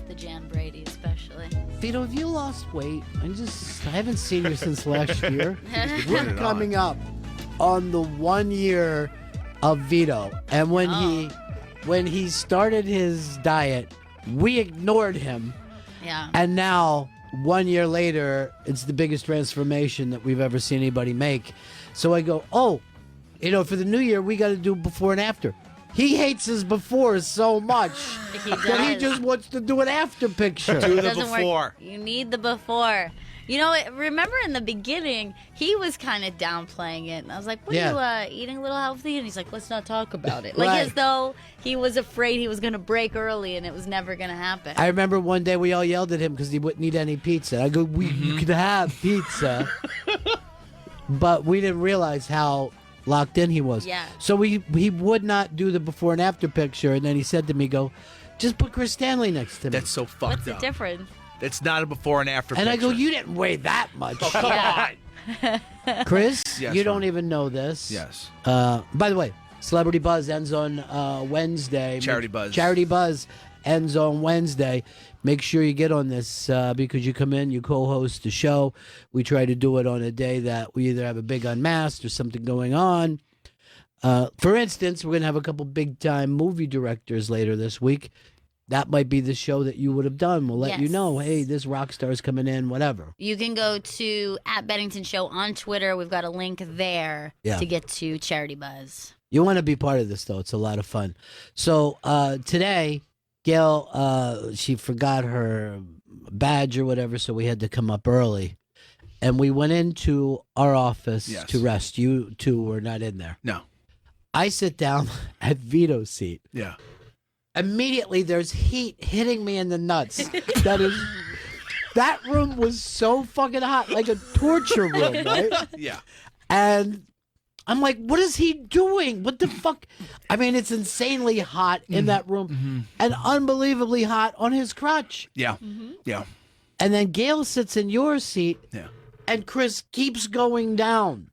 the Jan Brady especially. Vito, have you lost weight? I haven't seen you since last year. We're coming up on the 1 year of Vito, and when he started his diet, we ignored him. Yeah. And now, 1 year later, it's the biggest transformation that we've ever seen anybody make. So I go, for the new year, we got to do before and after. He hates his before so much that he just wants to do an after picture. Do the before. Work. You need the before. Remember in the beginning, he was kind of downplaying it. And I was like, what are you, eating a little healthy? And he's like, let's not talk about it. Like, as though he was afraid he was going to break early and it was never going to happen. I remember one day we all yelled at him because he wouldn't eat any pizza. I go, you could have pizza. But we didn't realize how locked in he was. Yeah. So he would not do the before and after picture. And then he said to me, just put Chris Stanley next to me. That's so fucked What's up. the difference? It's not a before and after And picture. I go, you didn't weigh that much. Oh, come on. Chris, Yes, you don't Ron. even know this. Yes. By the way, Celebrity Buzz ends on Wednesday. Charity Buzz. Charity Buzz ends on Wednesday. Make sure you get on this because you come in, you co-host the show. We try to do it on a day that we either have a big unmasked or something going on. For instance, we're going to have a couple big-time movie directors later this week. That might be the show that you would have done. We'll let you know, hey, this rock star's coming in, whatever. You can go to @Bennington Show on Twitter. We've got a link there to get to Charity Buzz. You want to be part of this, though. It's a lot of fun. So today, Gail, she forgot her badge or whatever, so we had to come up early. And we went into our office to rest. You two were not in there. No. I sit down at Vito's seat. Yeah. Immediately, there's heat hitting me in the nuts. That room was so fucking hot, like a torture room, right? Yeah. And I'm like, what is he doing? What the fuck? I mean, it's insanely hot in that room and unbelievably hot on his crotch. Yeah. Yeah. And then Gail sits in your seat and Chris keeps going down.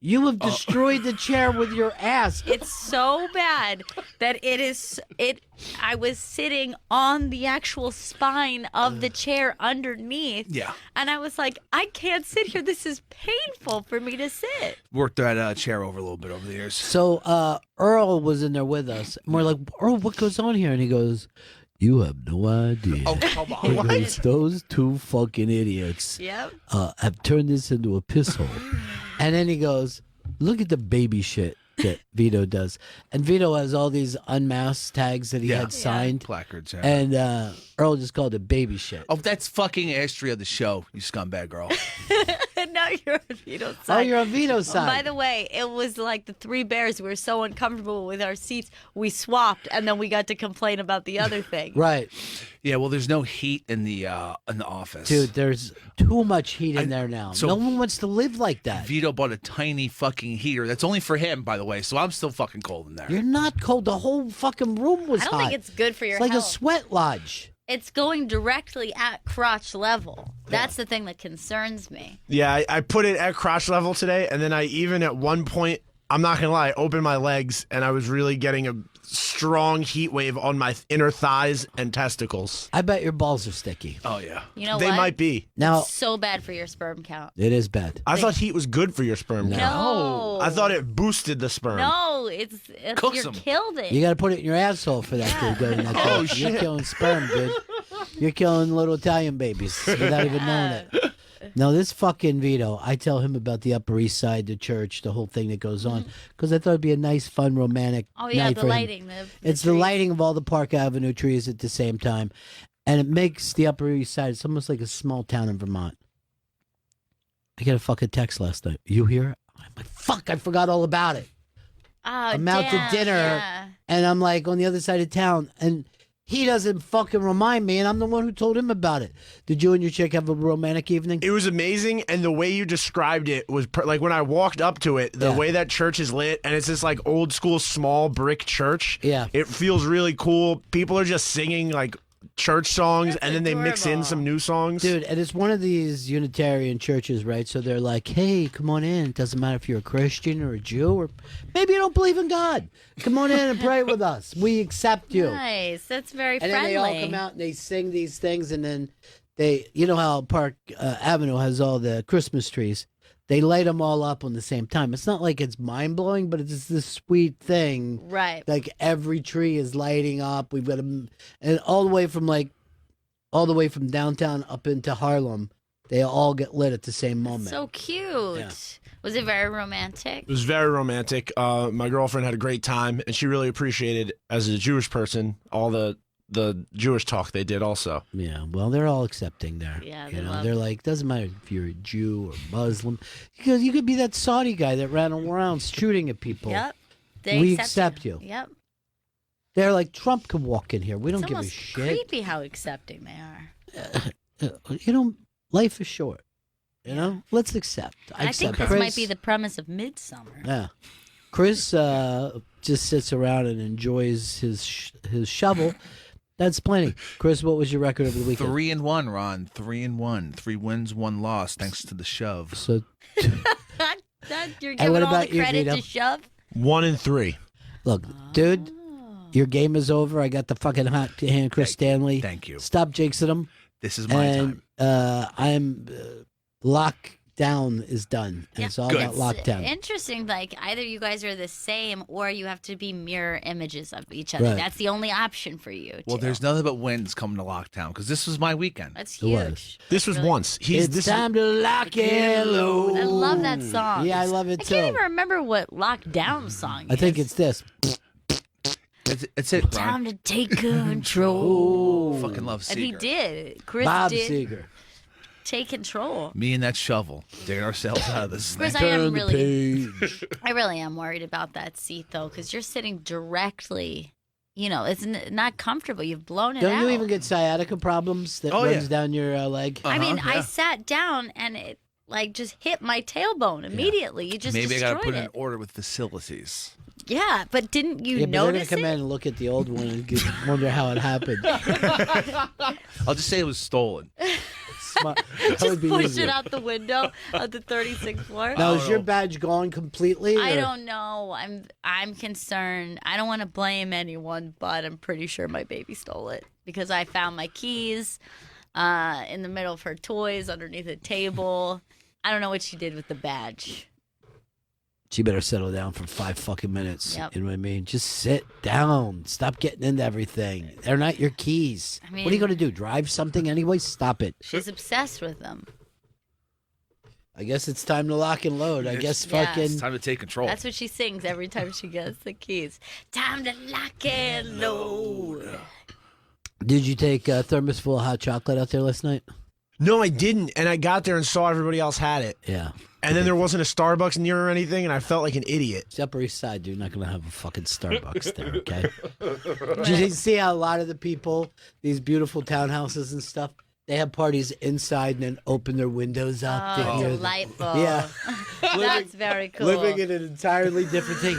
You have destroyed the chair with your ass. It's so bad that I was sitting on the actual spine of the chair underneath. Yeah. And I was like, I can't sit here. This is painful for me to sit. Worked that chair over a little bit over the years. So Earl was in there with us. And we're like, Earl, what goes on here? And he goes, you have no idea. Oh, come on. He goes, those two fucking idiots have turned this into a piss hole. And then he goes, look at the baby shit that Vito does. And Vito has all these unmasked tags that he had signed. Placards, yeah. And Earl just called it baby shit. Oh, that's fucking history of the show, you scumbag girl. Now you're on Vito's side. Oh, you're on Vito's side. By the way, it was like the Three Bears. We were so uncomfortable with our seats. We swapped, and then we got to complain about the other thing. Right. Yeah, well, there's no heat in the office. Dude, there's too much heat in there now. so- No one wants to live like that. Vito bought a tiny fucking heater. That's only for him, by the way, so I'm still fucking cold in there. You're not cold. The whole fucking room was I hot. don't think it's good for your It's like health. a sweat lodge. It's going directly at crotch level. That's the thing that concerns me. Yeah, I put it at crotch level today, and then I even at one point, I'm not gonna lie, opened my legs, and I was really getting a strong heat wave on my inner thighs and testicles. I bet your balls are sticky. Oh, yeah. You know They what? might be. Now, It's so bad for your sperm count. it is bad. I thought heat was good for your sperm count. No. I thought it boosted the sperm. No, it's Cooks you're 'em. killed it. You got to put it in your asshole for that to go in that Oh, thing. You're shit. killing sperm, dude. You're killing little Italian babies without even knowing it. No, this fucking Vito, I tell him about the Upper East Side, the church, the whole thing that goes on, because I thought it'd be a nice, fun, romantic Oh yeah, night the for him. lighting. It's the lighting of all the Park Avenue trees at the same time. And it makes the Upper East Side, it's almost like a small town in Vermont. I get a fucking text last night. You here? I'm like, fuck, I forgot all about it. Oh, I'm out to damn, dinner, yeah. and I'm like on the other side of town, and he doesn't fucking remind me, and I'm the one who told him about it. Did you and your chick have a romantic evening? It was amazing, and the way you described it was like when I walked up to it, the Yeah. way that church is lit, and it's this like old school small brick church. Yeah. It feels really cool. People are just singing like church songs, That's and then they mix in adorable. some new songs. Dude, and it's one of these Unitarian churches, right? So they're like, hey, come on in. It doesn't matter if you're a Christian or a Jew or maybe you don't believe in God. Come on in and pray with us. We accept you. Nice. That's very And friendly. then they all come out and they sing these things, and then you know how Park Avenue has all the Christmas trees. They light them all up on the same time. It's not like it's mind blowing, but it's this sweet thing. Right. Like every tree is lighting up. We've got them, and all the way from downtown up into Harlem, they all get lit at the same moment. So cute. Yeah. Was it very romantic? It was very romantic. My girlfriend had a great time, and she really appreciated, as a Jewish person, all the Jewish talk they did also. Yeah, well, they're all accepting there. Yeah, you they know, love they're it. like, doesn't matter if you're a Jew or Muslim, because you could be that Saudi guy that ran around shooting at people. Yep. They We accept you. Yep. They're like, Trump could walk in here. We don't It's give a almost shit. creepy how accepting they are. You know, life is short. You know, let's accept. I think this might be the premise of Midsummer. Yeah. Chris just sits around and enjoys his shovel. That's plenty. Chris, what was your record over the weekend? 3-1, Ron. 3-1. 3 wins, 1 loss, thanks to the shove. So, You're And giving what all the about you, credit Vito? to Shove? 1 and 3. look, dude, your game is over. I got the fucking hot hand, Chris Stanley. Thank you. Stop jinxing him. This is my time. I'm lockdown is done. And Yeah. it's all Good. about lockdown. Interesting. Like either you guys are the same, or you have to be mirror images of each other. Right. That's the only option for you. Well, too. there's nothing but wins coming to lockdown because this was my weekend. That's It was. huge. This was Really- once. It's time to lock and load. I love that song. Yeah, I love it I too. can't even remember what lockdown song. I think is. it's this. It's it, Ron. time to take control. Fucking love And he Seeger. did. Chris Bob did Seger. take control. Me and that shovel digging ourselves out of this Chris, thing. I am Turn the really, page. I really am worried about that seat though, because you're sitting directly. You know, it's not comfortable. You've blown it Don't out. you even get sciatica problems that Oh, runs yeah. down your leg? I mean, Uh-huh, I yeah. sat down and it like just hit my tailbone immediately. You just Maybe I destroyed gotta put it. in an order with facilities. Yeah, but didn't you Yeah, but they're gonna notice come it? in and look at the old one and wonder how it happened. I'll just say it was stolen. Smart. That would Just be push easier. it out the window of the 36th floor. Now, I is don't your know. badge gone completely? I or- don't know. I'm concerned. I don't want to blame anyone, but I'm pretty sure my baby stole it because I found my keys in the middle of her toys underneath a table. I don't know what she did with the badge. She better settle down for 5 fucking minutes. Yep. You know what I mean? Just sit down. Stop getting into everything. They're not your keys. I what are you mean- going to do? Drive something anyway? Stop it. She's obsessed with them. I guess it's time to lock and load. I guess Yeah. fucking. It's time to take control. That's what she sings every time she gets the keys. Time to lock and load. Did you take a thermos full of hot chocolate out there last night? No, I didn't. And I got there and saw everybody else had it. Yeah. And then there wasn't a Starbucks near or anything, and I felt like an idiot. It's Upper East Side, dude. Not going to have a fucking Starbucks there, okay? Did you see how a lot of the people, these beautiful townhouses and stuff, they have parties inside and then open their windows up to Oh, hear the- delightful. Yeah. That's very cool. Living in an entirely different thing.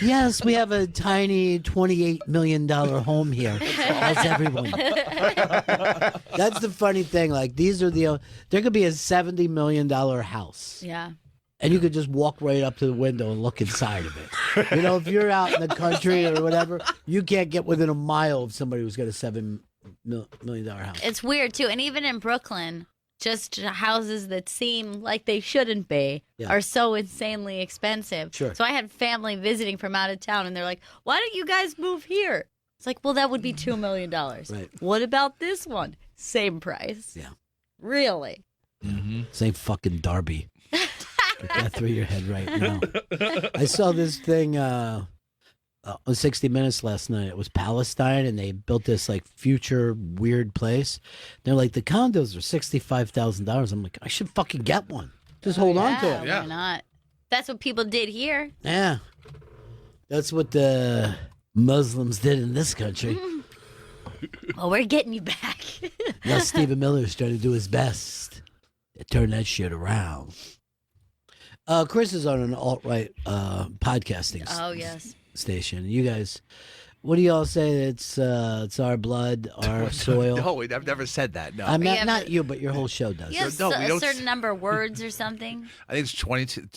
Yes, we have a tiny $28 million home here. That's everyone. That's the funny thing. Like, these are there could be a $70 million house. Yeah. And you could just walk right up to the window and look inside of it. You know, if you're out in the country or whatever, you can't get within a mile of somebody who's got a $7 million house. It's weird too, and even in Brooklyn, just houses that seem like they shouldn't be Yeah. are so insanely expensive. Sure. So I had family visiting from out of town, and they're like, "Why don't you guys move here?" It's like, well, that would be $2 million. Right. What about this one? Same price. Yeah. Really? Same fucking Darby. Get that through your head right now. I saw this thing on 60 Minutes last night. It was Palestine, and they built this like future weird place. They're like, the condos are $65,000. I'm like, I should fucking get one. Just hold on to it. Yeah. Why not? That's what people did here. Yeah. That's what the Muslims did in this country. Oh, we're getting you back. Now Stephen Miller's trying to do his best to turn that shit around. Chris is on an alt-right podcasting Oh yes. station. You guys What do y'all say? It's our blood, our soil. No, I've never said that. No, I mean, have not to- you, but your whole show does. You have No, we a don't- certain number of words or something. I think it's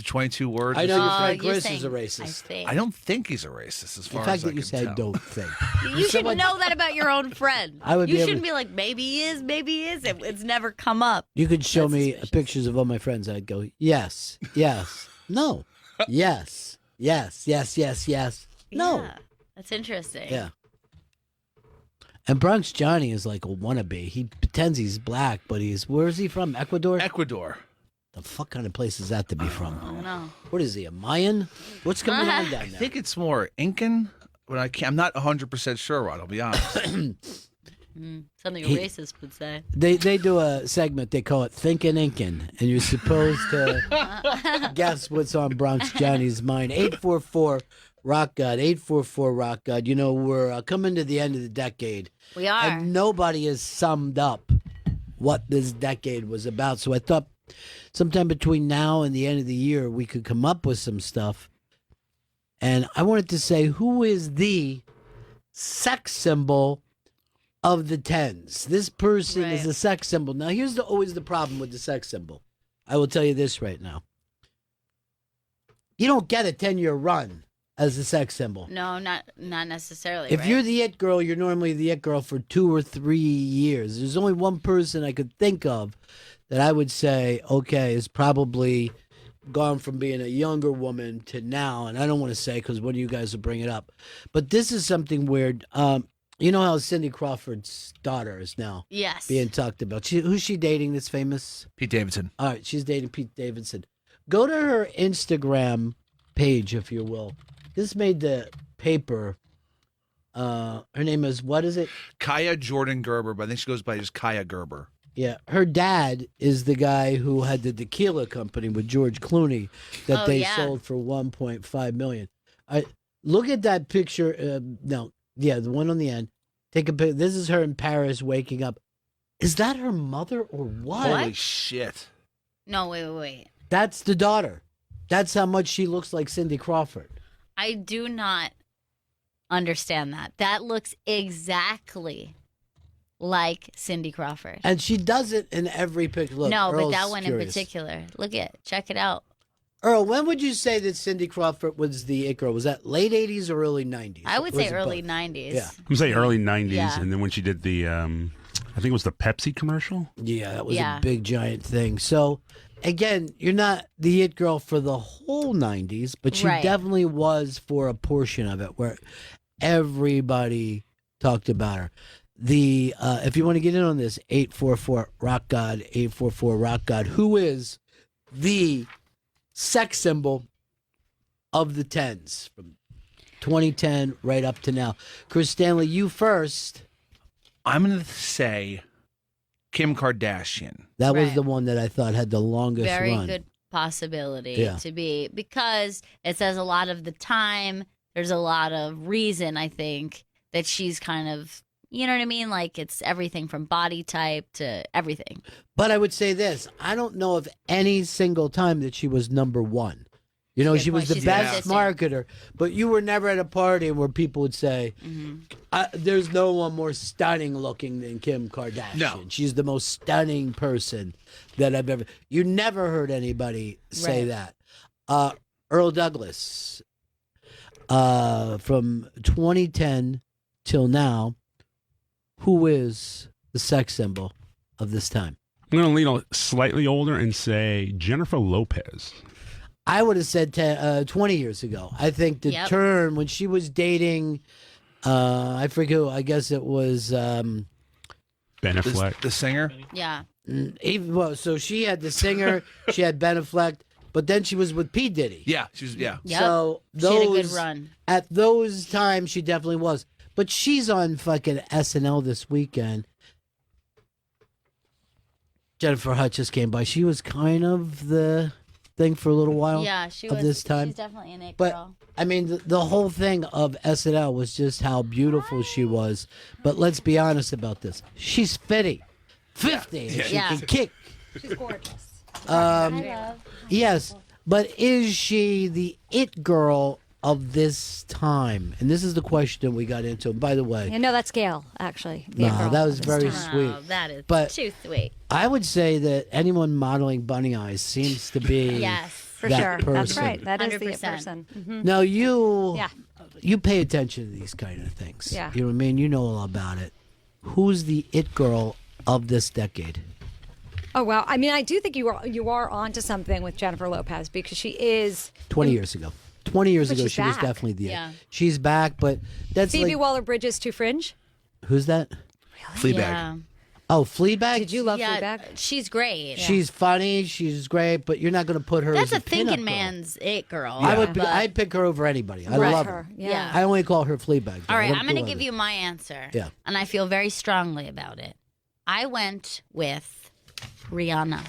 22 words. I or know your something. friend you're Chris saying, is a I racist. think. I don't think he's a racist. As The far fact as I that you can said tell. don't think. You should know that about your own friend. I would You be able shouldn't to- be like, maybe he is, maybe he isn't. It's never come up. You could show That's me suspicious. pictures of all my friends. I'd go, yes, yes, no, yes, yes, yes, yes, yes, no. Yeah, that's interesting. Yeah. And Bronx Johnny is like a wannabe. He pretends he's black, but where is he from? Ecuador? Ecuador. The fuck kind of place is that to be I from? don't know. What is he, a Mayan? What's going on down I there? think it's more Incan, but I'm not 100% sure, Rod. I'll be honest. Something a He- racist would say. They do a segment, they call it Thinkin' Incan, and you're supposed to guess what's on Bronx Johnny's mind. 844 Rock God, 844 Rock God. You know, we're coming to the end of the decade, We are. and nobody has summed up what this decade was about. So I thought sometime between now and the end of the year, we could come up with some stuff. And I wanted to say, who is the sex symbol of the tens? This person is Right. a sex symbol. Now, here's always the problem with the sex symbol. I will tell you this right now. You don't get a 10-year run as a sex symbol. No, not necessarily. If right? you're the it girl, you're normally the it girl for 2 or 3 years. There's only one person I could think of that I would say, okay, is probably gone from being a younger woman to now. And I don't want to say because one of you guys will bring it up. But this is something weird. You know how Cindy Crawford's daughter is now yes. being talked about. Who's she dating that's famous? Pete Davidson. All right, she's dating Pete Davidson. Go to her Instagram page, if you will. This made the paper. Her name is, what is it? Kaya Jordan Gerber, but I think she goes by just Kaya Gerber. Yeah, her dad is the guy who had the tequila company with George Clooney that Oh, they yeah. sold for $1.5 million. Look at that picture. No, yeah, the one on the end. Take a picture. This is her in Paris waking up. Is that her mother or what? Holy shit. No, wait. That's the daughter. That's how much she looks like Cindy Crawford. I do not understand that. That looks exactly like Cindy Crawford. And she does it in every picture. Look, no, but Earl's that one curious. in particular. Check it out. Earl, when would you say that Cindy Crawford was the it girl? Was that late 80s or early 90s? I would Or was say it early both? 90s. Yeah. I'm gonna say early '90s, Yeah. and then when she did the, I think it was the Pepsi commercial. Yeah, that was Yeah. a big giant thing. So, again, you're not the it girl for the whole 90s, but she Right. definitely was for a portion of it where everybody talked about her. The if you want to get in on this, 844 Rock God, 844 Rock God. Who is the sex symbol of the tens from 2010 right up to now? Chris Stanley, you first. I'm going to say Kim Kardashian. That was Right. the one that I thought had the longest Very run. good possibility Yeah. to be, because it says a lot of the time. There's a lot of reason, I think, that she's kind of, you know what I mean? Like, it's everything from body type to everything. But I would say this: I don't know of any single time that she was number one. You know, Good she was point. the She's best consistent. marketer, but you were never at a party where people would say, "There's no one more stunning looking than Kim Kardashian. No. She's the most stunning person that I've ever." You never heard anybody say Right. that. Earl Douglas, from 2010 till now, who is the sex symbol of this time? I'm gonna lean slightly older and say Jennifer Lopez. I would have said 20 years ago. I think the Yep. turn when she was dating, I forget who, I guess it was, Ben Affleck. The singer. Yeah. so she had the singer, she had Ben Affleck, but then she was with P. Diddy. Yeah, she was. Yeah. Yep. So She had a good those, run. at those times, she definitely was. But she's on fucking SNL this weekend. Jennifer Hutch just came by. She was kind of the thing for a little while. Yeah, she of was. this time. She's definitely an it But girl. I mean, the whole thing of SNL was just how beautiful she was. But let's be honest about this: she's 50, and she Yeah. can kick. She's gorgeous. Yes, but is she the it girl of this time, and this is the question we got into. And by the way, No, that's Gail, actually. no, that was very Oh, sweet. that is But- too sweet. I would say that anyone modeling bunny eyes seems to be Yes. For that sure. That's person. right. That is the 100%. person. Mm-hmm. Now Yeah. you pay attention to these kind of things. Yeah. You know what I mean? You know all about it. Who's the it girl of this decade? Oh, wow. I mean, I do think you are onto something with Jennifer Lopez because she is 20 years ago. 20 years But ago, she's she was back. definitely the Yeah. it. She's back, but that's Phoebe like, Waller-Bridges to Fringe. who's that? Fleabag. Yeah. Oh, Fleabag? Did you love Yeah, Fleabag? she's great. She's funny, she's great, but you're not going to put her That's as a pinup thinking girl. man's it girl. I'd but- pick her over anybody. I Right. love Her. her. Yeah. I only call her Fleabag. All right, I don't I'm going to do give other. you my answer. Yeah. And I feel very strongly about it. I went with Rihanna.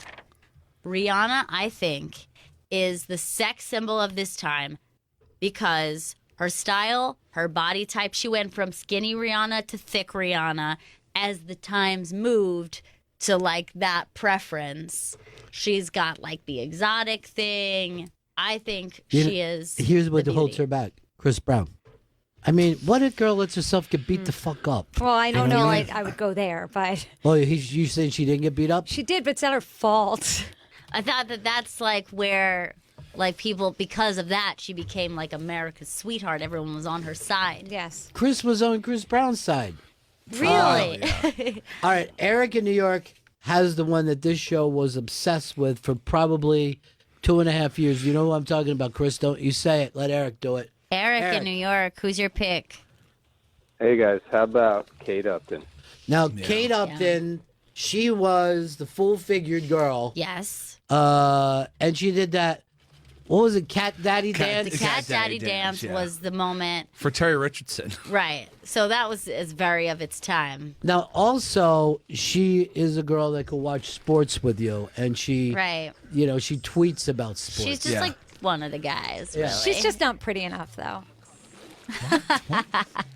Rihanna, I think, is the sex symbol of this time because her style, her body type, she went from skinny Rihanna to thick Rihanna as the times moved to like that preference. She's got like the exotic thing. I think she is. Here's what the holds beauty. her back: Chris Brown. I mean, what a girl lets herself get beat the fuck up. Well, I don't You know know. what I mean? I would go there, but Oh, you saying she didn't get beat up? she did, but it's not her fault. I thought that that's like where, like people, because of that, she became like America's sweetheart. Everyone was on her side. Yes. Chris was on Chris Brown's side. Really? All right, Eric in New York has the one that this show was obsessed with for probably 2.5 years. You know who I'm talking about, Chris? Don't you say it. Let Eric do it. Eric Eric. in New York. Who's your pick? Hey guys, how about Kate Upton? Now, Kate Upton, she was the full-figured girl. Yes. And she did that. What was it? Cat Daddy The Dance. Cat Daddy Dance, Dance yeah. was the moment. For Terry Richardson. Right. So that was is very of its time. Now, also, she is a girl that could watch sports with you, and she, Right. you know, she tweets about sports. She's just Yeah. like one of the guys, Yeah. really. She's just not pretty enough, though.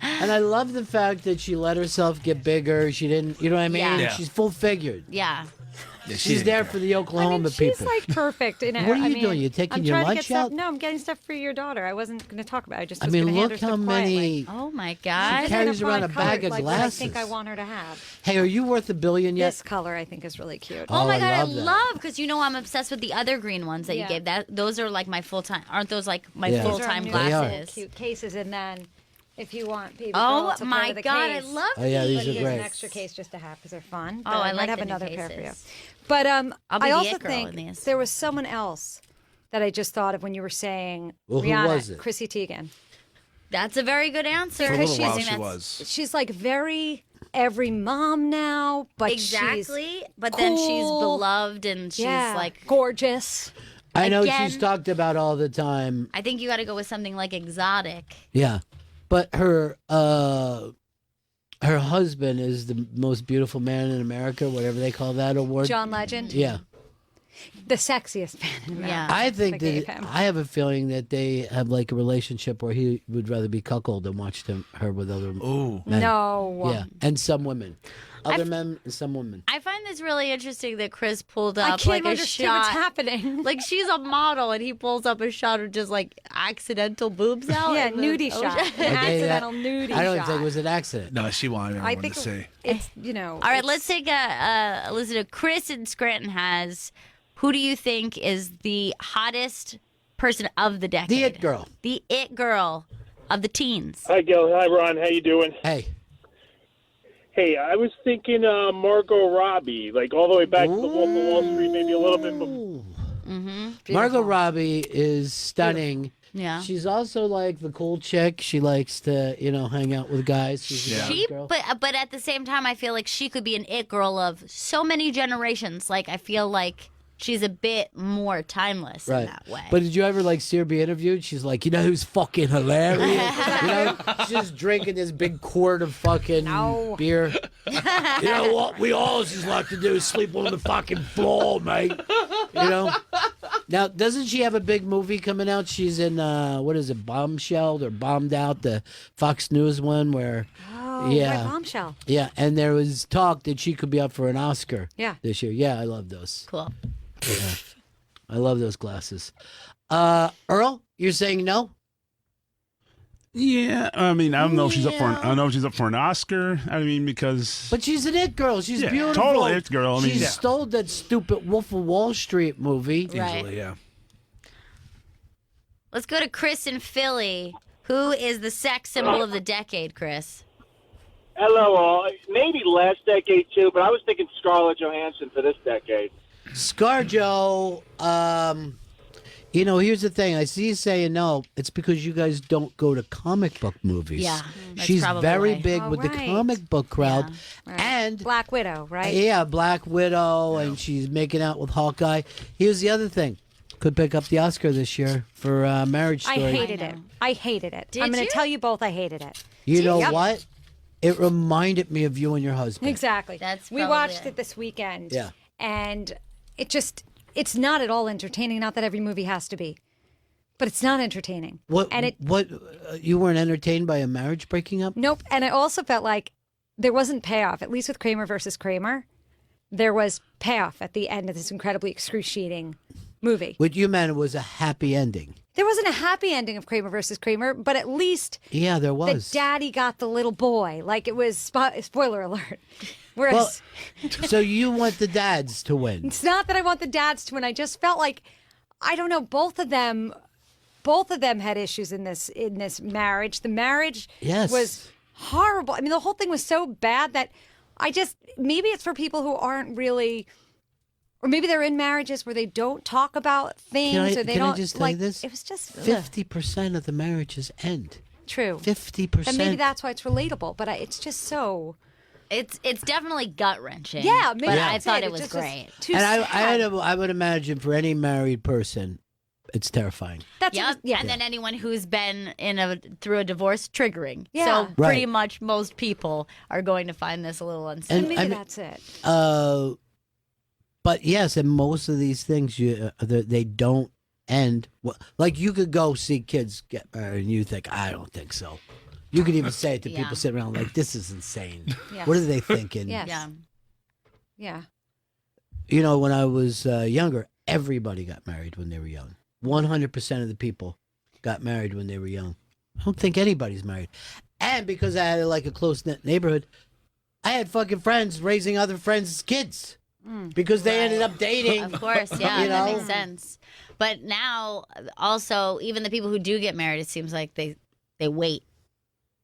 And I love the fact that she let herself get bigger. She didn't, you know what I mean? Yeah. Yeah. She's full figured. Yeah. Yeah, she She's didn't there care. for the Oklahoma she's people. like perfect. In What are you doing? You taking I'm your trying to lunch get stuff, out? No, I'm getting stuff for your daughter. I wasn't going to talk about it. I just I was mean, gonna hand look her how stuff quietly. many. Oh my She God. carries around a bag of like, what I think I glasses. want her to have. Hey, are you worth $1 billion yet? This color, I think, is really cute. Oh my I God, I love that. love because you know I'm obsessed with the other green ones that you Yeah. gave. That those are like my full time. Aren't those like my Yeah. full These are time new They are. glasses? cute cases, and then if you want baby Oh girl to my play with the God, case, I love Oh, yeah, these but are here's great. an extra case just to have because they're fun. Oh, but I might like have the new another pair for you. cases. But I'll be I the also it girl in think these. there was someone else that I just thought of when you were saying Well, who Rihanna, was it? Chrissy Teigen. That's a very good answer. For a Because little while she's- she That's- was. She's like very every mom now, but Exactly. But then she's cool. beloved and she's she's like, gorgeous. I know Again- she's talked about all the time. I think you got to go with something like exotic. Yeah, but her husband is the most beautiful man in America, whatever they call that award. John Legend, Yeah, the sexiest man in America. Yeah. I think They gave that him. I have a feeling that they have like a relationship where he would rather be cuckolded than watch her with other Ooh. men. No. Yeah, and some women, other men and some women. I find this really interesting that Chris pulled I up can't like a understand shot. what's happening. Like she's a model and he pulls up a shot of just like accidental boobs out. Yeah, in the nudie ocean. shot. Okay, Accidental that- nudie I don't shot. think it was an accident. No, she wanted I everyone think to see. it's, you know. All right, it's- let's take a listen to Chris in Scranton has. Who do you think is the hottest person of the decade? The it girl. The it girl of the teens. Hi, Gil. Hi, Ron. How you doing? Hey, Hey, I was thinking Margot Robbie, like all the way back to the Wolf of Wall Street, maybe a little bit before. Margot Robbie is stunning. Yeah. She's also like the cool chick. She likes to, hang out with guys. She's a Yeah. guy She, girl. but at the same time, I feel like she could be an it girl of so many generations. Like I feel like she's a bit more timeless in that way. But did you ever see her be interviewed? She's like, who's fucking hilarious? She's just drinking this big quart of fucking beer. You know what? We all just like to do is sleep on the fucking floor, mate. Now, doesn't she have a big movie coming out? She's in what is it, Bombshell or Bombed Out, the Fox News one where. Oh, Yeah. my bombshell. Yeah, and there was talk that she could be up for an Oscar. Yeah. This year. Yeah, I love those. cool. I love those glasses. Earl, you're saying no? Yeah, I mean, I don't know if she's up for I don't know if she's up for an Oscar. I mean, because But she's an it girl. She's Yeah, beautiful. total it girl. I mean, she yeah. stole that stupid Wolf of Wall Street movie. Right. Easily, yeah. Let's go to Chris in Philly. Who is the sex symbol of the decade, Chris? Hello, all. Maybe last decade too, but I was thinking Scarlett Johansson for this decade. ScarJo, you know, here's the thing. I see you saying no. It's because you guys don't go to comic book movies. Yeah, that's she's probably very why. big Oh, with the right. comic book crowd, Right. and Black Widow, right? yeah, Black Widow, and she's making out with Hawkeye. Here's the other thing: could pick up the Oscar this year for Marriage I Story. hated it. I hated it. Did I'm going you? to tell you both I hated it. You know Yep. what? It reminded me of you and your husband. Exactly. That's we probably watched it. it this weekend. Yeah. And it's not at all entertaining. Not that every movie has to be, but it's not entertaining. What? And it What? You weren't entertained by a marriage breaking up? nope. And I also felt like there wasn't payoff. At least with Kramer versus Kramer, there was payoff at the end of this incredibly excruciating movie. What you meant was a happy ending. There wasn't a happy ending of Kramer versus Kramer, but at least Yeah, there the was. daddy got the little boy. Like it was spoiler alert. Whereas Well, so you want the dads to win? it's not that I want the dads to win. I just felt like I don't know. Both of them had issues in this marriage. The marriage Yes. was horrible. I mean, the whole thing was so bad that I just maybe it's for people who aren't really. Or maybe they're in marriages where they don't talk about things, or they can I don't just tell like. you this? It was just 50% of the marriages end. true. 50%. And maybe that's why it's relatable. But it's just so. It's definitely gut wrenching. Yeah, maybe but I that's thought it. it was just great. Too And sad. I would imagine for any married person, it's terrifying. That's Yep. yeah. And then anyone who's been through a divorce, triggering. Yeah. So pretty Right. much most people are going to find this a little unsafe. And maybe I mean- that's it. But yes, and most of these things, they don't end. Like you could go see kids get married, and you think, I don't think so. You could even say it to Yeah. people sitting around like, this is insane. Yes. What are they thinking? Yes. Yeah. Yeah. You know, when I was younger, everybody got married when they were young. 100% of the people got married when they were young. I don't think anybody's married. And because I had like a close-knit neighborhood, I had fucking friends raising other friends' kids because they ended up dating. Of course, yeah, You that know? makes sense. But now, also, even the people who do get married, it seems like they wait.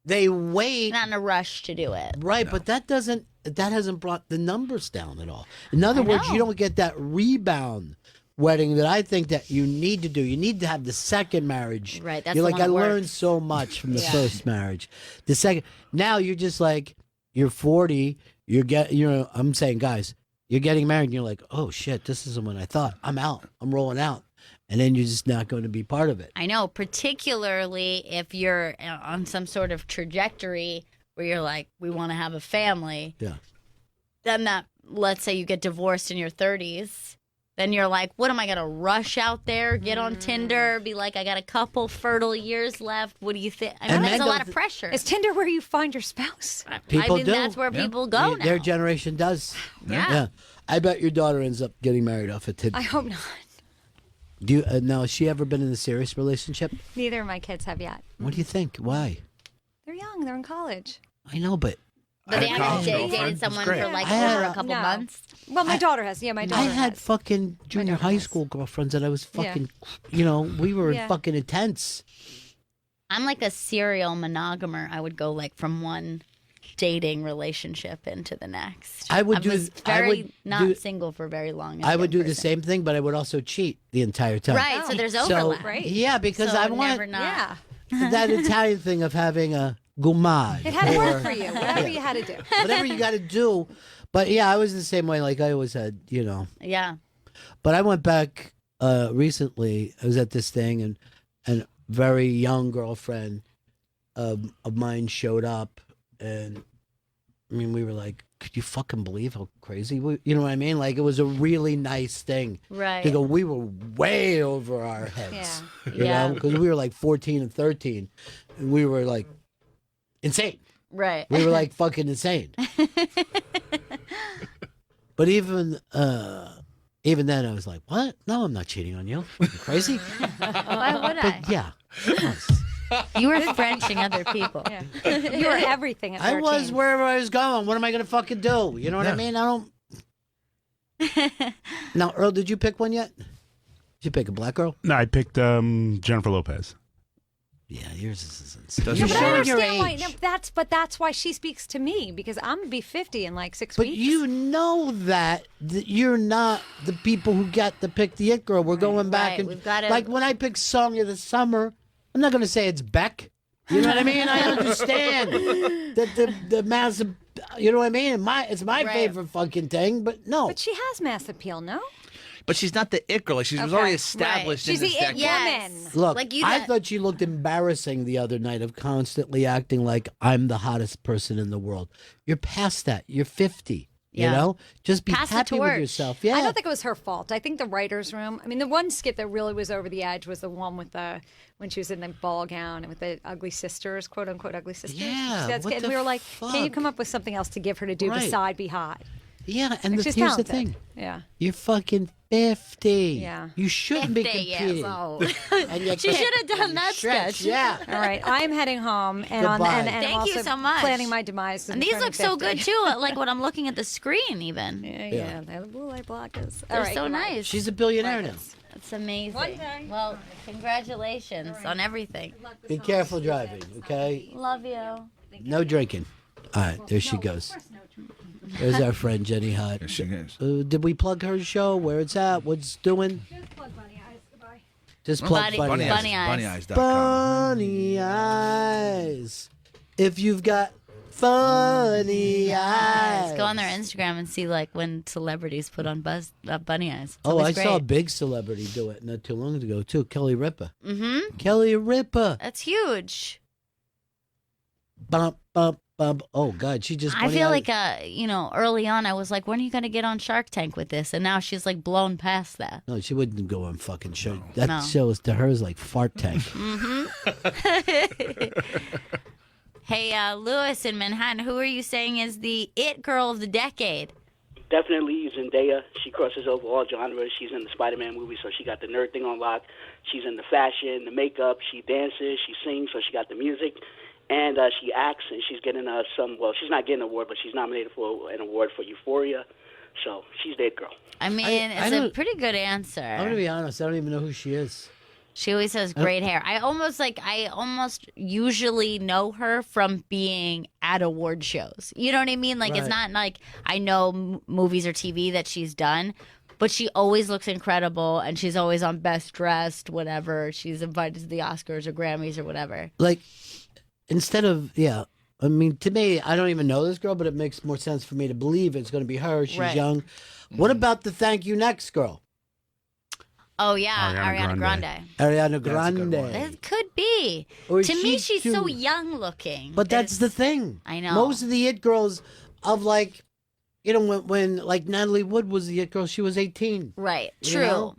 They wait. Not in a rush to do it. Right, but that hasn't brought the numbers down at all. In other I words, know. you don't get that rebound wedding that I think that you need to do. You need to have the second marriage. Right, that's You're the like, one I that learned works. so much from the Yeah. first marriage. The second, now you're just like, you're 40. I'm saying, guys, you're getting married, and you're like, oh shit, this isn't what I thought. I'm out. I'm rolling out, and then you're just not going to be part of it. I know, particularly if you're on some sort of trajectory where you're like, we want to have a family. Yeah. Then let's say you get divorced in your 30s. Then you're like, what am I going to rush out there, get on Tinder, be like, I got a couple fertile years left. What do you think? I mean, And that's a then lot the- of pressure. Is Tinder where you find your spouse? People I mean, do. that's where people go now. Their generation does. Yeah. I bet your daughter ends up getting married off of Tinder. I hope not. Do you, now, has she ever been in a serious relationship? Neither of my kids have yet. What do you think? Why? They're young. They're in college. I know, but But they I had a actually college girlfriend. dated It's someone great. for like I had over a- a couple No. months. Well, my daughter has. Yeah, my daughter I had has. fucking junior daughter high has. school girlfriends that I was Yeah. fucking, we were Yeah. fucking intense. I'm like a serial monogamer. I would go like from one dating relationship into the next. I would I do- was I very would not do- single for very long. as I a would young do the person. same thing, but I would also cheat the entire time. Right, so there's So, overlap. Right. yeah, because So I never want not. Yeah. that Italian thing of having a gumad. It had to or work for you. Whatever you had to do. whatever you got to do. But yeah, I was the same way. Like I always had, Yeah. But I went back recently. I was at this thing, and a very young girlfriend of mine showed up, and I mean, we were like, "Could you fucking believe how crazy we?" You know what I mean? Like it was a really nice thing Right. to go. We were way over our heads, Yeah. you Yeah. know, because we were like 14 and 13, and we were like insane. Right. We were like fucking insane. But even then, I was like, "What? No, I'm not cheating on you. Are you crazy?" Why would I? But yeah, it was. You were Frenching other people. Yeah. You were everything at 13. I was wherever I was going. What am I going to fucking do? You know what I mean? I don't. Now, Earl, did you pick one yet? Did you pick a black girl? No, I picked Jennifer Lopez. Yeah, yours isn't. Doesn't You're But I Sure. showing your understand why. age. No, that's why she speaks to me because I'm gonna be 50 in like 6 But weeks. you know that you're not the people who got to pick the it girl. We're going back Right, and we've gotta- like when I pick Song of the Summer, I'm not going to say it's Beck. You know what I mean? I understand that the massive. You know what I mean? It's my Right. favorite fucking thing, but no. But she has mass appeal, no? But she's not the it girl. Like, she was Okay. already established Right. in She's this the it decade. woman. Look, Like you I did- thought she looked embarrassing the other night of constantly acting like I'm the hottest person in the world. You're past that. You're 50. Yeah. You know? Just be Pass the happy with torch. yourself. Yeah. I don't think it was her fault. I think the writer's room. I mean, the one skit that really was over the edge was the one with the when she was in the ball gown and with the ugly sisters, quote unquote ugly sisters. Yeah, That's what good. the We were like, can you fuck? come up with something else to give her to do Right. beside be hot? Yeah, and Like, the, she's here's the talented. thing. Yeah. You're fucking 50. Yeah. You shouldn't be 50 competing. years old. And you She can't- should have done you that stretch, sketch. Yeah. All right, I'm heading home, and Goodbye. and Thank I'm you also so much. planning my demise. And these turning look so 50. good too. Like when I'm looking at the screen, even. Yeah, they're the blue light blockers. All They're right, so goodbye. nice. She's a billionaire now. That's amazing. One day. Well, congratulations on everything. Be careful driving, okay? Love you. No drinking. All right, there she goes. There's our friend Jenny Hott. There she is. Did we plug her show? Where it's at? What's doing? Just plug Bunny- Bunny, Bunny Eyes. Eyes. Bunnyeyes.com. Bunny Eyes. If you've got funny eyes. Go on their Instagram and see like when celebrities put on bunny eyes. It's Oh, I always saw a great. big celebrity do it not too long ago too. Kelly Ripa. Mm-hmm. Kelly Ripa. That's huge. Bump, bump, bump. Oh God, she just. I Bunny feel Eyes- like early on I was like, when are you gonna get on Shark Tank with this? And now she's like blown past that. No, she wouldn't go on fucking show. That No. show is to her is like Fart Tank. Hey, Lewis in Manhattan, who are you saying is the it girl of the decade? Definitely Zendaya. She crosses over all genres. She's in the Spider-Man movie, so she got the nerd thing on lock. She's in the fashion, the makeup. She dances, she sings, so she got the music. And she acts, and she's getting she's not getting an award, but she's nominated for an award for Euphoria. So she's the it girl. I mean, I it's a don't- pretty good answer. I'm gonna be honest. I don't even know who she is. She always has great hair. I almost usually know her from being at award shows. You know what I mean? Like it's Right. not like I know movies or TV that she's done, but she always looks incredible and she's always on Best Dressed, whatever. She's invited to the Oscars or Grammys or whatever. Like, instead of I mean, to me, I don't even know this girl, but it makes more sense for me to believe it's going to be her. She's Right. young. What about the Thank You Next girl, Oh yeah, Ariana Ariana Grande. Grande. Ariana a good Grande? one. It could be. Or To is me, she she's so too- young looking. But that that's the thing. I know. Most of the it girls of like, when like Natalie Wood was the it girl, she was 18. right. You True. know?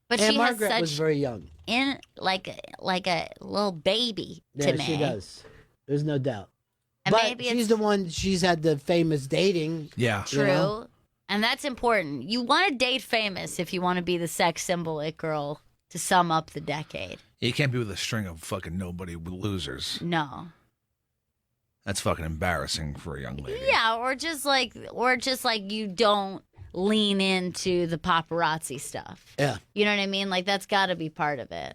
But and she Margaret has was such very young. like a little baby Yeah, to me. she does. There's no doubt. And but maybe she's it's the one. She's had the famous dating. Yeah. true. you know? And that's important. You want to date famous if you want to be the sex symbol it girl to sum up the decade. You can't be with a string of fucking nobody losers. No. That's fucking embarrassing for a young lady. Yeah, or just like you don't lean into the paparazzi stuff. Yeah. You know what I mean? Like that's got to be part of it.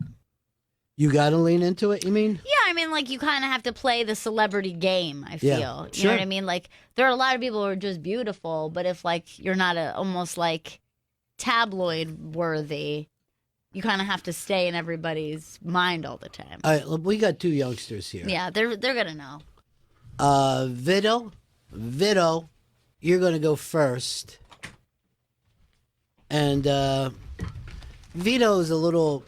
You got to lean into it. You mean? Yeah, I mean, like you kind of have to play the celebrity game. I Yeah, feel, you know sure. what I mean. Like there are a lot of people who are just beautiful, but if like you're not almost like tabloid worthy, you kind of have to stay in everybody's mind all the time. All right, look, we got two youngsters here. Yeah, they're gonna know. Vito, you're gonna go first, and Vito's a little.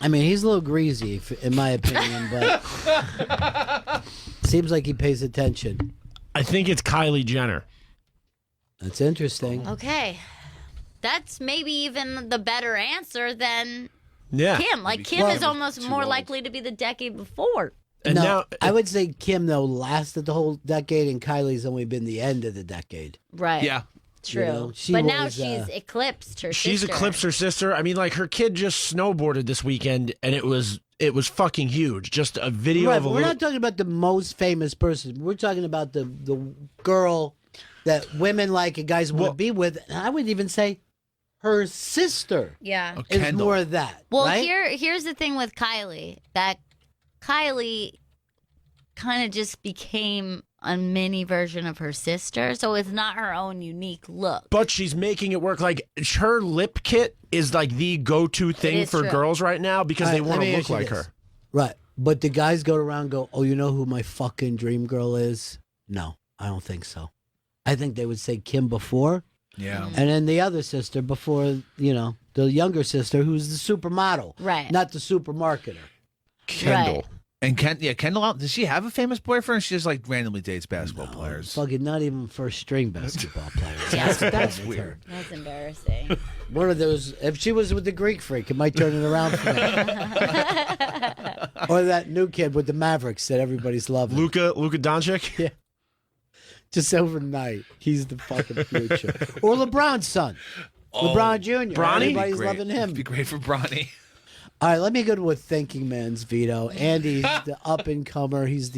I mean, he's a little greasy, in my opinion, but seems like he pays attention. I think it's Kylie Jenner. That's interesting. Okay, that's maybe even the better answer than Yeah. Kim. Like Kim is almost more likely to be the decade before. And no, now I would say Kim though lasted the whole decade, and Kylie's only been the end of the decade. Right. Yeah. True. You know, she but now was, she's eclipsed her she's sister. eclipsed her sister. I mean, like her kid just snowboarded this weekend, and it was it was fucking huge. Just a video Right, of a but we're little... not talking about the most famous person. We're talking about the girl that women like and guys want to be with. And I would even say her sister Yeah. is Kendall. more of that. Well, right? here's the thing with Kylie. That Kylie kind of just became a mini version of her sister, so it's not her own unique look. But she's making it work. Like, her lip kit is like the go-to thing is for true. girls right now because they All right, want let to me look ask you like this. her. Right. But the guys go around and go, oh, you know who my fucking dream girl is? No, I don't think so. I think they would say Kim before. Yeah. And then the other sister before, the younger sister who's the supermodel. Right. Not the supermarketer. Kendall. Right. And Kendall, does she have a famous boyfriend? Or she just like randomly dates basketball players. Fucking not even first string basketball players. Yeah. That's weird. That's embarrassing. One of those, if she was with the Greek freak, it might turn it around for me. Or that new kid with the Mavericks that everybody's loving. Luka Doncic? Yeah. Just overnight, he's the fucking future. Or LeBron's son, LeBron Jr. Bronny? Everybody's Great. loving him. It'd be great for Bronny. All right, let me go to a thinking man's veto. Andy's the up and comer. He's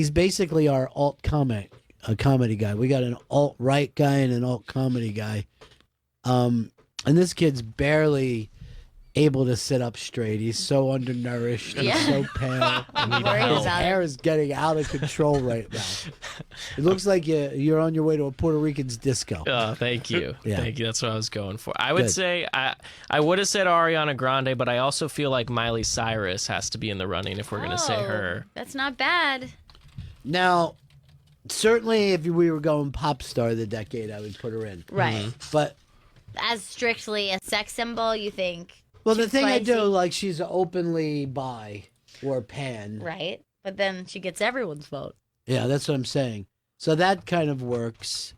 basically our alt comedy guy. We got an alt right guy and an alt comedy guy. And this kid's barely able to sit up straight. He's so undernourished. Yeah. He's so pale. I'm worried His about hair it. is getting out of control right now. It looks like you're on your way to a Puerto Rican's disco. Oh, thank you. Yeah. Thank you. That's what I was going for. I would Good. say I would have said Ariana Grande, but I also feel like Miley Cyrus has to be in the running if we're going to say her. That's not bad. Now, certainly if we were going pop star of the decade, I would put her in. Right. But As strictly a sex symbol, you think? well, the she's thing I do, spicy? like, she's openly bi or pan. Right. But then she gets everyone's vote. Yeah, that's what I'm saying. So that kind of works.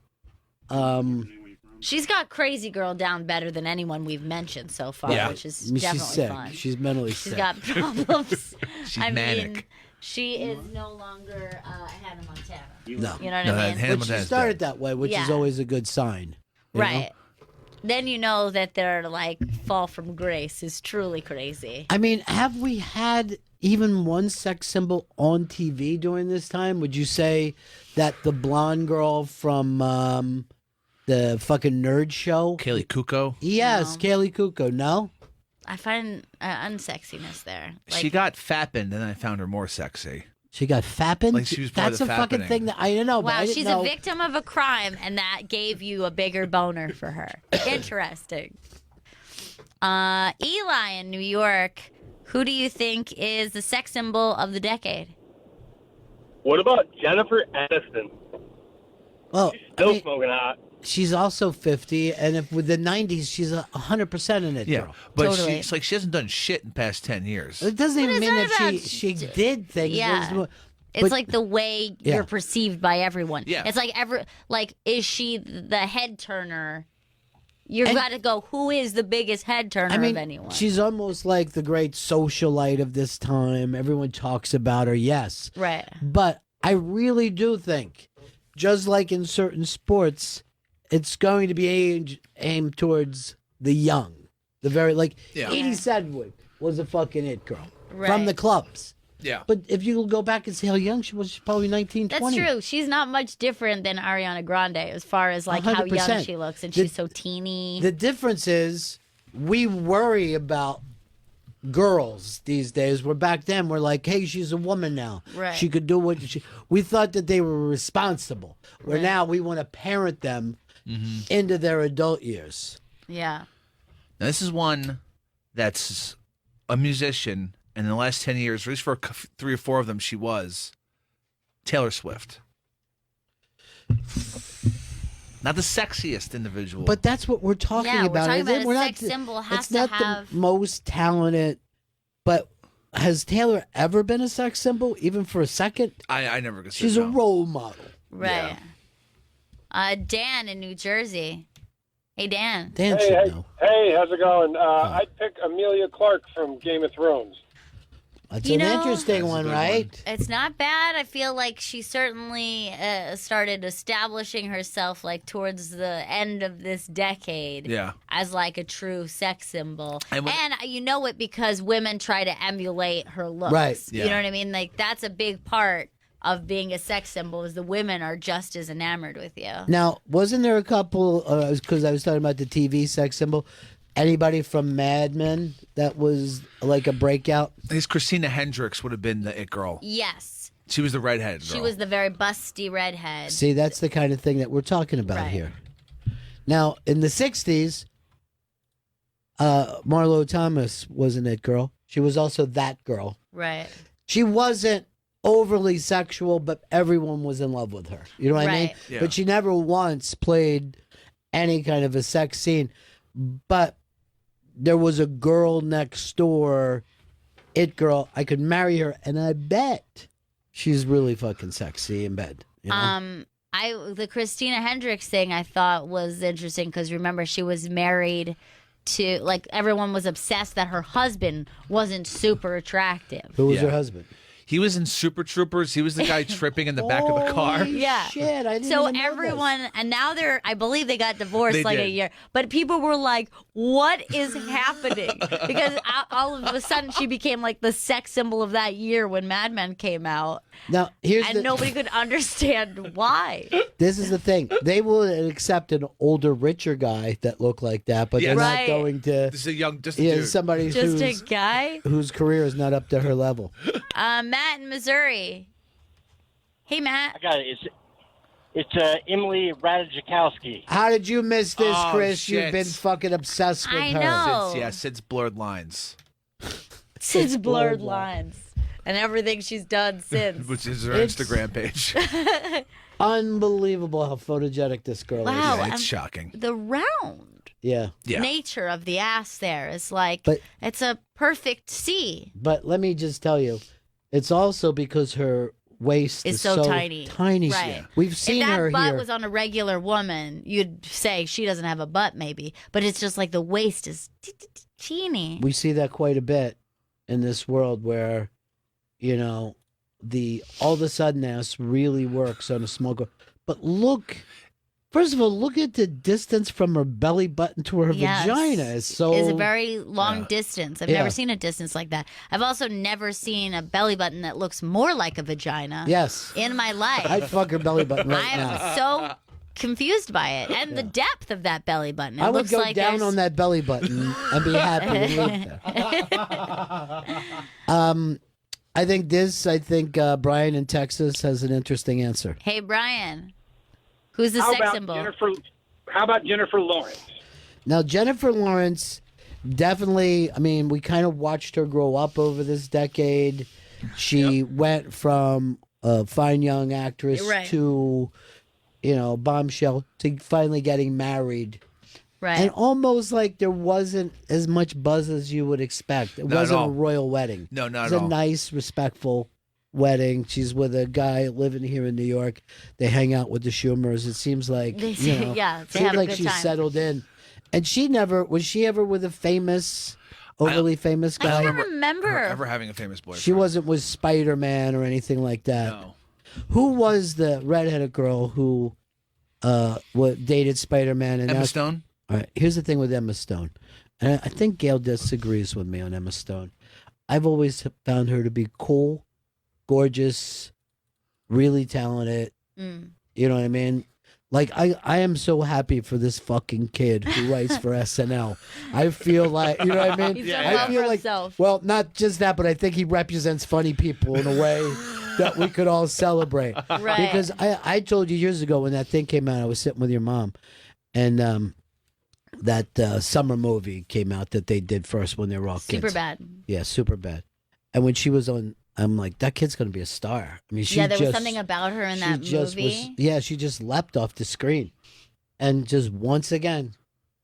She's got Crazy Girl down better than anyone we've mentioned so far, Yeah. which is I mean, definitely she's sick. fun. She's mentally She's sick. got problems. She's I manic. mean, she is no longer Hannah Montana. No. You know what No, I mean? Hannah But she Montana's started dead. that way, which is Yeah. always a good sign. you know? Right. Then you know that their fall from grace is truly crazy. I mean, have we had even one sex symbol on TV during this time? Would you say that the blonde girl from the fucking nerd show? Kaylee Kuko. Yes, No. Kaylee Kuko. No? I find unsexiness there. She got fapping, and then I found her more sexy. She got fapping? Like she was part That's of a the fucking fappening. thing that I don't know. but I Wow, didn't she's know. a victim of a crime, and that gave you a bigger boner for her. Interesting. Eli in New York, who do you think is the sex symbol of the decade? What about Jennifer Aniston? Well, Still smoking hot. she's also 50, and if with the 90s, she's 100% in it, Yeah, girl. but Totally. she's like she hasn't done shit in the past 10 years. It doesn't even it's mean not that about- she did things. Yeah. But- It's like the way Yeah. you're perceived by everyone. Yeah. It's like is she the head turner? You've And- got to go, who is the biggest head turner I mean, of anyone? she's almost like the great socialite of this time. Everyone talks about her, yes. Right. But I really do think, just like in certain sports, it's going to be aimed towards the young. The very, Yeah. Edie Sedgwick was a fucking it girl from Right. the clubs. Yeah. But if you go back and see how young she was, she's probably 19, That's 20. true. She's not much different than Ariana Grande as far as how young 100%. she looks, and The- she's so teeny. The difference is we worry about girls these days. Where back then we're like, hey, she's a woman now. Right. She could do what she. We thought that they were responsible. Where Right. now we want to parent them into their adult years. Yeah. Now, this is one that's a musician, and in the last 10 years, at least for 3 or 4 of them, she was Taylor Swift. Not the sexiest individual. But that's what we're talking Yeah, we're about. talking Is it? about a We're sex not, symbol has it's to not have- the most talented. But has Taylor ever been a sex symbol, even for a second? I never considered She's a role model. Right. Dan in New Jersey. Hey, Dan. Dan Hey, should hey, know. hey, how's it going? I'd pick Amelia Clark from Game of Thrones. That's You an know, interesting That's a one, good right? It's not bad. I feel like she certainly started establishing herself like towards the end of this decade Yeah. as like a true sex symbol. And And, when- you know it because women try to emulate her looks. Right. You Yeah. know what I mean? Like that's a big part of being a sex symbol is the women are just as enamored with you. Now, wasn't there a couple, because I was talking about the TV sex symbol, anybody from Mad Men that was like a breakout? I guess Christina Hendricks would have been the it girl. Yes. She was the redhead girl. She was the very busty redhead. See, that's the kind of thing that we're talking about Right. here. Now, in the 60s, Marlo Thomas was an it girl. She was also that girl. Right. She wasn't overly sexual, but everyone was in love with her. You know what I mean? Right. Yeah. But she never once played any kind of a sex scene. But there was a girl next door, it girl. I could marry her, and I bet she's really fucking sexy in bed. You know? The Christina Hendricks thing I thought was interesting because remember she was married to like everyone was obsessed that her husband wasn't super attractive. Who was Yeah. her husband? He was in Super Troopers. He was the guy tripping in the back of the car. Holy Yeah. Shit, I didn't So even know everyone, this. and now I believe they got divorced They like a did. year. But people were like, "What is happening?" Because all of a sudden she became like the sex symbol of that year when Mad Men came out, Now, here's and nobody could understand why. This is the thing. They will accept an older, richer guy that looked like that, but Yes. they're Right. not going to. This is a young, just a Yeah, dude. somebody Just a whose, guy. whose career is not up to her level. Matt in Missouri. Hey, Matt. got it. It's Emily Ratajkowski. How did you miss this, Oh, Chris? shit. You've been fucking obsessed with I her. know. Sid's blurred lines, Since blurred blurred lines and everything she's done since. which is her It's- Instagram page. Unbelievable how photogenic this girl Wow. Yeah, I'm- it's shocking. The round is. Yeah. Yeah. nature of the ass there is like But- it's a perfect C. But let me just tell you, it's also because her waist It's is so tiny. Tiny. Right. We've seen if that her butt here. was on a regular woman, you'd say she doesn't have a butt, maybe. But it's just like the waist is teeny. We see that quite a bit in this world where, you know, the all of a sudden ass really works on a small girl. But look, first of all, look at the distance from her belly button to her Yes. vagina. It's so Is a very long Yeah. distance. I've Yeah. never seen a distance like that. I've also never seen a belly button that looks more like a vagina yes. in my life. I'd fuck her belly button right I now. am so confused by it. And the depth of that belly button. It I would looks go like down there's- on that belly button and be happy to live there. I think Brian in Texas has an interesting answer. Hey, Brian. Who's the How sex about symbol? How about Jennifer Lawrence? Now, Jennifer Lawrence, definitely, I mean, we kind of watched her grow up over this decade. She went from a fine young actress Right. to, you know, bombshell to finally getting married. Right. And almost like there wasn't as much buzz as you would expect. It Not at wasn't a all. royal wedding. No, not It's at a all. nice, respectful wedding. She's with a guy living here in New York. They hang out with the Schumers. It seems like, They- you know, yeah, they seems have a like good she's time. settled in. And was she ever with a famous, overly famous I guy? can't remember. Her ever having a famous boyfriend. She wasn't with Spider-Man or anything like that. No. Who was the redheaded girl who dated Spider-Man? And Emma now- Stone. All right, here's the thing with Emma Stone. And I think Gail disagrees with me on Emma Stone. I've always found her to be cool, gorgeous, really talented. Mm. You know what I mean? Like, I am so happy for this fucking kid who writes for SNL. I feel like, you know what I mean? He's done I well feel for like, himself. well, not just that, but I think he represents funny people in a way that we could all celebrate. Right. Because I told you years ago when that thing came out, I was sitting with your mom, and that summer movie came out that they did first when they were all kids. Super bad. Yeah, super bad. And when she was on, I'm like, that kid's gonna be a star. I mean, she Yeah, there was just- something about her in she that just movie. yeah, she just leapt off the screen, and just once again,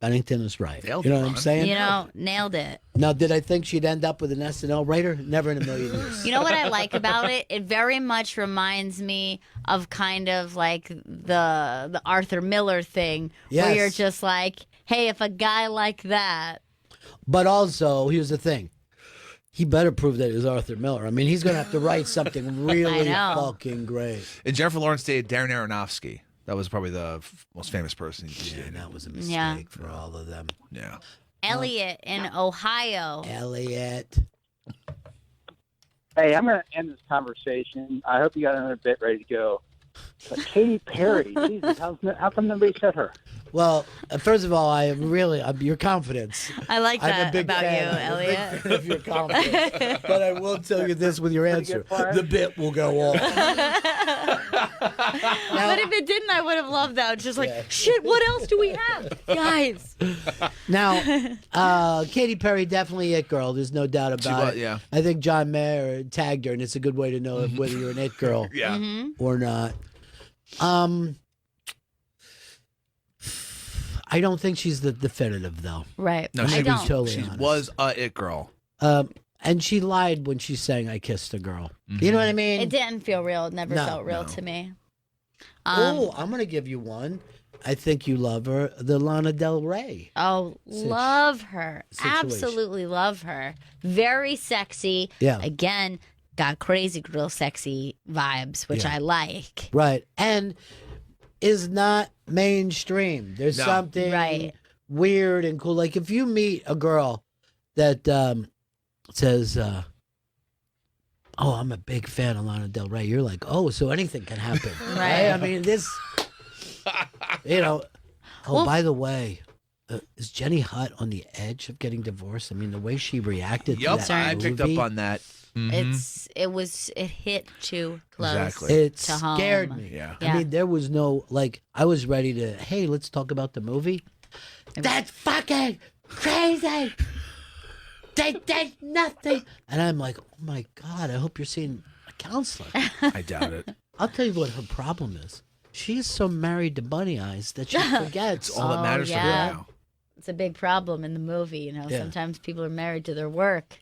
Bennington is right. Nailed you know it, what I'm Ron. saying? You know, nailed it. Now, did I think she'd end up with an SNL writer? Never in a million years. You know what I like about it? It very much reminds me of kind of like the Arthur Miller thing, where Yes. you're just like, hey, if a guy like that, But also, here's the thing: He better prove that he's Arthur Miller. I mean, he's going to have to write something really fucking great. And Jennifer Lawrence dated Darren Aronofsky. That was probably the most famous person he dated. That was a mistake for all of them. Yeah. Elliot in Ohio. Elliot. Hey, I'm going to end this conversation. I hope you got another bit ready to go. But Katy Perry, Jesus, how come nobody said her? Well, first of all, I'm your confidence. I like I'm that a big about fan. you, I'm a big Elliot. fan of your confidence. But I will tell you this with your answer. The bit will go on. But if it didn't, I would have loved that. Just like, shit, what else do we have? Guys. Now, Katy Perry, definitely it girl. There's no doubt about it. Yeah. I think John Mayer tagged her, and it's a good way to know whether you're an it girl or not. I don't think she's the definitive, though. Right. No, I don't. She was a it girl. And she lied when she sang "I Kissed a Girl." You know what I mean? It didn't feel real. It never No. felt real to me. I'm going to give you one. I think you love her, the Lana Del Rey. Oh, love her. Situation. Absolutely love her. Very sexy. Yeah. Again, got crazy girl sexy vibes, which I like. Right. And is not mainstream. There's something weird and cool. Like if you meet a girl that says, oh, I'm a big fan of Lana Del Rey, you're like, oh, so anything can happen. Right. I mean, this, by the way, is Jenny Hutt on the edge of getting divorced? I mean, the way she reacted to that I movie, picked up on that. It hit too close. Exactly. It to home. scared me. Yeah. I mean, there was no, I was ready to, hey, let's talk about the movie. That's fucking crazy. They did nothing. And I'm like, oh my God, I hope you're seeing a counselor. I doubt it. I'll tell you what her problem is. She's so married to Bunny Eyes that she forgets. All that matters to her now. It's a big problem in the movie. Sometimes people are married to their work.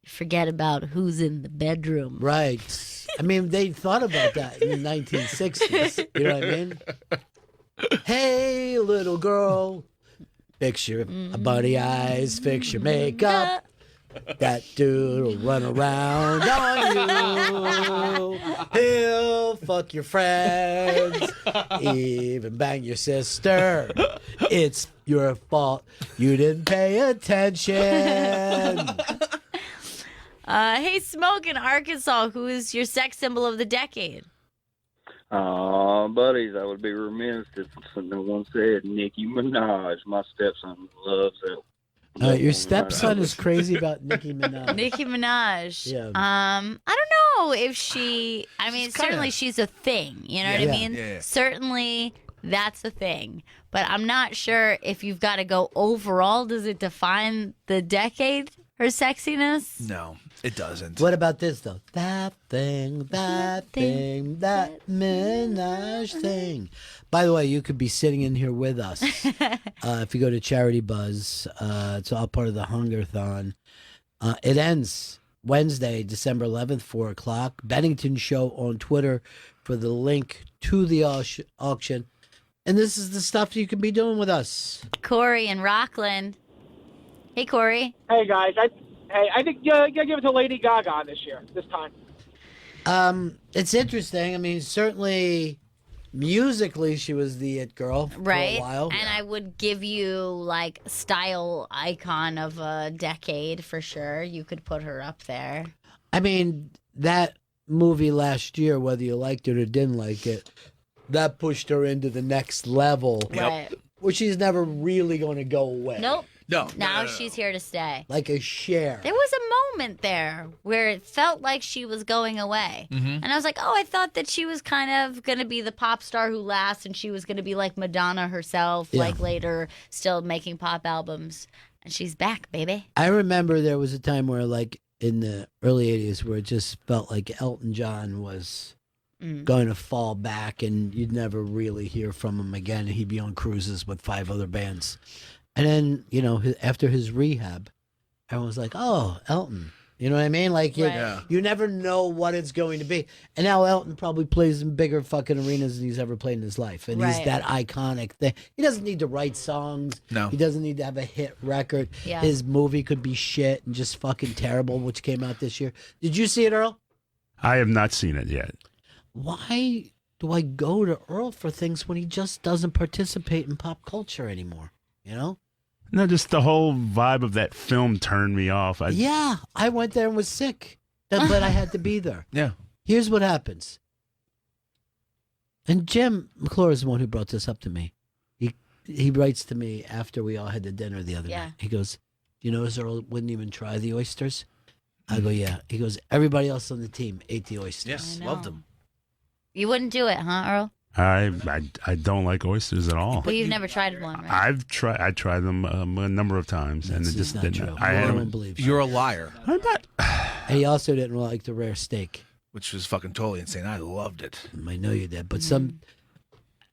You forget about who's in the bedroom. Right. I mean, they thought about that in the 1960s. You know what I mean? Hey, little girl, fix your bunny eyes, fix your makeup. That dude will run around on you. He'll fuck your friends, even bang your sister. It's your fault you didn't pay attention. Hey, Smoke in Arkansas, who is your sex symbol of the decade? Buddies, I would be remiss if no one said Nicki Minaj. My stepson loves it. Your stepson is crazy about Nicki Minaj. Nicki Minaj. Yeah. I don't know if she. I mean, certainly she's a thing. You know what I mean? Yeah. Certainly that's a thing. But I'm not sure if you've got to go overall. Does it define the decade? Her sexiness? No, it doesn't. What about this, though? That thing, that Minaj thing. By the way, you could be sitting in here with us. If you go to Charity Buzz, it's all part of the Hungerthon. It ends Wednesday, December 11th, 4 o'clock. Bennington Show on Twitter for the link to the auction. And this is the stuff you can be doing with us. Corey in Rockland. Hey, Corey. Hey, guys. I think you gotta give it to Lady Gaga this time. It's interesting. I mean, certainly musically, she was the it girl for Right. a while. And I would give you like style icon of a decade for sure. You could put her up there. I mean, that movie last year, whether you liked it or didn't like it, that pushed her into the next level. Right. Where she's never really going to go away. Nope. No. Now she's here to stay. Like a Cher. There was a moment there where it felt like she was going away. Mm-hmm. And I was like, oh, I thought that she was kind of going to be the pop star who lasts and she was going to be like Madonna herself, like later, still making pop albums. And she's back, baby. I remember there was a time where, like, in the early 80s, where it just felt like Elton John was going to fall back and you'd never really hear from him again. He'd be on cruises with 5 other bands. And then, after his rehab, everyone was like, oh, Elton. You know what I mean? Like, you never know what it's going to be. And now Elton probably plays in bigger fucking arenas than he's ever played in his life. And he's that iconic thing. He doesn't need to write songs. No. He doesn't need to have a hit record. Yeah. His movie could be shit and just fucking terrible, which came out this year. Did you see it, Earl? I have not seen it yet. Why do I go to Earl for things when he just doesn't participate in pop culture anymore? You know? No, just the whole vibe of that film turned me off. I went there and was sick, but I had to be there. Yeah. Here's what happens. And Jim McClure is the one who brought this up to me. He writes to me after we all had the dinner the other night. He goes, "You notice Earl wouldn't even try the oysters?" I go, "Yeah." He goes, "Everybody else on the team ate the oysters." Yes, loved them. You wouldn't do it, huh, Earl? I don't like oysters at all. But you've never tried one, right? I tried them a number of times, and it just not didn't. true. I No one believes You're a liar. I'm not. And he also didn't like the rare steak, which was fucking totally insane. I loved it. I know you did, but some.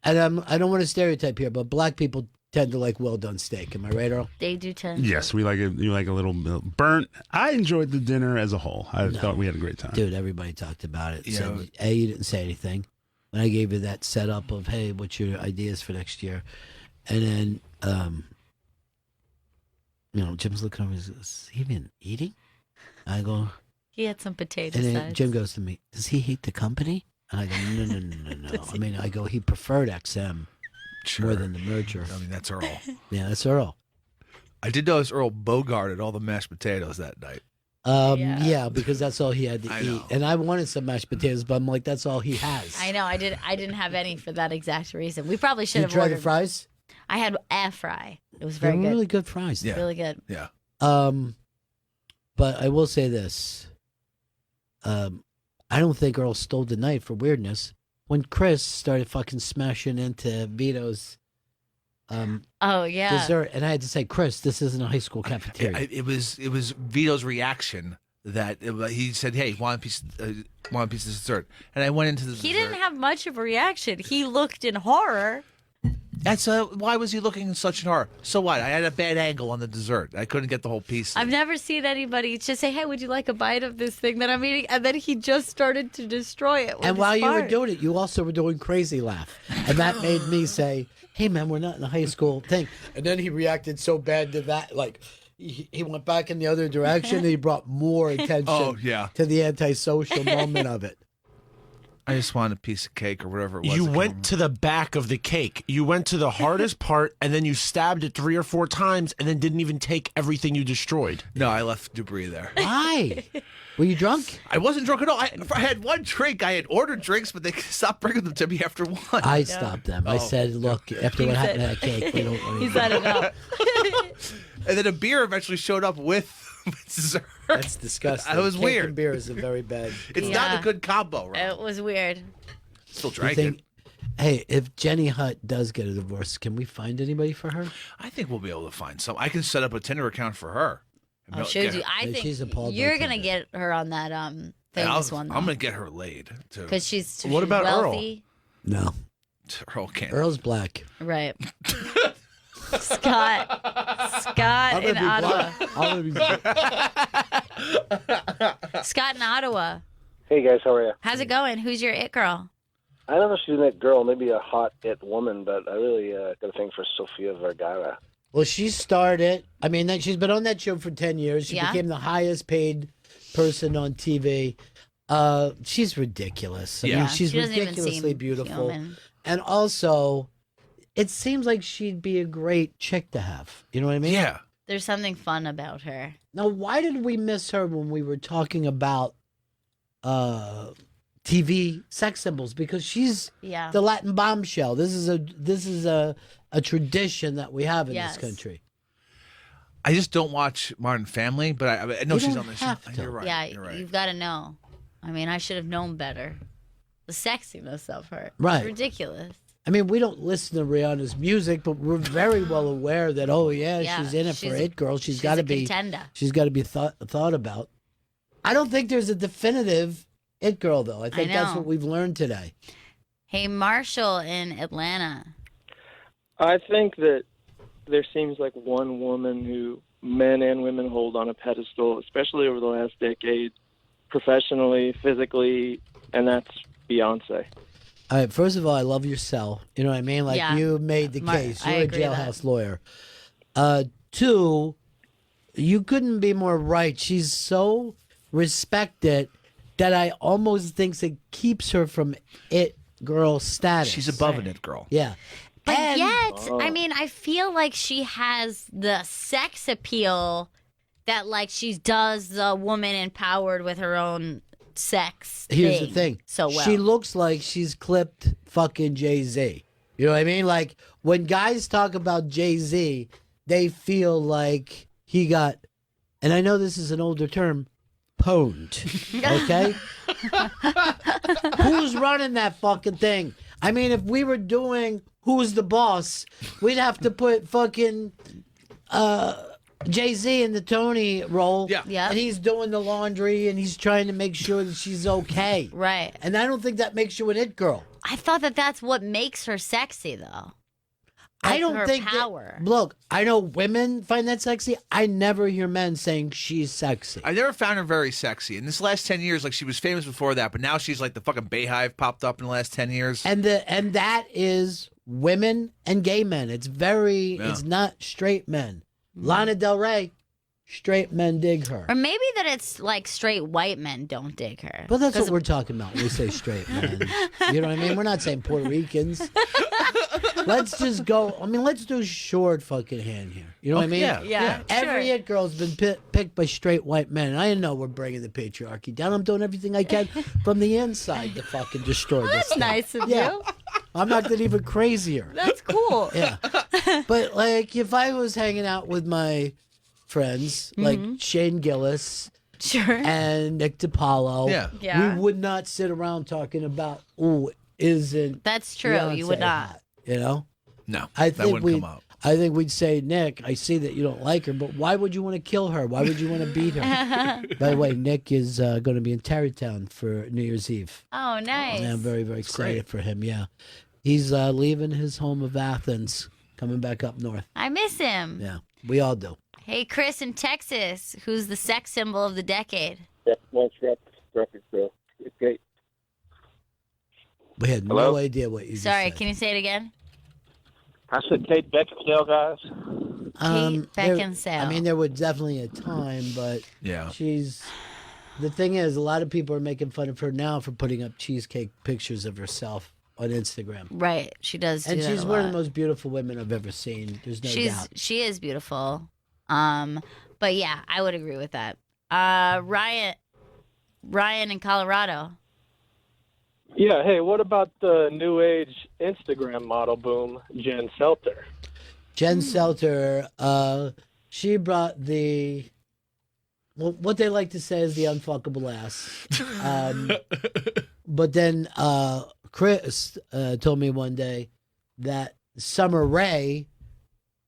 And I don't want to stereotype here, but black people tend to like well done steak. Am I right, Earl? They do tend. Yes, we like it. You like a little burnt. I enjoyed the dinner as a whole. I thought we had a great time. Dude, everybody talked about it. Yeah. Said, A, you didn't say anything. And I gave you that setup of, hey, what's your ideas for next year? And then, Jim's looking over and says, "Is he even eating?" I go, He had some potato and then sides. Jim goes to me, "Does he hate the company?" And I go, no. I mean, I go, he preferred XM more than the merger. I mean, that's Earl. Yeah, that's Earl. I did notice Earl bogarted all the mashed potatoes that night. Yeah, because that's all he had to eat. And I wanted some mashed potatoes, but I'm like, that's all he has. I know. I didn't have any for that exact reason. We probably should You have tried ordered the fries? I had a fry. It was very They're good. really good fries. Yeah. Really good. Yeah. But I will say this. I don't think Earl stole the night for weirdness. When Chris started fucking smashing into Vito's dessert, and I had to say, "Chris, this isn't a high school cafeteria." It was Vito's reaction that he said, "Hey, want a piece of dessert?" And I went into the He dessert. didn't have much of a reaction. He looked in horror. That's why was he looking in such an horror? So what? I had a bad angle on the dessert. I couldn't get the whole piece. I've never seen anybody just say, "Hey, would you like a bite of this thing that I'm eating?" And then he just started to destroy it. With And his while you were fart. doing it, you also were doing crazy laugh, and that made me say, "Hey, man, we're not in a high school thing." And then he reacted so bad to that, like he went back in the other direction, and he brought more attention to the antisocial moment of it. I just wanted a piece of cake or whatever it was. You went to the back of the cake. You went to the hardest part, and then you stabbed it 3 or 4 times, and then didn't even take everything you destroyed. No, I left debris there. Why? Were you drunk? I wasn't drunk at all. I had one drink. I had ordered drinks, but they stopped bringing them to me after one. I stopped them. I said, "Look, after what happened to that cake, we don't want He said enough. And then a beer eventually showed up with dessert. That's disgusting. That was Cake weird. and beer is a very bad. It's not a good combo, right? It was weird. Still You drank think- it. Hey, if Jenny Hutt does get a divorce, can we find anybody for her? I think we'll be able to find some. I can set up a Tinder account for her. Oh, should you? I think she's appalled by you're gonna get her on that famous one. I'm gonna get her laid too. Because she's What about wealthy. No. Earl can't. Earl's black. Right. Scott in Ottawa. Scott in Ottawa. Hey guys, how are you? How's it going? Who's your it girl? I don't know if she's an it girl, maybe a hot it woman, but I really got a thing for Sofia Vergara. Well, she started. I mean, she's been on that show for 10 years. She Yeah. became the highest paid person on TV. She's ridiculous. I mean, she's she doesn't even ridiculously seem beautiful. human. And also, it seems like she'd be a great chick to have. You know what I mean? Yeah. There's something fun about her. Now, why did we miss her when we were talking about TV sex symbols? Because she's Yeah. the Latin bombshell. This is a tradition that we have in Yes. this country. I just don't watch Modern Family, but I know You she's don't on the show. have to. You're right. Yeah, You're right. you've got to know. I mean, I should have known better. The sexiness of her. Right. It's ridiculous. I mean, we don't listen to Rihanna's music, but we're very well aware that Yeah, she's in it she's for a- It Girl. She's she's got to a be contender. She's got to be thought about. I don't think there's a definitive It Girl though. I think that's know. what we've learned today. Hey, Marshall in Atlanta. I think that there seems like one woman who men and women hold on a pedestal, especially over the last decade, professionally, physically, and that's Beyonce. All right, first of all, I love your cell. You know what I mean? Like, Yeah. you made the case. I You're a agree with that. jailhouse lawyer. Two, you couldn't be more right. She's so respected that I almost think it keeps her from it girl status. She's above an it girl. Yeah. But And- yet, I mean, I feel like she has the sex appeal that, like, she does the woman empowered with her own sex. Here's the thing. So well. She looks like she's clipped fucking Jay-Z. You know what I mean? Like, when guys talk about Jay-Z, they feel like he got, and I know this is an older term, pwned. Okay? Who's running that fucking thing? I mean, if we were doing Who's the Boss, we'd have to put fucking Jay-Z in the Tony role. Yeah. Yep. And he's doing the laundry and he's trying to make sure that she's okay. Right. And I don't think that makes you an it girl. I thought that that's what makes her sexy, though. I Like don't her think power. Look, I know women find that sexy. I never hear men saying she's sexy. I never found her very sexy. In this last 10 years, like, she was famous before that, but now she's like the fucking Bayhive popped up in the last 10 years. And that is women and gay men. It's it's not straight men. Lana Del Rey, straight men dig her. Or maybe that it's like straight white men don't dig her. But that's 'Cause what we're talking about when we say straight men. You know what I mean? We're not saying Puerto Ricans. Let's just go. I mean, let's do short fucking hand here. You know what I mean? Yeah. Every it girl's been picked by straight white men. And I know we're bringing the patriarchy down. I'm doing everything I can from the inside to fucking destroy this. That's thing. nice of Yeah. you. I'm not that even crazier. That's cool. Yeah. But like, if I was hanging out with my friends like Shane Gillis, Sure. and Nick DiPaolo, Yeah. we would not sit around talking about, oh, isn't That's true. You would Beyonce not. hot? You know, No, I that think wouldn't come up. I think we'd say, Nick, I see that you don't like her, but why would you want to kill her? Why would you want to beat her? By the way, Nick is going to be in Tarrytown for New Year's Eve. Oh, nice. And I'm very, very excited for him. Yeah, he's leaving his home of Athens, coming back up north. I miss him. Yeah, we all do. Hey, Chris in Texas, who's the sex symbol of the decade? One step, record girl. It's great. We had Hello? no idea what you Sorry, just said. can you say it again? I said Kate Beckinsale, guys. There- Beckinsale. I mean, there was definitely a time, but Yeah. she's. The thing is, a lot of people are making fun of her now for putting up cheesecake pictures of herself on Instagram. Right, she does do And that she's a one of lot. the most beautiful women I've ever seen. There's no doubt. She is beautiful. But yeah, I would agree with that. Ryan in Colorado. Yeah, hey, what about the new age Instagram model boom, Jen Selter? Jen Selter, she brought what they like to say is the unfuckable ass. But then Chris told me one day that Summer Rae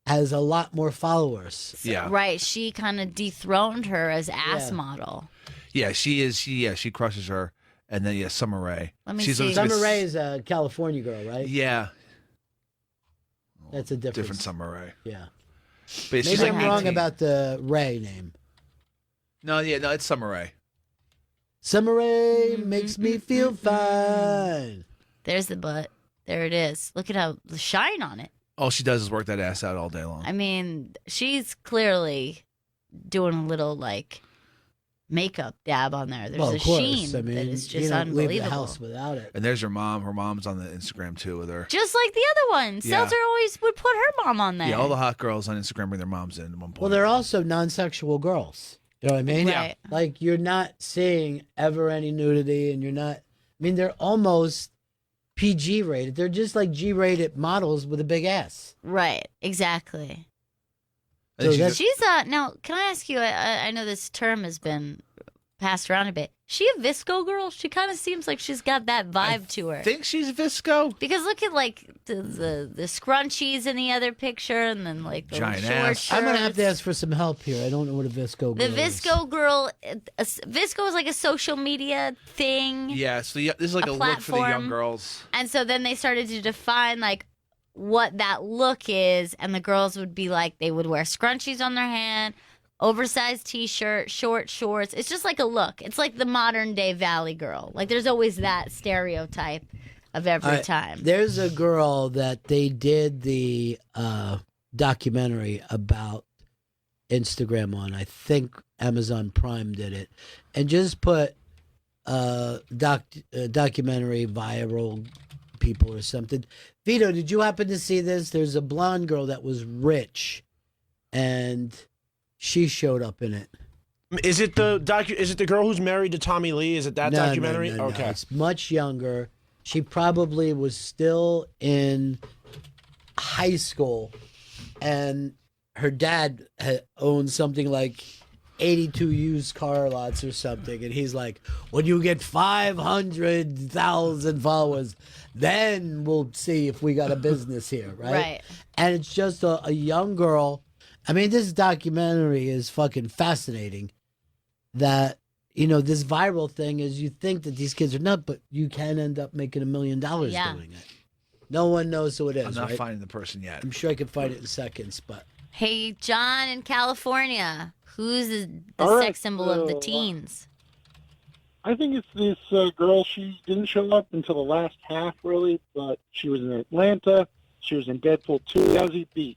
has a lot more followers. Yeah. Right, she kind of dethroned her as ass Yeah. model. Yeah, she is. She crushes her. And then, Summer Rae. Let me She's see. Summer Rae is a California girl, right? Yeah. That's a difference. Different Summer Rae. Yeah. But she's Maybe like I'm wrong 18. about the Ray name. No, it's Summer Rae. Summer Rae makes me feel fine. There's the butt. There it is. Look at how the shine on it. All she does is work that ass out all day long. I mean, she's clearly doing a little like makeup dab on there. There's Well, a of course. sheen I mean, that is you just don't unbelievable. leave the house without it. And there's her mom. Her mom's on the Instagram too with her. Just like the other one. Yeah. Seltzer always would put her mom on there. Yeah, all the hot girls on Instagram bring their moms in at one point. Well, they're also non-sexual girls. You know what I mean? Right. Like, you're not seeing ever any nudity, and you're not. I mean, they're almost PG rated. They're just like G-rated models with a big ass. Right. Exactly. I think So that's- She's now. Can I ask you? I know this term has been passed around a bit. She a visco girl? She kind of seems like she's got that vibe to her. think she's visco. Because look at like the scrunchies in the other picture, and then like the Giant short ass. I'm gonna have to shirts. ask for some help here. I don't know what a visco The girl is. visco girl. Visco is like a social media thing. Yeah, so this is like A a look for the young platform. girls. And so then they started to define like what that look is, and the girls would be like, they would wear scrunchies on their hand, oversized t-shirt, short shorts. It's just like a look. It's like the modern day Valley girl. Like there's always that stereotype of every time. There's a girl that they did the documentary about Instagram on. I think Amazon Prime did it, and just put documentary viral people or something. Vito, did you happen to see this? There's a blonde girl that was rich, and she showed up in it. Is it the Is it the girl who's married to Tommy Lee? Is it that documentary? No, okay, it's much younger. She probably was still in high school, and her dad had owned something like 82 used car lots or something, and he's like, when you get 500,000 followers, then we'll see if we got a business here, right? Right. And it's just a young girl. I mean, this documentary is fucking fascinating. That, this viral thing is, you think that these kids are nuts, but you can end up making $1 million doing it. No one knows who it is. I'm not right? finding the person yet. I'm sure I can find it in seconds, but Hey, John in California, who's the All right, sex symbol of the teens? I think it's this girl. She didn't show up until the last half, really, but she was in Atlanta. She was in Deadpool 2. Zazie Beetz.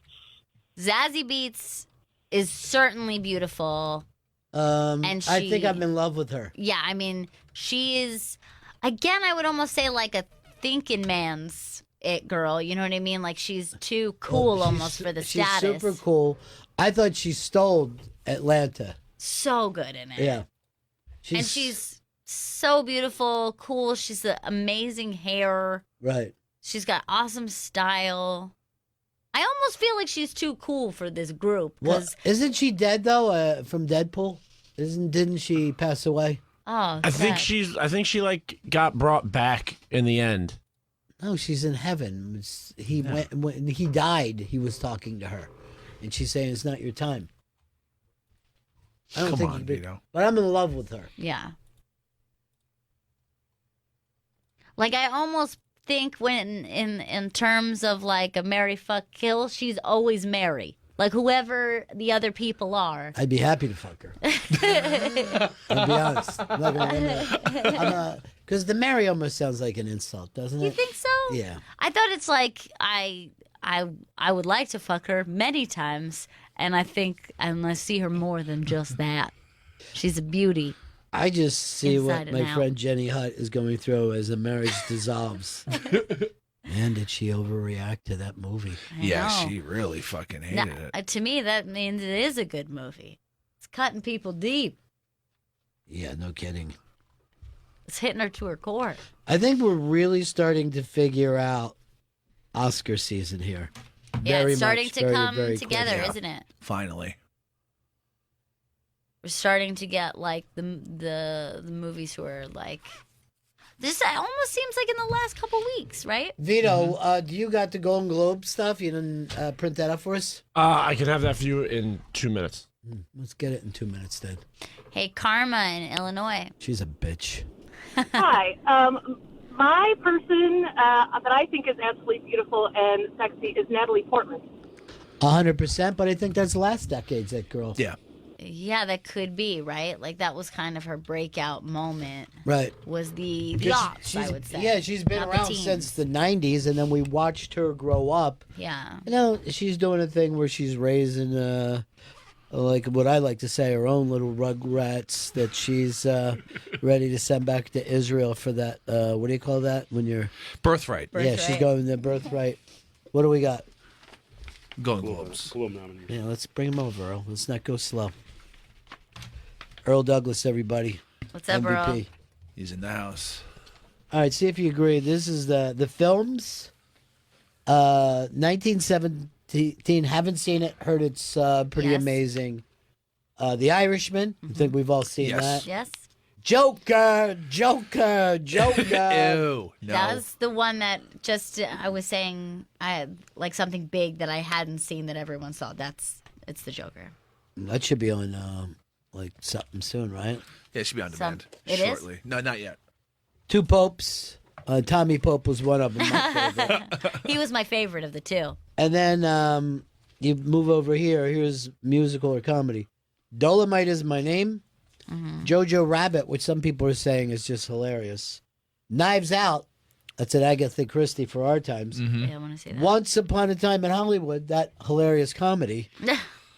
Zazie Beetz is certainly beautiful. And I think I'm in love with her. Yeah, I mean, she is, again, I would almost say like a thinking man's it girl. You know what I mean? Like she's too cool almost for the status. She's super cool. I thought she stole Atlanta. So good in it. Yeah. And she's so beautiful, cool. She's got amazing hair. Right. She's got awesome style. I almost feel like she's too cool for this group. Well, isn't she dead though? From Deadpool, didn't she pass away? Oh, I think she like got brought back in the end. No, she's in heaven. He went when he died. He was talking to her, and she's saying it's not your time. I don't Come think on, Vito. but I'm in love with her. Yeah. Like I almost think when in terms of like a marry, fuck, kill, she's always Mary. Like whoever the other people are. I'd be happy to fuck her. I'll be honest. I'm not gonna because the Mary almost sounds like an insult, doesn't it? You think so? Yeah. I thought it's like I would like to fuck her many times, and I think I see her more than just that. She's a beauty. I just see Inside what my and out. friend Jenny Hutt is going through as a marriage dissolves. Man, did she overreact to that movie? Yeah, know. she really fucking hated it. To me, that means it is a good movie. It's cutting people deep. Yeah, no kidding. It's hitting her to her core. I think we're really starting to figure out Oscar season here. Yeah, Very it's starting much, to very, come very together, quick. isn't it? Finally. We're starting to get like the movies who are like this. Almost seems like in the last couple weeks, right? Vito, do you got the Golden Globe stuff? You didn't print that up for us? I can have that for you in 2 minutes. Let's get it in 2 minutes then. Hey, Karma in Illinois. She's a bitch. Hi. My person that I think is absolutely beautiful and sexy is Natalie Portman. 100%, but I think that's last decade's that girl. Yeah. Yeah, that could be, right? Like that was kind of her breakout moment. Right. Was the Because aughts, I would say. Yeah, she's been Not the around teens. since the 90s, and then we watched her grow up. Yeah. She's doing a thing where she's raising, like what I like to say, her own little rugrats that she's ready to send back to Israel for that, what do you call that? When you're... Birthright. Yeah, she's going to birthright. What do we got? Golden Globes. Yeah, let's bring him over, Earl. Let's not go slow. Earl Douglas, everybody. What's up, MVP. Earl? He's in the house. All right, see if you agree. This is the films. 1917. Haven't seen it. Heard it's pretty Yes. amazing. The Irishman. I think we've all seen that. Yes. Joker. Ew. No. That's the one that just I was saying I had like something big that I hadn't seen that everyone saw. It's the Joker. That should be on like something soon, right? Yeah, it should be on demand It is? shortly. No, not yet. Two Popes. Tommy Pope was one of them. My favorite. He was my favorite of the two. And then you move over here. Here's musical or comedy. Dolomite is My Name. Jojo Rabbit, which some people are saying is just hilarious. Knives Out. That's an Agatha Christie for our times. Yeah, I want to see that. Once Upon a Time in Hollywood, that hilarious comedy.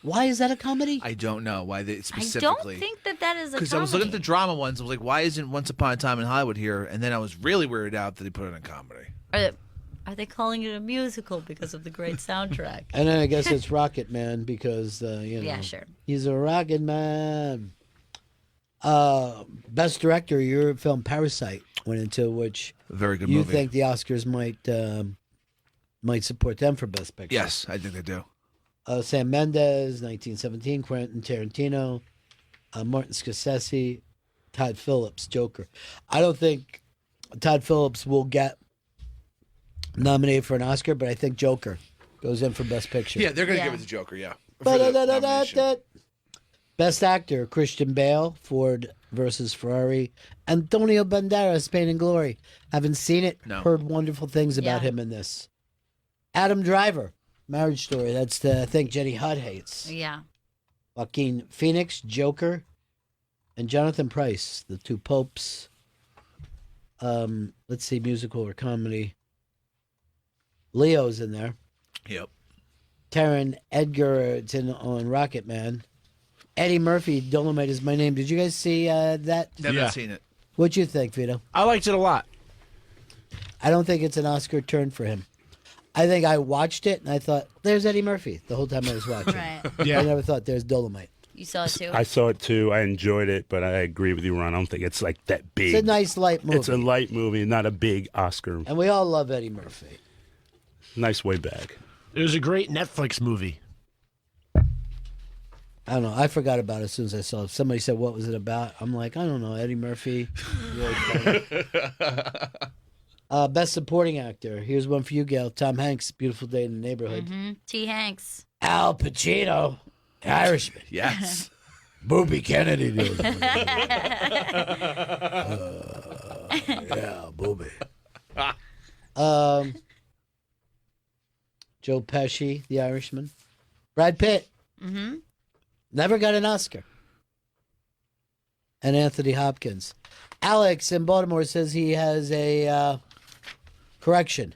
Why is that a comedy? I don't know why they I specifically. don't think that is a Because comedy. I was looking at the drama ones. I was like, why isn't Once Upon a Time in Hollywood here? And then I was really weirded out that they put it in a comedy. Are they calling it a musical because of the great soundtrack? And then I guess it's Rocket Man because, Yeah, sure. He's a Rocket Man. Best Director, your film Parasite went into, which Very good you movie. think the Oscars might support them for Best Picture. Yes, I think they do. Sam Mendes, 1917, Quentin Tarantino, Martin Scorsese, Todd Phillips, Joker. I don't think Todd Phillips will get nominated for an Oscar, but I think Joker goes in for Best Picture. Yeah, they're going to give it to Joker, yeah. For the nomination. Best Actor, Christian Bale, Ford versus Ferrari. Antonio Banderas, Pain and Glory. Haven't seen it. No. Heard wonderful things about him in this. Adam Driver, Marriage Story. That's the I think Jenny Hutt hates. Yeah. Joaquin Phoenix, Joker. And Jonathan Pryce, the two popes. Let's see, musical or comedy. Leo's in there. Yep. Taron Egerton on Rocket Man. Eddie Murphy, Dolomite is My Name. Did you guys see that? Never seen it. What'd you think, Vito? I liked it a lot. I don't think it's an Oscar turn for him. I think I watched it and I thought, there's Eddie Murphy the whole time I was watching. Right. I never thought there's Dolomite. You saw it too? I saw it too. I enjoyed it, but I agree with you, Ron. I don't think it's like that big. It's a nice light movie. It's a light movie, not a big Oscar. And we all love Eddie Murphy. Nice way back. It was a great Netflix movie. I don't know. I forgot about it as soon as I saw it. Somebody said, what was it about? I'm like, I don't know. Eddie Murphy. Really funny. Best Supporting Actor. Here's one for you, Gail. Tom Hanks, Beautiful Day in the Neighborhood. T. Hanks. Al Pacino, Irishman. Yes. Booby Kennedy. Yeah, Booby. Joe Pesci, The Irishman. Brad Pitt. Mm-hmm. Never got an Oscar. And Anthony Hopkins. Alex in Baltimore says he has a correction.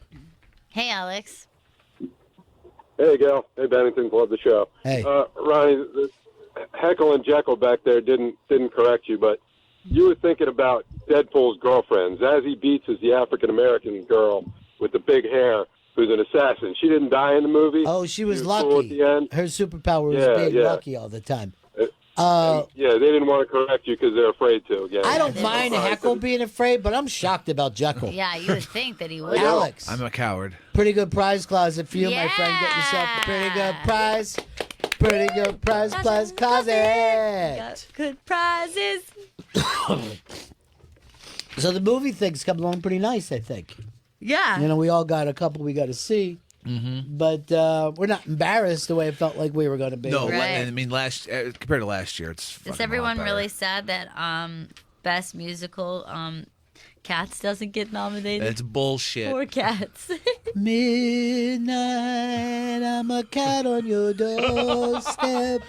Hey, Alex. Hey, Gal. Hey, Bennington. Love the show. Hey. Ronnie, Heckle and Jekyll back there didn't correct you, but you were thinking about Deadpool's girlfriend. Zazie Beetz is the African-American girl with the big hair who's an assassin. She didn't die in the movie. Oh, she was cool lucky. at the end. Her superpower was being lucky all the time. Yeah, they didn't want to correct you because they're afraid to. Again. I don't mind Heckle being afraid, but I'm shocked about Jekyll. Yeah, you would think that he would. Alex. I'm a coward. Pretty good prize closet for you, my friend. Get yourself a pretty good prize. Pretty good prize closet. Got good prizes. So the movie thing's come along pretty nice, I think. Yeah. You know, we all got a couple we got to see. But we're not embarrassed the way it felt like we were going to be. No, Right. I mean, compared to last year, it's Is fucking a lot everyone better. really sad that Best Musical Cats doesn't get nominated? It's bullshit. Poor Cats. Midnight, I'm a cat on your doorstep.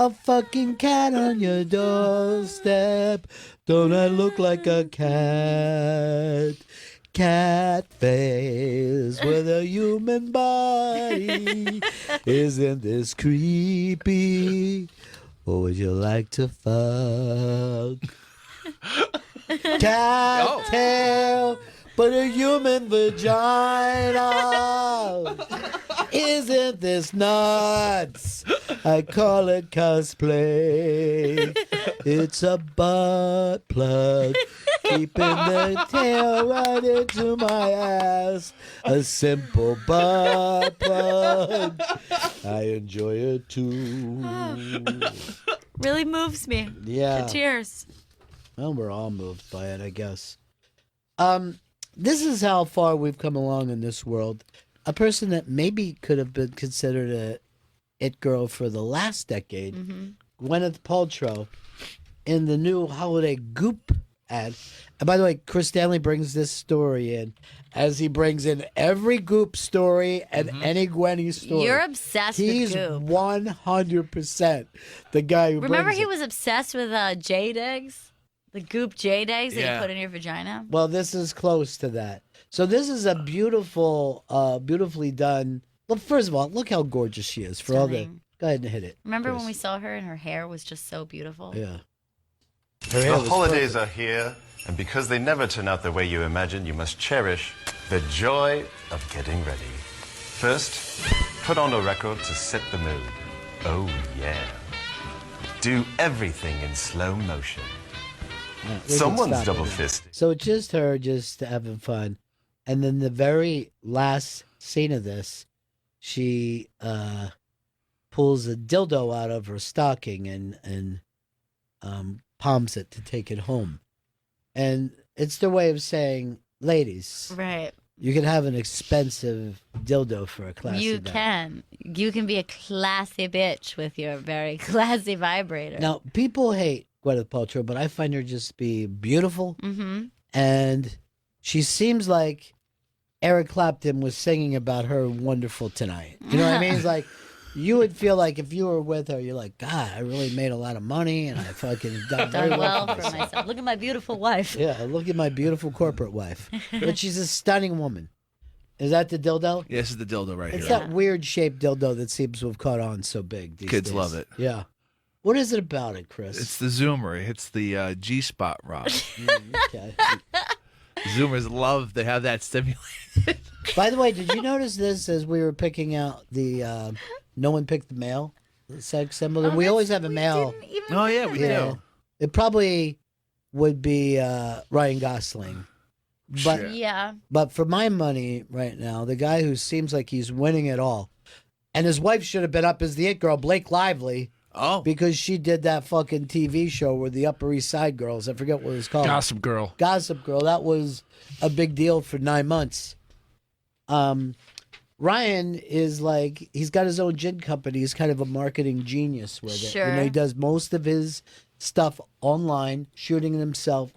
A fucking cat on your doorstep. Don't I look like a cat? Cat face with a human body. Isn't this creepy? Or would you like to fuck? Cat tail, but a human vagina. Isn't this nuts? I call it cosplay. It's a butt plug. Keeping the tail right into my ass. A simple butt plug. I enjoy it too. Really moves me. Yeah. To tears. Well, we're all moved by it, I guess. This is how far we've come along in this world. A person that maybe could have been considered a it girl for the last decade, Gwyneth Paltrow, in the new holiday Goop And by the way, Chris Stanley brings this story in as he brings in every Goop story and any Gwenny story. You're obsessed He's with Goop. 100% the guy who Remember brings he it. was obsessed with jade eggs? The Goop jade eggs that Yeah. you put in your vagina? Well, this is close to that. So this is a beautiful, beautifully done. Well, first of all, look how gorgeous she is. For all the, Stunning. go ahead and hit it. Remember Chris. when we saw her and her hair was just so beautiful? Yeah. The holidays are here, and because they never turn out the way you imagine, you must cherish the joy of getting ready. First, put on a record to set the mood. Oh, yeah. Do everything in slow motion. Yeah, we can Someone's stop it double now. fisted. So just her just having fun. And then the very last scene of this, she pulls a dildo out of her stocking and palms it to take it home. And it's their way of saying, ladies, Right. you can have an expensive dildo for a classy You guy. can. You can be a classy bitch with your very classy vibrator. Now, people hate Gwyneth Paltrow, but I find her just be beautiful. Mm-hmm. And she seems like Eric Clapton was singing about her Wonderful Tonight. You know what I mean? It's like, you would feel like if you were with her, you're like, God, I really made a lot of money and I fucking done very Done well well for for myself. myself. Look at my beautiful wife. Yeah, look at my beautiful corporate wife. But she's a stunning woman. Is that the dildo? Yeah, this is the dildo right It's here. that weird shaped dildo that seems to have caught on so big these Kids days. love it. Yeah. What is it about it, Chris? It's the Zoomer. It's the G-spot rod. Okay. Zoomers love to have that stimulated. By the way, did you notice this as we were picking out the no one picked the male sex symbol? We always have a male. Oh, yeah, we you do. know. It probably would be Ryan Gosling. But Yeah. But for my money right now, the guy who seems like he's winning it all, and his wife should have been up as the it girl, Blake Lively. Oh. Because she did that fucking TV show with the Upper East Side girls. I forget what it was called. Gossip Girl. Gossip Girl. That was a big deal for 9 months. Ryan is like, he's got his own gin company. He's kind of a marketing genius with it. You know, Sure. he does most of his stuff online, shooting it himself.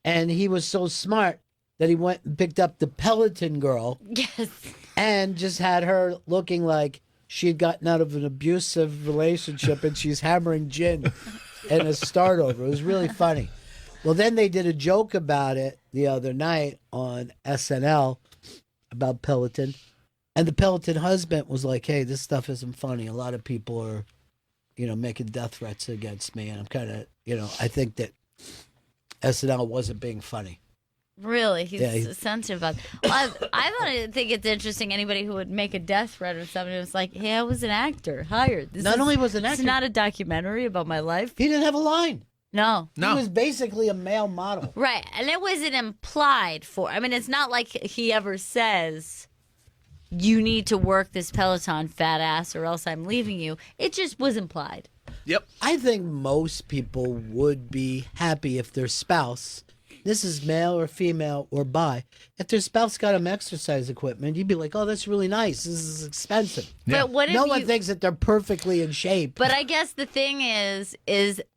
And he was so smart that he went and picked up the Peloton girl. Yes. And just had her looking like she had gotten out of an abusive relationship and she's hammering gin and a start over. It was really funny. Well, then they did a joke about it the other night on SNL about Peloton. And the Peloton husband was like, hey, this stuff isn't funny. A lot of people are, you know, making death threats against me. And I'm kind of, you know, I think that SNL wasn't being funny. Really, he's Yeah, he- sensitive about. Well, I think it's interesting. Anybody who would make a death threat or something, it's like, hey, I was an actor hired. Not only was an It's actor- not a documentary about my life. He didn't have a line. No, He was basically a male model. right, and it wasn't implied for. I mean, it's not like he ever says, "You need to work this Peloton, fat ass, or else I'm leaving you." It just was implied. Yep. I think most people would be happy if their spouse, this is male or female or bi, if their spouse got them exercise equipment, you'd be like, oh, that's really nice. This is expensive. But what if no one you- thinks that they're perfectly in shape. But I guess the thing is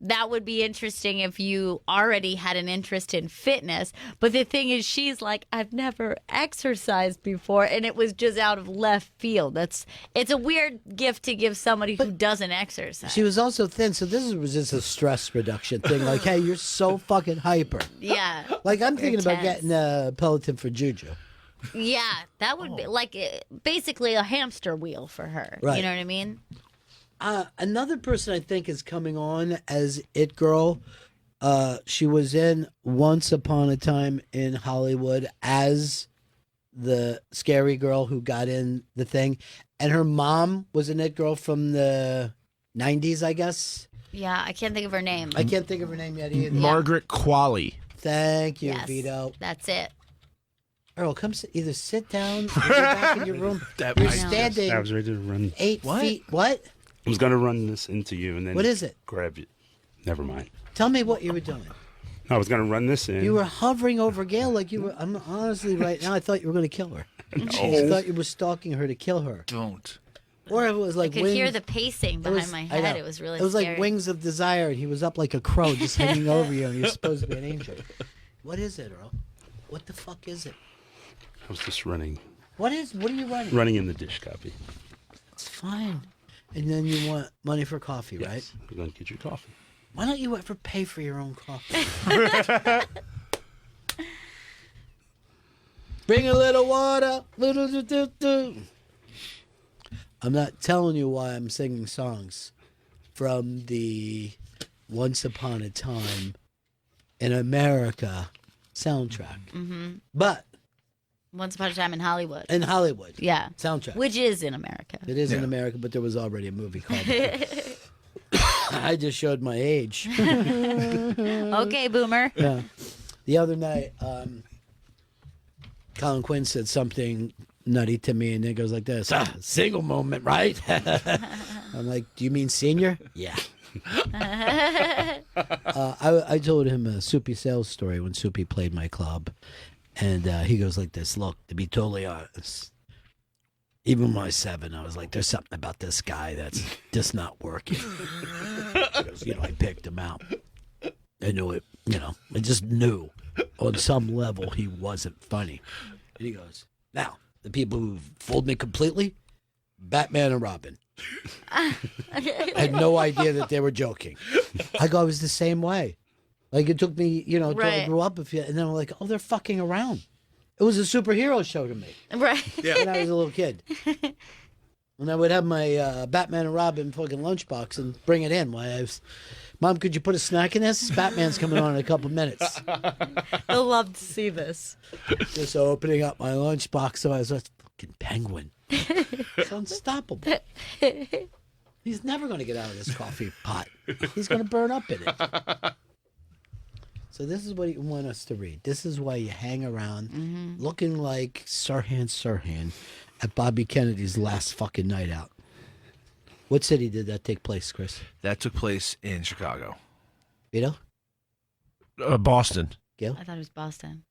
that would be interesting if you already had an interest in fitness. But the thing is, she's like, I've never exercised before, and it was just out of left field. It's a weird gift to give somebody who doesn't exercise. She was also thin, so this was just a stress reduction thing. Like, hey, you're so fucking hyper. Yeah. Like, I'm thinking about tense. getting a Peloton for Juju. Yeah, that would be like basically a hamster wheel for her. Right. You know what I mean? Another person I think is coming on as It Girl. She was in Once Upon a Time in Hollywood as the scary girl who got in the thing. And her mom was an It Girl from the 90s, I guess. Yeah, I can't think of her name. I can't think of her name yet either. Margaret Qualley. Thank you, Yes, Vito. that's it. Earl, come either sit down or go back in your room. That You're might- standing I was ready to run. 8 feet. What? I was going to run this into you and then. What is it? Grab it. Never mind. Tell me what you were doing. I was going to run this in. You were hovering over Gail like you were. I'm honestly right now. I thought you were going to kill her. No. I thought you were stalking her to kill her. Don't. Or it was like I could wings. hear the pacing behind my I know. head. It was really It was scary. like Wings of Desire, and he was up like a crow, just hanging over you, and you're supposed to be an angel. What is it, Earl? What the fuck is it? I was just running. What are you running? Running in the dish copy. It's fine. And then you want money for coffee, Yes. right? We're going to get your coffee. Why don't you ever pay for your own coffee? Bring a little water. I'm not telling you why I'm singing songs from the Once Upon a Time in America soundtrack. Mm-hmm. But Once Upon a Time in Hollywood. in Hollywood. Yeah. Soundtrack. Which is in America. It is in America, but there was already a movie called that. I just showed my age. Okay, boomer. Yeah. The other night, Colin Quinn said something nutty to me, and it goes like this: single moment, right? I'm like, do you mean senior? Yeah. I told him a Soupy sales story when Soupy played my club, and he goes like this: look, to be totally honest, even when I was 7, I was like, there's something about this guy that's just not working. Because, I picked him out. I knew it, I just knew on some level he wasn't funny. And he goes, now, the people who fooled me completely, Batman and Robin. I had no idea that they were joking. I go, I was the same way. Like, it took me, till I Right. grew up, and then I'm like, oh, they're fucking around. It was a superhero show to me. Right. When I was a little kid. When I would have my Batman and Robin fucking lunchbox and bring it in. Mom, could you put a snack in this? Batman's coming on in a couple minutes. They'll love to see this. Just opening up my lunchbox, so I was like, fucking penguin. It's unstoppable. He's never going to get out of this coffee pot. He's going to burn up in it. So this is what you want us to read. This is why you hang around looking like Sirhan at Bobby Kennedy's last fucking night out. What city did that take place, Chris? That took place in Chicago. Vito? Boston. Gail? I thought it was Boston.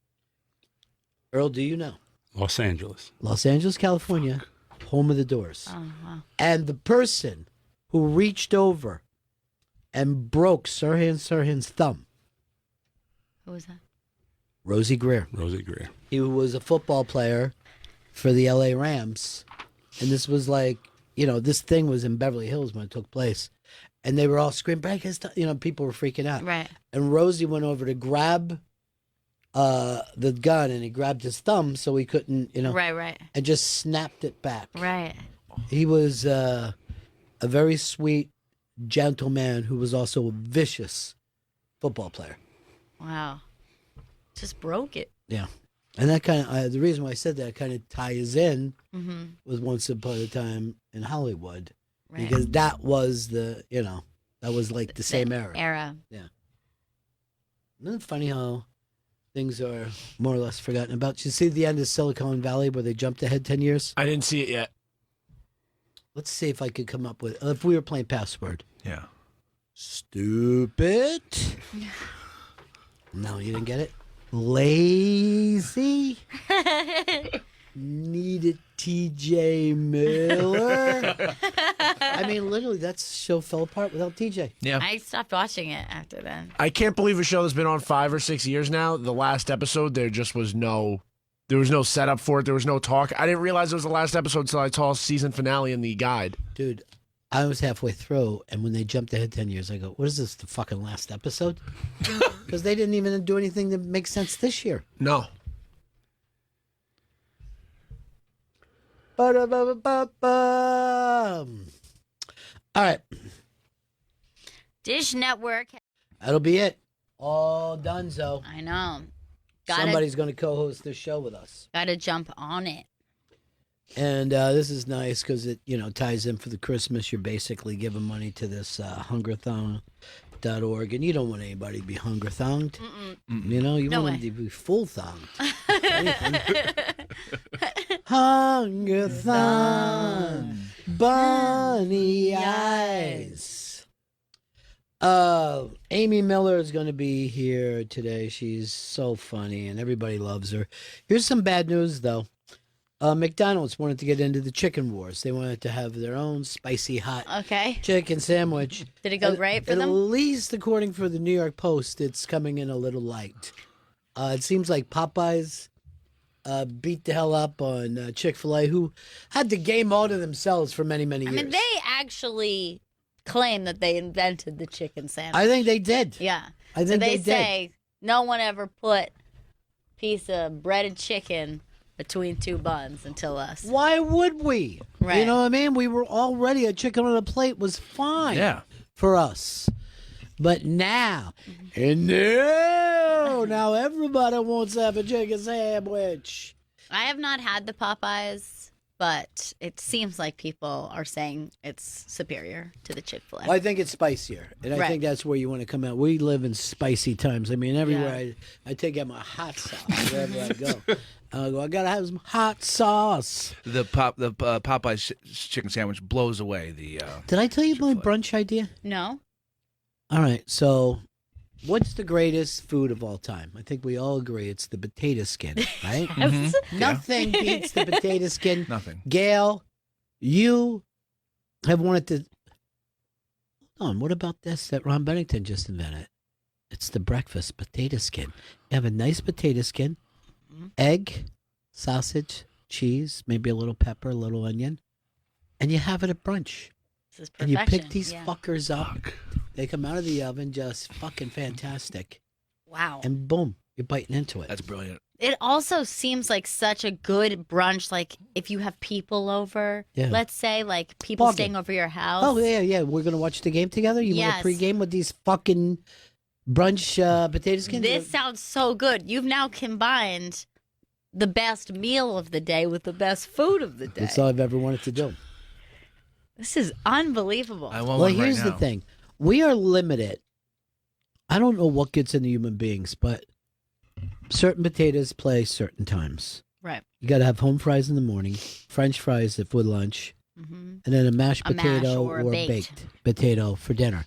Earl, do you know? Los Angeles. Los Angeles, California, home of the Doors. Oh, wow. And the person who reached over and broke Sirhan's thumb, Who was that? Rosie Greer. Rosie Greer. He was a football player for the LA Rams. And this was like, this thing was in Beverly Hills when it took place. And they were all screaming, break his thumb. People were freaking out. Right. And Rosie went over to grab the gun, and he grabbed his thumb so he couldn't, Right. and just snapped it back. Right. He was a very sweet, gentle man who was also a vicious football player. Wow. Just broke it. Yeah. And that kind of, the reason why I said that kind of ties in Mhm. with Once Upon a Time in Hollywood. Right. Because that was that was like the same era. Yeah. Isn't it funny how things are more or less forgotten about? Did you see the end of Silicon Valley where they jumped ahead 10 years? I didn't see it yet. Let's see if I could come up with, if we were playing Password. Yeah. Stupid. No, you didn't get it? Lazy. Needed TJ Miller. I mean, literally, that show fell apart without TJ. Yeah. I stopped watching it after then. I can't believe a show that's been on 5 or 6 years now. The last episode, there was no setup for it. There was no talk. I didn't realize it was the last episode until I saw season finale in the guide. Dude, I was halfway through, and when they jumped ahead 10 years, I go, what is this, the fucking last episode? Because they didn't even do anything that makes sense this year. No. All right. Dish Network. That'll be it. All done, so. I know. Somebody's going to co-host this show with us. Gotta jump on it. And this is nice because it, ties in for the Christmas. You're basically giving money to this hungerthon.org. And you don't want anybody to be hunger-thonged. You No want way. them to be full-thonged. Hunger-thong, bunny eyes. Amy Miller is going to be here today. She's so funny and everybody loves her. Here's some bad news, though. McDonald's wanted to get into the chicken wars. They wanted to have their own spicy hot chicken sandwich. Did it go great for them? At least, according for the New York Post, it's coming in a little light. It seems like Popeyes beat the hell up on Chick-fil-A, who had the game all to themselves for many, many years. I mean, they actually claim that they invented the chicken sandwich. I think they did. Yeah. I think they they say no one ever put a piece of breaded chicken between two buns until us. Why would we? Right. You know what I mean? We were already, a chicken on a plate was fine for us. But now, now everybody wants to have a chicken sandwich. I have not had the Popeyes, but it seems like people are saying it's superior to the Chick-fil-A. Well, I think it's spicier, and I think that's where you want to come out. We live in spicy times. I mean, everywhere I take out my hot sauce wherever I go. I gotta have some hot sauce. The Popeyes chicken sandwich blows away the. Did I tell you my brunch idea? No. All right, so what's the greatest food of all time? I think we all agree it's the potato skin, right? Nothing beats the potato skin. Nothing. Gail, you have wanted to. Hold on, what about this that Ron Bennington just invented? It's the breakfast potato skin. You have a nice potato skin, egg, sausage, cheese, maybe a little pepper, a little onion, and you have it at brunch. This is and you perfection. pick these fuckers up. They come out of the oven just fucking fantastic. Wow. And boom, you're biting into it. That's brilliant. It also seems like such a good brunch, like if you have people over, let's say like people Bargain. staying over your house. Oh, yeah. We're going to watch the game together? You want Yes. a pregame with these fucking brunch potato skins? This sounds so good. You've now combined the best meal of the day with the best food of the day. That's all I've ever wanted to do. This is unbelievable. Well, here's the thing. We are limited. I don't know what gets into human beings, but certain potatoes play certain times. Right. You got to have home fries in the morning, French fries for lunch, and then a mashed potato or a baked. potato for dinner.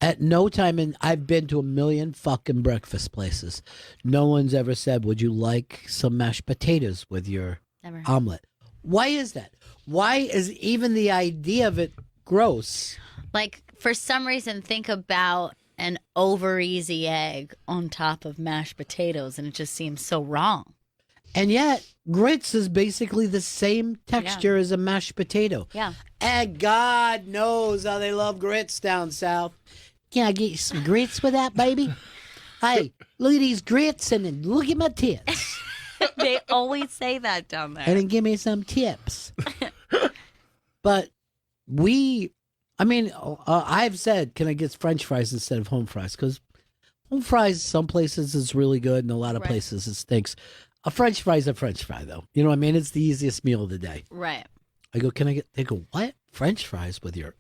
At no time, and I've been to a million fucking breakfast places, no one's ever said, would you like some mashed potatoes with your Never. omelet? Why is that? Why is even the idea of it gross? Like, for some reason, think about an over easy egg on top of mashed potatoes, and it just seems so wrong. And yet, grits is basically the same texture as a mashed potato. Yeah. And God knows how they love grits down south. Can I get you some grits with that, baby? Hey, look at these grits and then look at my tits. They always say that down there. And then give me some tips. But I've said, can I get French fries instead of home fries? Because home fries, some places is really good, and a lot of places it stinks. A French fry is a French fry, though. You know what I mean? It's the easiest meal of the day. Right. I go, can I get? They go, what? French fries with your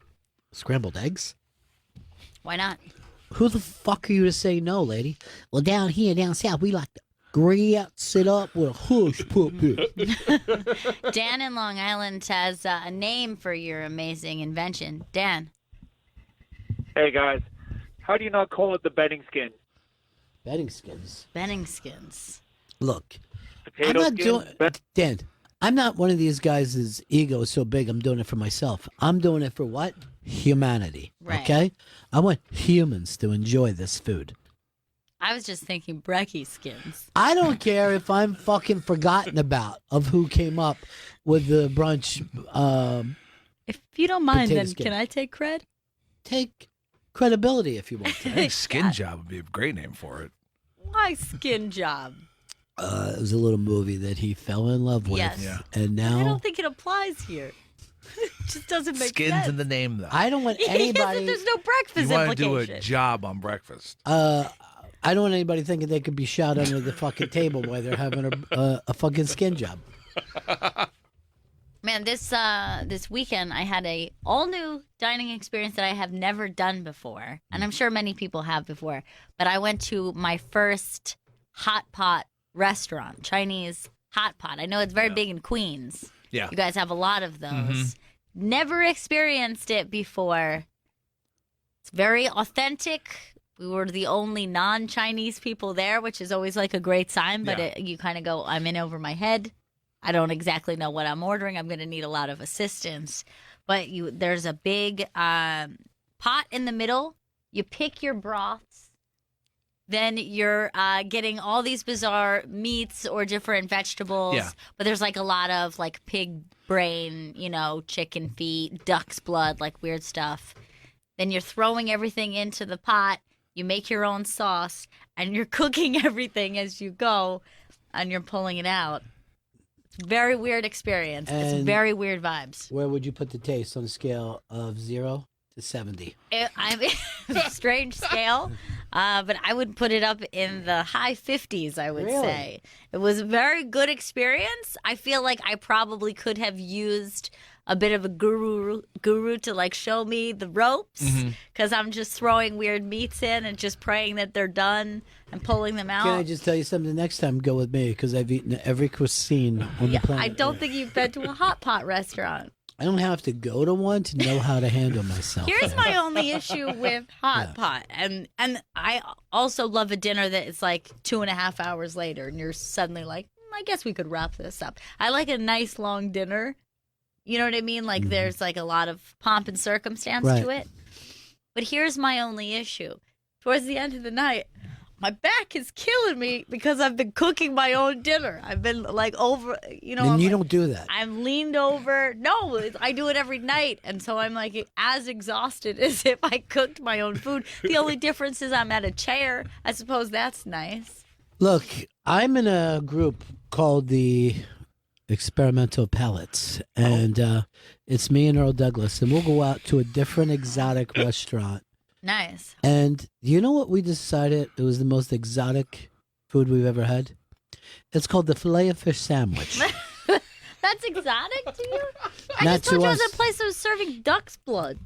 scrambled eggs? Why not? Who the fuck are you to say no, lady? Well, down south, we like to grits it up with a hush puppy. Dan in Long Island has a name for your amazing invention. Dan. Hey guys, how do you not call it the bedding skin? Bedding skins. Benning skins. Look, Potato I'm not skin? doing. Dan, I'm not one of these guys whose ego is so big. I'm doing it for myself. I'm doing it for what? Humanity. Right. Okay. I want humans to enjoy this food. I was just thinking brekkie skins. I don't care if I'm fucking forgotten about of who came up with the brunch. If you don't mind, potato then skin. can I take cred? Take credibility if you want to. I think Skin Job would be a great name for it. Why skin job? It was a little movie that he fell in love with. Yes. Yeah. And I now don't think it applies here. It just doesn't make Skins sense. in the name, though. I don't want Yes, anybody. there's no breakfast You want to do implication. a job on breakfast. I don't want anybody thinking they could be shot under the fucking table while they're having a fucking skin job. Man, this weekend I had a all new dining experience that I have never done before, and I'm sure many people have before. But I went to my first hot pot restaurant, Chinese hot pot. I know it's very big in Queens. Yeah. You guys have a lot of those. Never experienced it before. It's very authentic. We were the only non-Chinese people there, which is always like a great sign, but Yeah. you kind of go, I'm in over my head. I don't exactly know what I'm ordering. I'm going to need a lot of assistance. But there's a big pot in the middle. You pick your broths. Then you're getting all these bizarre meats or different vegetables. Yeah. But there's like a lot of like pig brain, chicken feet, duck's blood, like weird stuff. Then you're throwing everything into the pot. You make your own sauce, and you're cooking everything as you go, and you're pulling it out. It's a very weird experience. It's And very weird vibes. Where would you put the taste on a scale of 0 to 70? I'm a strange scale, but I would put it up in the high 50s, I would Really? say. It was a very good experience. I feel like I probably could have used a bit of a guru to like show me the ropes, because I'm just throwing weird meats in and just praying that they're done and pulling them out. Can I just tell you something? Next time, go with me because I've eaten every cuisine on the planet. I don't think you've been to a hot pot restaurant. I don't have to go to one to know how to handle myself. Here's my only issue with hot pot, and I also love a dinner that is like 2.5 hours later, and you're suddenly like, I guess we could wrap this up. I like a nice long dinner. You know what I mean? Like there's like a lot of pomp and circumstance to it. But here's my only issue. Towards the end of the night, my back is killing me because I've been cooking my own dinner. I've been like over, And you don't do that. I'm leaned over. No, I do it every night. And so I'm like as exhausted as if I cooked my own food. The only difference is I'm at a chair. I suppose that's nice. Look, I'm in a group called the Experimental Palates, and it's me and Earl Douglas, and we'll go out to a different exotic restaurant. Nice. And you know what we decided? It was the most exotic food we've ever had. It's called the filet of fish sandwich. That's exotic to you? I Not just told to you it was us. a place that was serving duck's blood.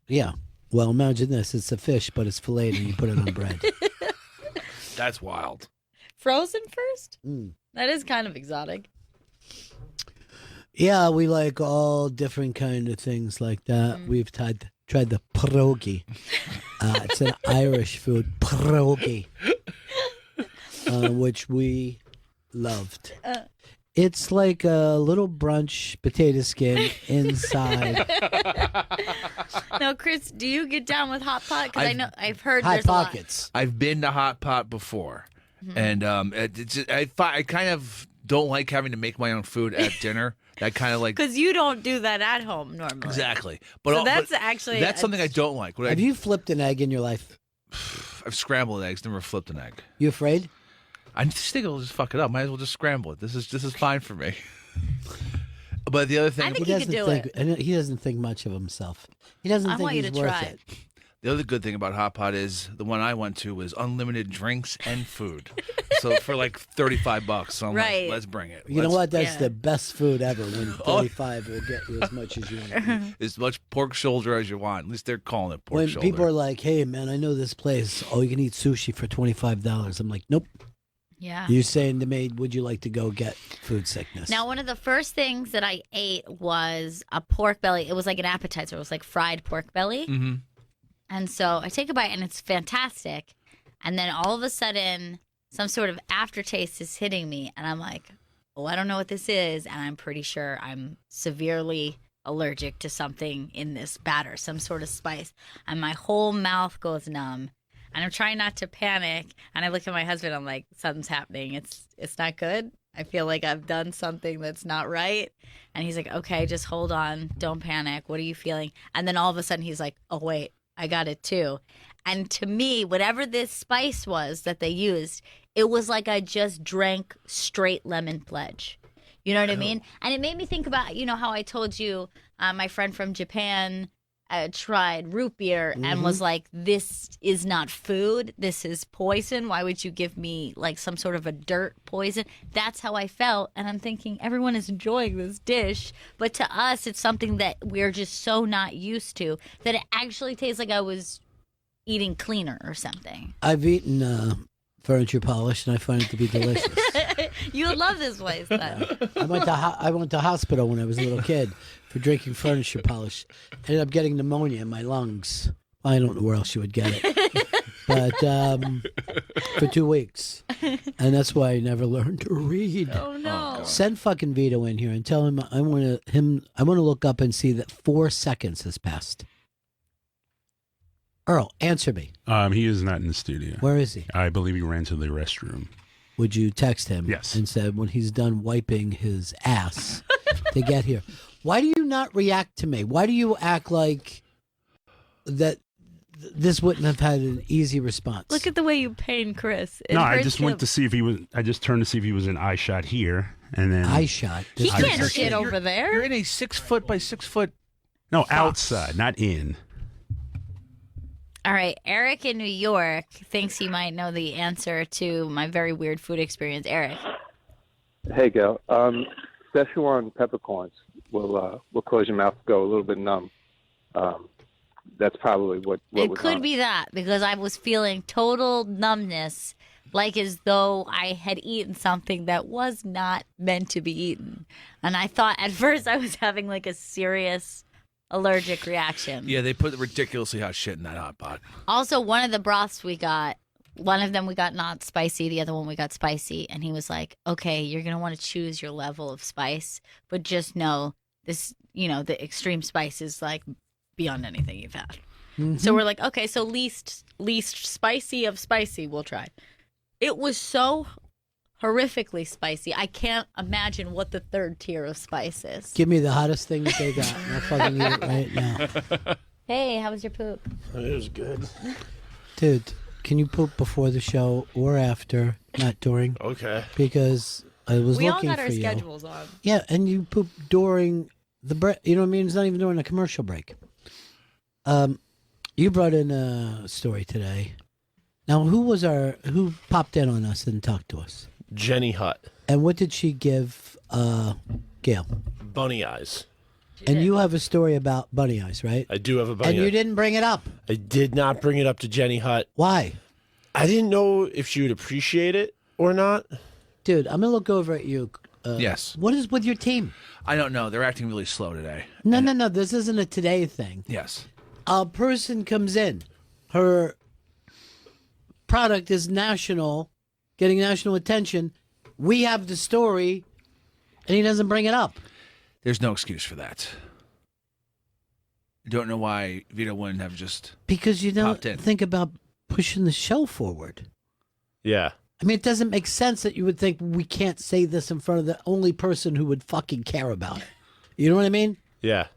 Yeah. Well, imagine this: it's a fish, but it's filleted, and you put it on bread. That's wild. Frozen first? Mm. That is kind of exotic. Yeah, we like all different kind of things like that. We've tried the pierogi. It's an Irish food, pierogi, which we loved. It's like a little brunch potato skin inside. Now, Chris, do you get down with hot pot? Because I've heard Hot there's Pockets. I've been to hot pot before, and I kind of don't like having to make my own food at dinner. That kind of like because you don't do that at home normally. Exactly, So that's actually that's something I don't like. Have you flipped an egg in your life? I've scrambled eggs, never flipped an egg. You afraid? I just think I'll just fuck it up. Might as well just scramble it. This is fine for me. But the other thing, I think he could do it. And he doesn't think much of himself. He doesn't I think want you he's to worth try. it. the other good thing about hot pot is the one I went to was unlimited drinks and food. So for like $35, so I'm Right. like, let's bring it. You know Let's- what? That's the best food ever. When 35 will get you as much as you want. As much pork shoulder as you want. At least they're calling it pork When shoulder. people are like, "Hey, man, I know this place. Oh, you can eat sushi for $25." I'm like, "Nope." Yeah. You're saying to me, "Would you like to go get food sickness?" Now, one of the first things that I ate was a pork belly. It was like an appetizer. It was like fried pork belly. Mm-hmm. And so I take a bite and it's fantastic. And then all of a sudden, some sort of aftertaste is hitting me. And I'm like, oh, I don't know what this is. And I'm pretty sure I'm severely allergic to something in this batter, some sort of spice. And my whole mouth goes numb. And I'm trying not to panic. And I look at my husband. I'm like, something's happening. It's not good. I feel like I've done something that's not right. And he's like, okay, just hold on. Don't panic. What are you feeling? And then all of a sudden he's like, oh, wait, I got it too. And to me, whatever this spice was that they used, it was like I just drank straight lemon pledge. You know what I mean? And it made me think about, you know, how I told you my friend from Japan tried root beer and was like, this is not food. This is poison. Why would you give me like some sort of a dirt poison? That's how I felt. And I'm thinking everyone is enjoying this dish. But to us, it's something that we're just so not used to that it actually tastes like I was eating cleaner or something. I've eaten furniture polish, and I find it to be delicious. You would love this place then. I went to hospital when I was a little kid for drinking furniture polish. Ended up getting pneumonia in my lungs. I don't know where else you would get it, but for 2 weeks. And that's why I never learned to read. Oh no! Send fucking Vito in here and tell him I want to look up and see that 4 seconds has passed. Earl, answer me. He is not in the studio. Where is he? I believe he ran to the restroom. Would you text him? Yes. And said when he's done wiping his ass to get here. Why do you not react to me? Why do you act like that this wouldn't have had an easy response? Look at the way you pain Chris. It No, I hurts just him. went to see if he was. I just turned to see if he was in eye shot here, and then eye shot. He can't shit over there. You're in a 6 foot by 6 foot. No, outside, not in. All right, Eric in New York thinks he might know the answer to my very weird food experience. Eric. Hey, Gail. Szechuan peppercorns will cause your mouth to go a little bit numb. That's probably what It was could on be that because I was feeling total numbness, like as though I had eaten something that was not meant to be eaten. And I thought at first I was having like a serious allergic reaction. Yeah, they put ridiculously hot shit in that hot pot. Also, one of the broths we got, one of them we got not spicy, the other one we got spicy. And he was like, okay, you're going to want to choose your level of spice, but just know this, the extreme spice is like beyond anything you've had. Mm-hmm. So we're like, okay, so least spicy of spicy we'll try. It was so horrifically spicy. I can't imagine what the third tier of spice is. Give me the hottest thing that they got. I'll fucking eat it right now. Hey, how was your poop? It was good. Dude, can you poop before the show or after, not during? Okay. Because I was We all looking got for our you. schedules on. Yeah, and you poop during the break. You know what I mean? It's not even during a commercial break. You brought in a story today. Now, who popped in on us and talked to us? Jenny Hutt. And what did she give Gail? Bunny eyes. And you have a story about bunny eyes, right? I do have a bunny And eye. you didn't bring it up. I did not bring it up to Jenny Hutt. Why? I didn't know if she would appreciate it or not. Dude, I'm going to look over at you. Yes. What is with your team? I don't know. They're acting really slow today. No. This isn't a today thing. Yes. A person comes in. Her product is national, getting national attention. We have the story, and he doesn't bring it up. There's no excuse for that. I don't know why Vito wouldn't have just Because you don't popped in. think about pushing the show forward. Yeah. I mean, it doesn't make sense that you would think we can't say this in front of the only person who would fucking care about it. You know what I mean? Yeah.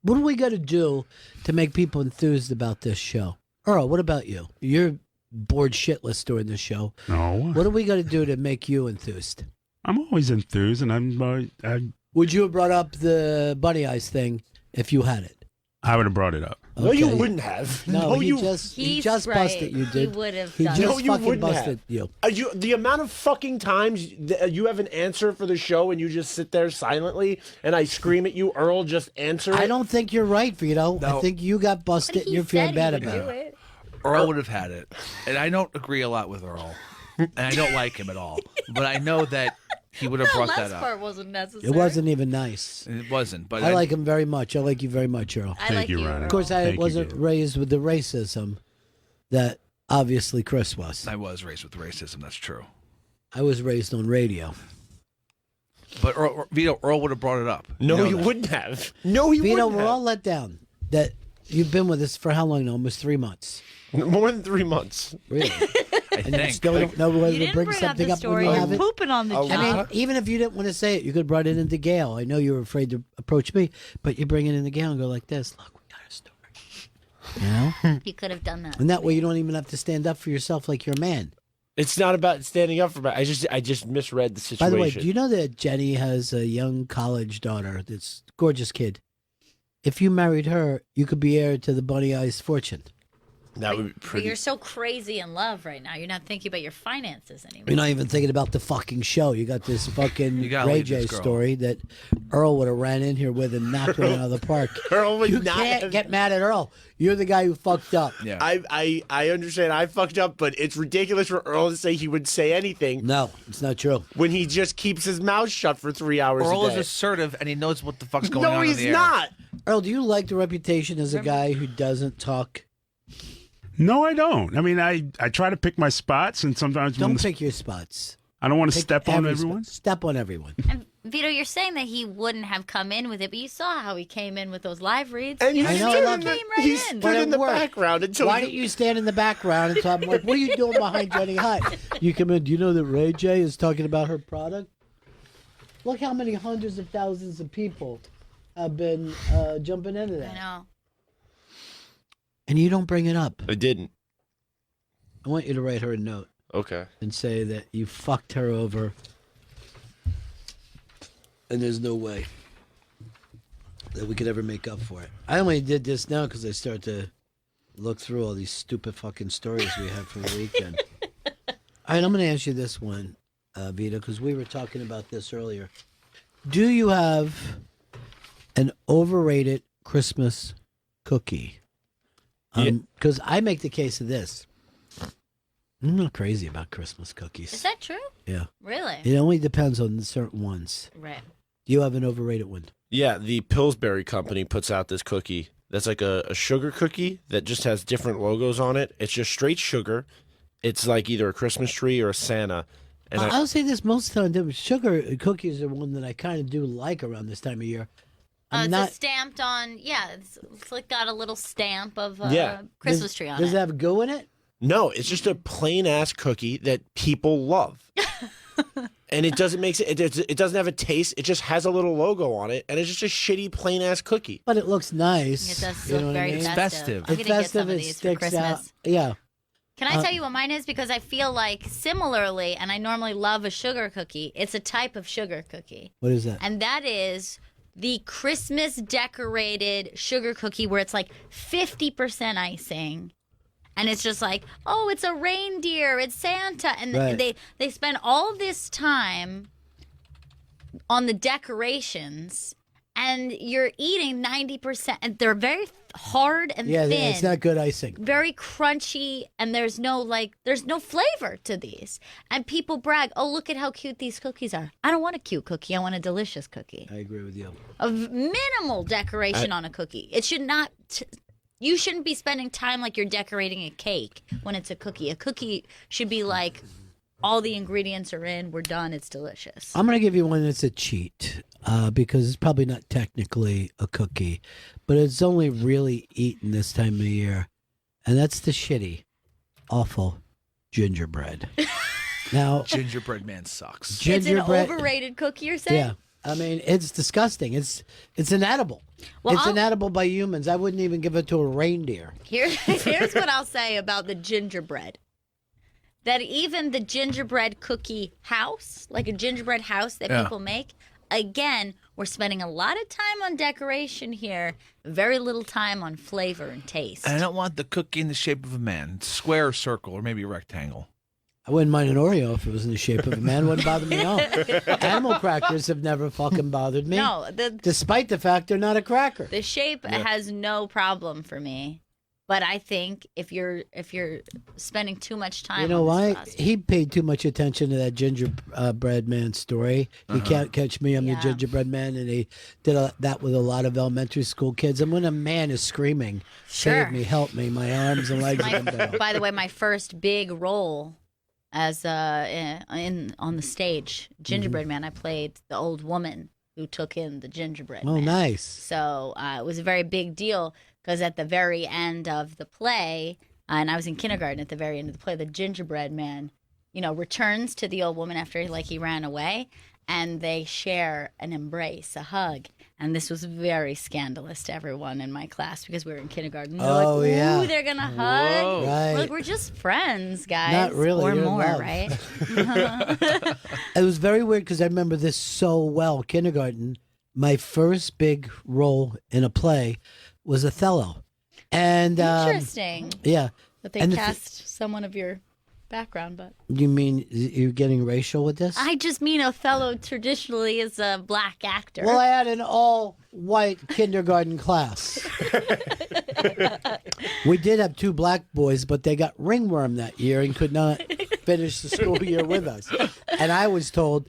What do we got to do to make people enthused about this show? Earl, what about you? You're bored shitless during this show. No. What do we got to do to make you enthused? I'm always enthused, and I Would you have brought up the bunny eyes thing if you had it? would have brought it up. No, you Okay. wouldn't have. No, he you just He's busted right. you, He dude. would have He done just No, you fucking wouldn't busted have. you. The amount of fucking times you have an answer for the show and you just sit there silently and I scream at you, Earl, just answer it. I don't think you're right, Vito. No. I think you got busted and you're feeling bad about it. Earl would have had it. And I don't agree a lot with Earl. And I don't like him at all. But I know that he would have brought last that up. part wasn't necessary. It wasn't even nice. It wasn't. But I like him very much. I like you very much, Earl. I like you, Ronnie. Of course, I Thank you, wasn't Gail. raised with the racism that obviously Chris was. I was raised with racism. That's true. I was raised on radio. But Earl would have brought it up. No, You know he that. wouldn't have. No, he Vito, wouldn't we're have. all let down that you've been with us for how long now? Almost 3 months. More than 3 months. Really? I And you think. still don't know whether You to didn't bring bring up something the up when story. you You're have it. pooping on the Oh, job. I mean, even if you didn't want to say it, you could have brought it into Gail. I know you were afraid to approach me, but you bring it into Gail and go like this. Look, we got a story. You know? You could have done that. And that way you don't even have to stand up for yourself like you're a man. It's not about standing up for me. I just misread the situation. By the way, do you know that Jenny has a young college daughter that's a gorgeous kid? If you married her, you could be heir to the Bunny Eyes fortune. That would be But pretty. you're so crazy in love right now. You're not thinking about your finances anymore. You're not even thinking about the fucking show. You got this fucking You gotta Ray leave J this girl. story that Earl would have ran in here with and knocked one out of the park. Earl would You not can't have- get mad at Earl. You're the guy who fucked up. Yeah. I understand I fucked up, but it's ridiculous for Earl to say he would say anything No, it's not true. when he just keeps his mouth shut for 3 hours Earl a is day. assertive and he knows what the fuck's going on. No, in he's the air. not. Earl, do you like the reputation as a guy who doesn't talk? No, I don't. I mean, I try to pick my spots, and sometimes Don't pick your spots. I don't want to Pick step on every everyone. spot. Step on everyone. And Vito, you're saying that he wouldn't have come in with it, but you saw how he came in with those live reads. And you he know, stood he in the- came he right in. stood in the background until Why don't you stand in the background and talk? I'm like, what are you doing behind Jenny Hutt? You come in. Do you know that Ray J is talking about her product? Look how many hundreds of thousands of people have been jumping into that. I know. And you don't bring it up. I didn't. I want you to write her a note. Okay. And say that you fucked her over. And there's no way that we could ever make up for it. I only did this now because I started to look through all these stupid fucking stories we had from the weekend. All right, I'm going to ask you this one, Vito, because we were talking about this earlier. Do you have an overrated Christmas cookie? Because I make the case of this. I'm not crazy about Christmas cookies. Is that true? Yeah. Really? It only depends on certain ones. Right. Do you have an overrated one? Yeah, the Pillsbury company puts out this cookie that's like a sugar cookie that just has different logos on it. It's just straight sugar. It's like either a Christmas tree or a Santa. And I'll say this most of the time. Sugar cookies are one that I kind of do like around this time of year. It's stamped on, it's like got a little stamp of Christmas tree on Does it. it have goo in it? No, it's just a plain ass cookie that people love. And it doesn't make it doesn't have a taste. It just has a little logo on it, and it's just a shitty plain ass cookie. But it looks nice. It does You look know what I very mean? festive. I'm It's gonna get some festive. of It these for sticks Christmas. out. Yeah. Can I tell you what mine is? Because I feel like similarly, and I normally love a sugar cookie, it's a type of sugar cookie. What is that? And that is the Christmas decorated sugar cookie where it's like 50% icing. And it's just like, oh, it's a reindeer, it's Santa. And Right. they spend all this time on the decorations, and you're eating 90%. And they're very hard and Yeah, thin. it's not good icing. Very crunchy, and there's no flavor to these. And people brag, oh, look at how cute these cookies are. I don't want a cute cookie. I want a delicious cookie. I agree with you. A minimal decoration on a cookie. It should not. You shouldn't be spending time like you're decorating a cake when it's a cookie. A cookie should be like, all the ingredients are in, we're done, it's delicious. I'm going to give you one that's a cheat because it's probably not technically a cookie, but it's only really eaten this time of year. And that's the shitty, awful gingerbread. Now, Gingerbread man sucks. It's an overrated cookie, you're saying? Yeah. I mean, it's disgusting. It's inedible. Well, it's inedible by humans. I wouldn't even give it to a reindeer. Here's what I'll say about the gingerbread. That even the gingerbread cookie house, like a gingerbread house that people make, again, we're spending a lot of time on decoration here, very little time on flavor and taste. And I don't want the cookie in the shape of a man, square, circle, or maybe a rectangle. I wouldn't mind an Oreo if it was in the shape of a man. It wouldn't bother me at all. Animal crackers have never fucking bothered me. No, despite the fact they're not a cracker. The shape has no problem for me. But I think if you're spending too much time, You know on why? this process- He paid too much attention to that gingerbread man story. You can't catch me, I'm the gingerbread man. And he did that with a lot of elementary school kids. And when a man is screaming, Sure. save me, help me, my arms and legs are down. By the way, my first big role as on the stage, Gingerbread Man, I played the old woman who took in the gingerbread Oh, man. nice. So it was a very big deal because at the very end of the play, and I was in kindergarten at the very end of the play, the gingerbread man, returns to the old woman after he ran away, and they share an embrace, a hug. And this was very scandalous to everyone in my class because we were in kindergarten. They're Oh, like, ooh, yeah. they're going to hug. Whoa. Right. We're like, we're just friends, guys. Not really, Or you're in more, love. right? It was very weird because I remember this so well. Kindergarten, my first big role in a play was Othello. And Interesting. yeah. That they And the cast someone of your background, but You mean you're getting racial with this? I just mean Othello traditionally is a black actor. Well, I had an all-white kindergarten class. We did have 2 black boys, but they got ringworm that year and could not finish the school year with us. And I was told,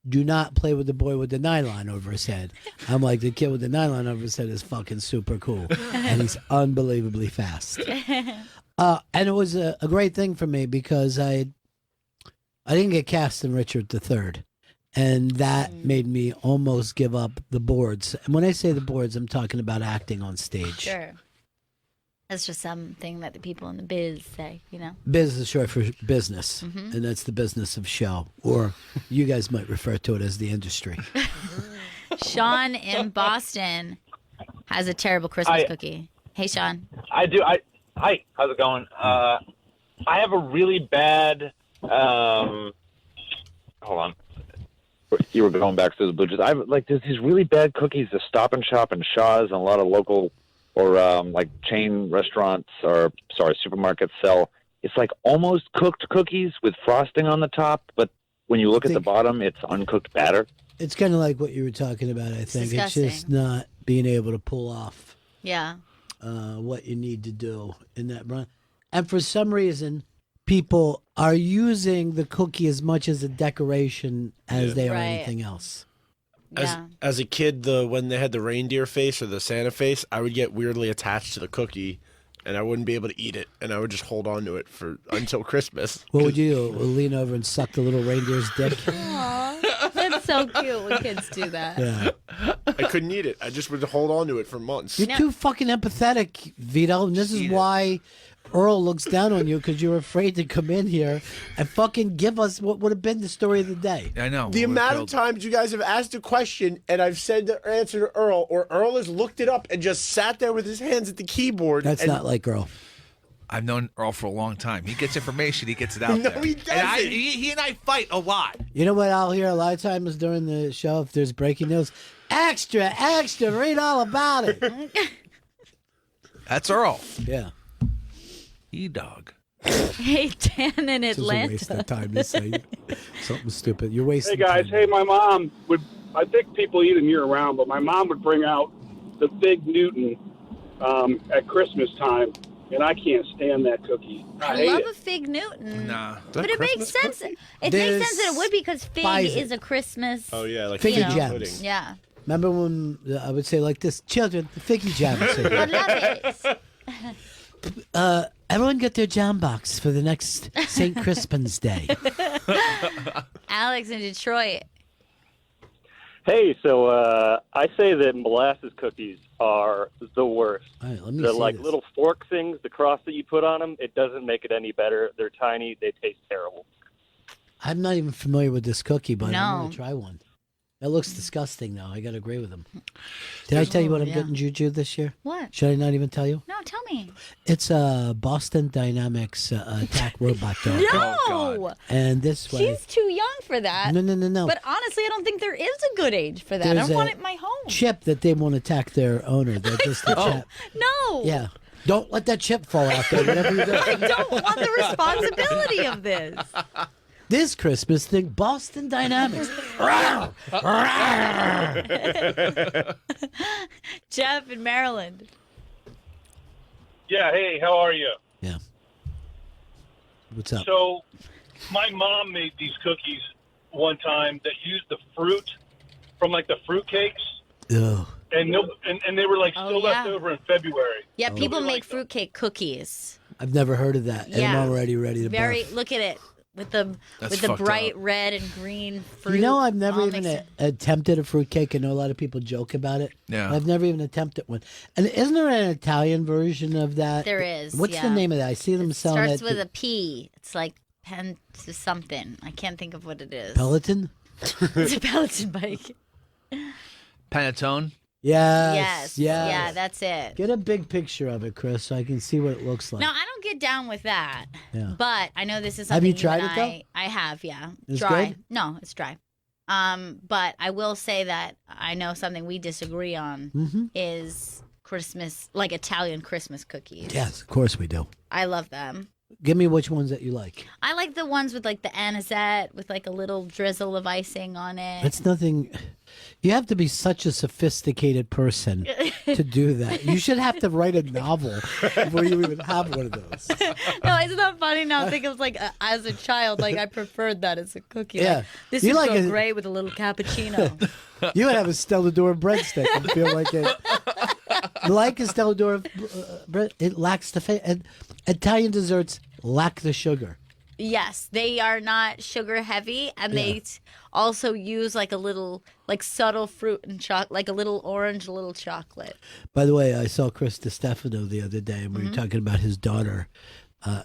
do not play with the boy with the nylon over his head. I'm like, the kid with the nylon over his head is fucking super cool. And he's unbelievably fast. And it was a great thing for me because I didn't get cast in Richard III. And that made me almost give up the boards. And when I say the boards, I'm talking about acting on stage. Sure. That's just something that the people in the biz say, you know? Biz is short for business, Mhm. and that's the business of show. Or you guys might refer to it as the industry. Sean in Boston has a terrible Christmas cookie. Hey, Sean. I do. Hi. How's it going? I have a really bad. Hold on. You were going back to the blue. I like there's these really bad cookies. The Stop and Shop and Shaw's and a lot of local or like chain restaurants or supermarkets sell. It's like almost cooked cookies with frosting on the top, but when you look at the bottom, it's uncooked batter. It's kind of like what you were talking about, I think. It's disgusting. just not being able to pull off Yeah. what you need to do in that run. And for some reason, people are using the cookie as much as a decoration as they are Right. anything else. As a kid, when they had the reindeer face or the Santa face, I would get weirdly attached to the cookie, and I wouldn't be able to eat it, and I would just hold on to it until Christmas. What would you do? Lean over and suck the little reindeer's dick? Aw, that's so cute when kids do that. Yeah. I couldn't eat it. I just would hold on to it for months. You're too fucking empathetic, Vito, and this is why Earl looks down on you, because you're afraid to come in here and fucking give us what would have been the story of the day. I know. The amount of times you guys have asked a question and I've said the answer to Earl, or Earl has looked it up and just sat there with his hands at the keyboard. That's and not like Earl. I've known Earl for a long time. He gets information. He gets it out No, there. he And doesn't. he and I fight a lot. You know what I'll hear a lot of times during the show if there's breaking news? Extra, extra, read all about it. That's Earl. Yeah. E-dog. Hey, Dan in This is a Atlanta. waste of time to say something stupid. You're wasting Hey guys, time. hey, my mom would. I think people eat them year round, but my mom would bring out the Fig Newton at Christmas time, and I can't stand that cookie. I I hate love it. a Fig Newton. Nah. But it makes sense. It makes There's sense that it would because fig spice is a Christmas. Oh, yeah, like Figgy you know, jams. pudding. Yeah. Remember when I would say like this, children, the figgy jams. I love it. Everyone get their jam box for the next St. Crispin's Day. Alex in Detroit. Hey, so I say that molasses cookies are the worst. All right, let me The see like this. little fork things, the cross that you put on them, it doesn't make it any better. They're tiny. They taste terrible. I'm not even familiar with this cookie, but I'm No. going to try one. That looks disgusting, though. I got to agree with him. Did I tell you what I'm yeah. getting Juju this year? What? Should I not even tell you? No, tell me. It's a Boston Dynamics attack robot dog. No. And this way. She's too young for that. No. But honestly, I don't think there is a good age for that. There's I a want it in my home. chip that they won't attack their owner. They're just a chip. No. Yeah. Don't let that chip fall out there. Whatever you do. I don't want the responsibility of this. This Christmas thing, Boston Dynamics. Jeff in Maryland. Yeah, hey, how are you? Yeah. What's up? So, my mom made these cookies one time that used the fruit from like the fruit cakes, Ugh. and they were like still left over in February. Yeah, people make fruitcake cookies. I've never heard of that. And Yeah. I'm already ready to Very. barf. Look at it with the That's with the fucked bright up. red and green fruit. You know, I've never all even mixed attempted a fruitcake. I know a lot of people joke about it. Yeah. I've never even attempted one. And isn't there an Italian version of that? There is, What's the yeah. name of that? I see them selling Starts it. with a P. It's like pen to something. I can't think of what it is. Peloton? It's a Peloton bike. Panettone. Yes. Yeah, that's it. Get a big picture of it, Chris, so I can see what it looks like. No, I don't get down with that. Yeah. But I know this is Have something you tried and it, though? I have, yeah. It's dry. good? No, it's dry. But I will say that I know something we disagree on Mhm. is Christmas, like Italian Christmas cookies. Yes, of course we do. I love them. Give me which ones that you like. I like the ones with like the anisette with like a little drizzle of icing on it. It's nothing. You have to be such a sophisticated person to do that. You should have to write a novel before you even have one of those. No, it's not funny now. I think it was like as a child, like I preferred that as a cookie. Yeah. Like, this You would like go a- great with a little cappuccino. You would have a Stellador breadstick and feel like it. Like a Stellador bread, it lacks the fat. And Italian desserts lack the sugar. Yes, they are not sugar heavy, and they also use like a little, like subtle fruit and chocolate, like a little orange, a little chocolate. By the way, I saw Chris DiStefano the other day, and we were talking about his daughter.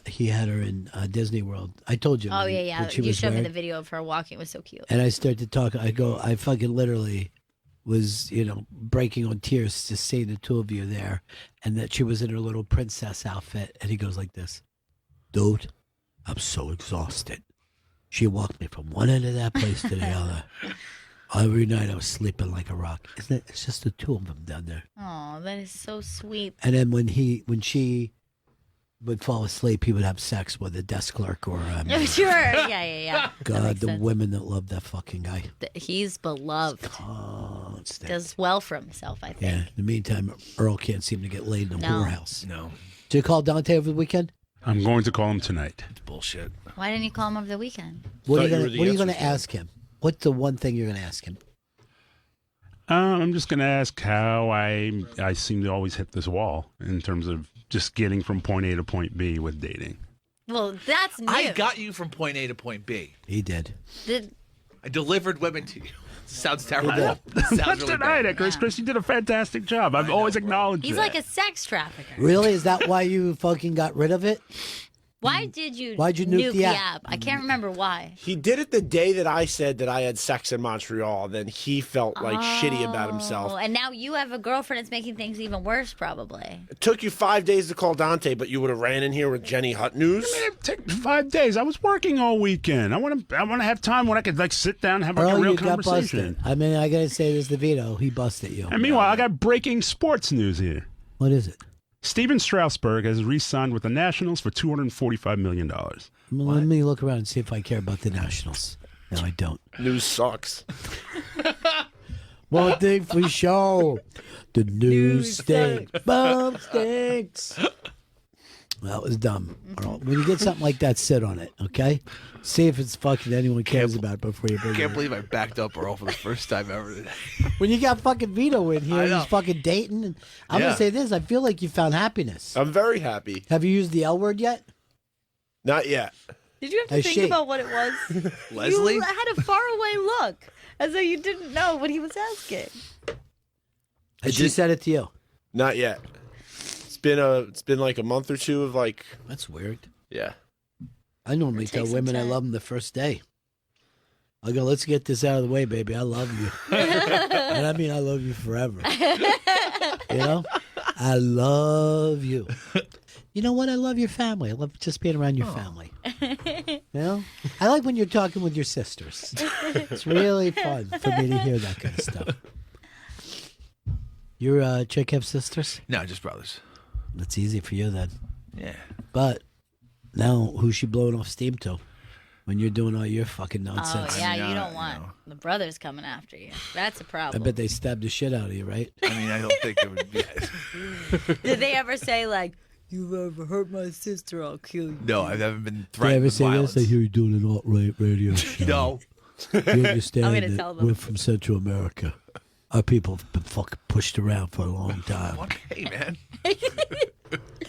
He had her in Disney World. I told you. Oh yeah. what she You was showed me wearing. the video of her walking. It was so cute. And I started to talk. I fucking literally was, breaking on tears to see the two of you there, and that she was in her little princess outfit. And he goes like this, dude, I'm so exhausted. She walked me from one end of that place to the other. Every night I was sleeping like a rock. Isn't it? It's just the two of them down there. Oh, that is so sweet. And then when she would fall asleep, he would have sex with a desk clerk or Sure. Yeah. That God, makes the sense. women that love that fucking guy. He's beloved. Constant. Does well for himself, I think. Yeah. In the meantime, Earl can't seem to get laid in a No. whorehouse. No. Did you call Dante over the weekend? I'm going to call him tonight. It's bullshit. Why didn't you call him over the weekend? What are Thought you you were the going answer to to ask him? What's the one thing you're going to ask him? I'm just going to ask how I seem to always hit this wall in terms of just getting from point A to point B with dating. Well, that's new. I got you from point A to point B. He did. I delivered women to you. Sounds terrible. Not Sounds really denied bad. it, Chris. Chris, you did a fantastic job. I've always acknowledged He's that. like a sex trafficker. Really? Is that why you fucking got rid of it? Why did you Why'd you nuke the app? I can't remember why. He did it the day that I said that I had sex in Montreal. Then he felt like shitty about himself. Oh, and now you have a girlfriend that's making things even worse, probably. It took you 5 days to call Dante, but you would have ran in here with Jenny Hut News. It took 5 days. I was working all weekend. I want to have time when I could sit down and have like Earl, a real you got conversation. busted. I mean, I got to say this to Vito. He busted you. And meanwhile, I got breaking sports news here. What is it? Steven Strasburg has re-signed with the Nationals for $245 million. Well, let me look around and see if I care about the Nationals. No, I don't. News sucks. One thing for sure. The news stinks. Bomb stinks. That was dumb. Earl, when you get something like that, sit on it, okay? See if it's fucking anyone cares about it before you bring it Can't up. believe I backed up Earl for the first time ever today. When you got fucking Vito in here, I know. he's fucking dating. And I'm Yeah. going to say this. I feel like you found happiness. I'm very happy. Have you used the L word yet? Not yet. Did you have to Has think she? about what it was? Leslie? You had a faraway look, as though you didn't know what he was asking. Has she said it to you? Not yet. It's been like a month or two of like. That's weird. Yeah. I normally It tell takes some women I time. love them the first day. I go, let's get this out of the way, baby. I love you. And I mean, I love you forever. You know? I love you. You know what? I love your family. I love just being around your family. You know? I like when you're talking with your sisters. It's really fun for me to hear that kind of stuff. Your chick have sisters? No, just brothers. That's easy for you then. Yeah. But now, who's she blowing off steam to? When you're doing all your fucking nonsense. Oh, yeah, you don't want the brothers coming after you. That's a I problem. bet they stabbed the shit out of you, right? I mean, I don't think it would be. Did they ever say, like, you've ever hurt my sister, I'll kill you? No, I've never been Did I threatened ever with say violence. this? I hear you doing an alt-right radio show. No. You understand I'm gonna that tell them. we're from Central America. Our people have been fucking pushed around for a long time. Hey, man.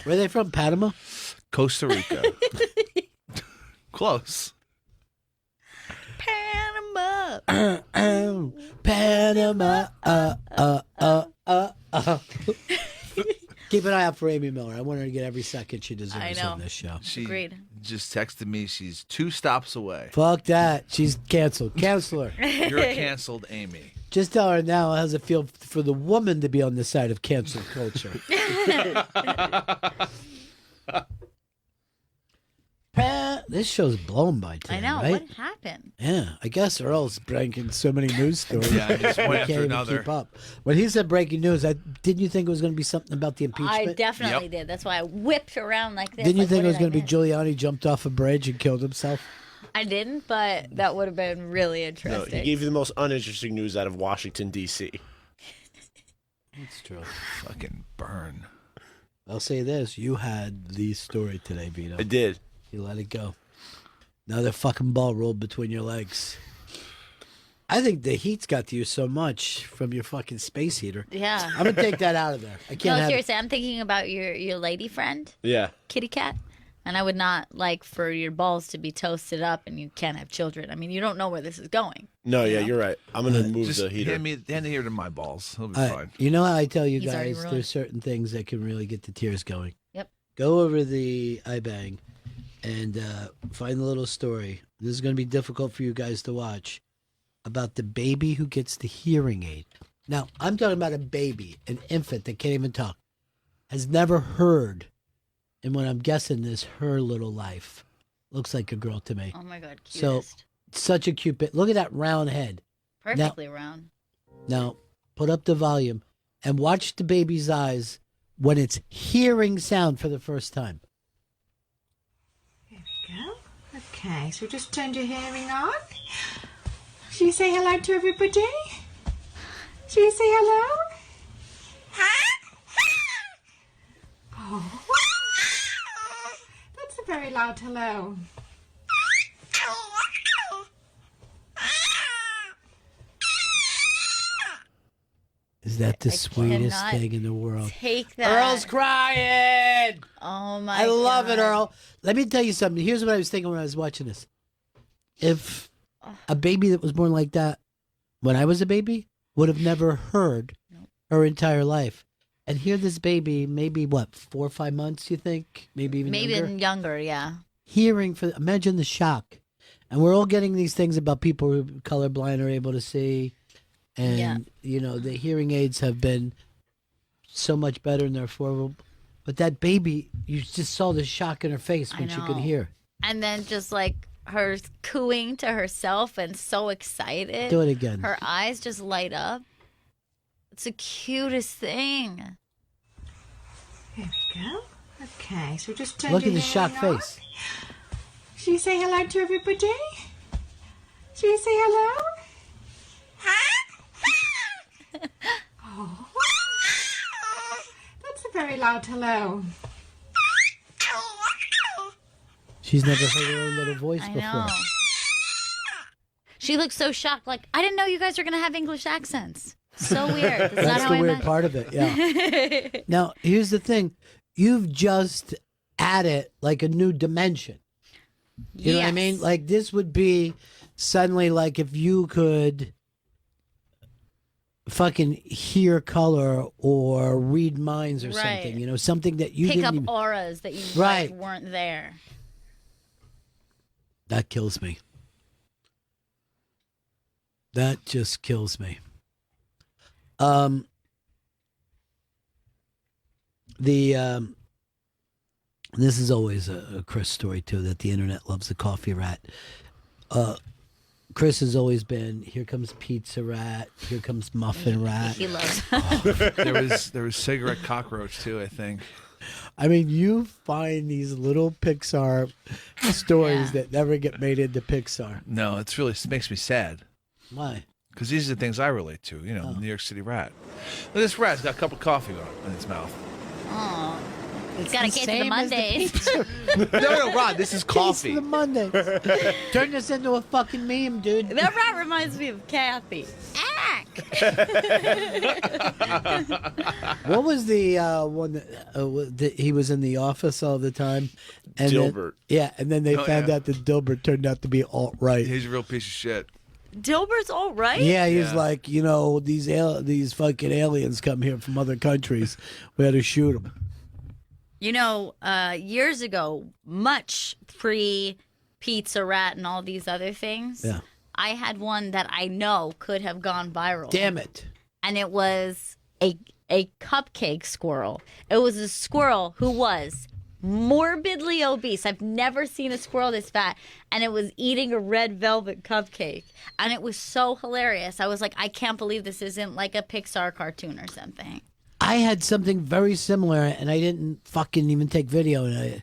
Where are they from? Panama? Costa Rica. Close. Panama. Panama. Keep an eye out for Amy Miller. I want her to get every second she deserves I know. on this show. She Agreed. just texted me she's 2 stops away. Fuck that. She's canceled. Cancel her. You're canceled, Amy. Just tell her now how's it feel for the woman to be on the side of cancel culture. This show's blown by today, I know. right? What happened? Yeah, I guess Earl's breaking so many news stories. Yeah, I just we went can't after even another. keep up. When he said breaking news, didn't you think it was going to be something about the impeachment? I definitely did. That's why I whipped around like this. Didn't you like, think what it was did going to I be Giuliani jumped off a bridge and killed himself? I didn't, but that would have been really No, interesting. he gave you the most uninteresting news out of Washington, D.C. That's true. Fucking burn. I'll say this: you had the story today, Vito. I did. You let it go. Another fucking ball rolled between your legs. I think the heat's got to you so much from your fucking space heater. Yeah. I'm gonna take that out of there. I can't No, have seriously, I'm thinking about your lady friend, Yeah. kitty cat. And I would not like for your balls to be toasted up and you can't have children. I mean, you don't know where this is going. No, yeah, you're right. I'm going to move Just the heater. hand the heater to my balls. He'll be it. fine. You know how I tell you He's already guys, ruined. there's certain things that can really get the tears going. Yep. Go over the iBang and find the little story. This is going to be difficult for you guys to watch about the baby who gets the hearing aid. Now, I'm talking about a baby, an infant that can't even talk, has never heard. And what I'm guessing is her little life. Looks like a girl to me. Oh my God, So, cutest. such a cute bit. Look at that round head. Perfectly round. Now, put up the volume and watch the baby's eyes when it's hearing sound for the first time. Go. Okay, so just turned your hearing on. Shall you say hello to everybody? Shall you say hello? Oh, that's a very loud hello. Is that the I sweetest cannot thing in the world? Take that. Earl's crying. Oh my I love it, God. Earl. Let me tell you something. Here's what I was thinking when I was watching this. If a baby that was born like that when I was a baby would have never heard her entire life. And here this baby, maybe what, 4 or 5 months, you think? Maybe even Maybe younger? younger, yeah. Hearing for, imagine the shock. And we're all getting these things about people who colorblind are able to see. And, Yeah. you know, the hearing aids have been so much better and they're affordable. But that baby, you just saw the shock in her face when she could know. hear. And then just like her cooing to herself and so excited. Do it again. Her eyes just light up. It's the cutest thing. Here we go. Okay, so just turn Look your at the hearing shocked on. face. Shall you say hello to everybody? Shall you say hello? Oh, that's a very loud hello. She's never heard her own little voice I before. know. She looks so shocked, like, I didn't know you guys were going to have English accents. So weird. That's, not That's how the I weird imagined. part of it, yeah. Now, here's the thing. You've just added like a new dimension. You know what I mean? Yes. Like this would be suddenly like if you could fucking hear color or read minds or Right. something, you know, something that you Pick didn't up even... auras that you Right. like, weren't there. That kills me. That just kills me. This is always a Chris story too, that the internet loves the coffee rat. Chris has always been, here comes pizza rat, here comes muffin rat. He loves There was cigarette cockroach too, I think. I mean, you find these little Pixar stories that never get made into Pixar. No, it makes me sad. Why? Because these are the things I relate to. You know, the New York City rat. Look, this rat's got a cup of coffee in its mouth. Oh, it's got to the get to the same as the Mondays. No, Rod, this is coffee. The Monday. Turn this into a fucking meme, dude. That rat reminds me of Kathy. What was the one that he was in the office all the time? And Dilbert. And then they Oh, found yeah. out that Dilbert turned out to be alt-right. He's a real piece of shit. Dilbert's all right. Yeah, he's like, you know, these fucking aliens come here from other countries. We had to shoot them. You know, years ago, much pre Pizza Rat and all these other things, Yeah. I had one that I know could have gone viral. Damn it. And it was a cupcake squirrel. It was a squirrel who was morbidly obese. I've never seen a squirrel this fat, and it was eating a red velvet cupcake, and it was so hilarious. I was like, I can't believe this isn't like a Pixar cartoon or something. I had something very similar, and I didn't fucking even take video. And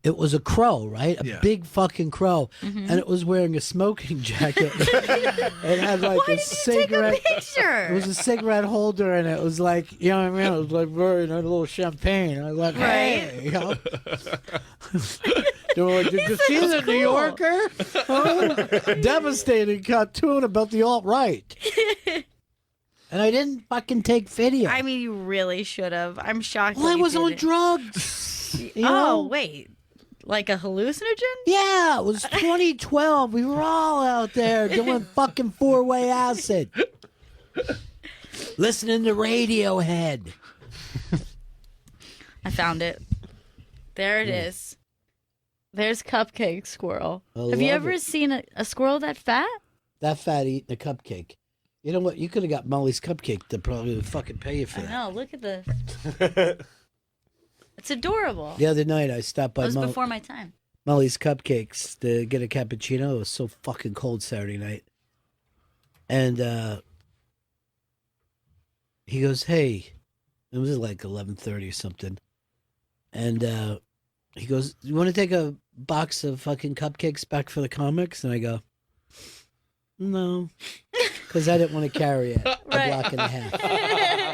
it was a crow, right? A big fucking crow, and it was wearing a smoking jacket. It had like Why a did cigarette. you take a picture? It was a cigarette holder, and it was like, you know what I mean? It was like very a little champagne. I was like, hey, you know. Did you see the New Yorker? Oh, devastating cartoon about the alt-right. And I didn't fucking take video. I mean, you really should have. I'm shocked. Well, that I you was on didn't. drugs. You know? Oh, wait. Like a hallucinogen? Yeah, it was 2012. We were all out there doing fucking 4-way acid. Listening to Radiohead. I found it. There it is. There's Cupcake Squirrel. Have you ever seen a squirrel that fat? That fat eating a cupcake. You know what? You could have got Molly's Cupcake to probably fucking pay you for I that. know. Look at this. It's adorable. The other night I stopped by It was before my time. Molly's Cupcakes to get a cappuccino. It was so fucking cold Saturday night. And he goes, hey, it was like 11:30 or something. And he goes, you want to take a box of fucking cupcakes back for the comics? And I go, no, because I didn't want to carry it a block and a half.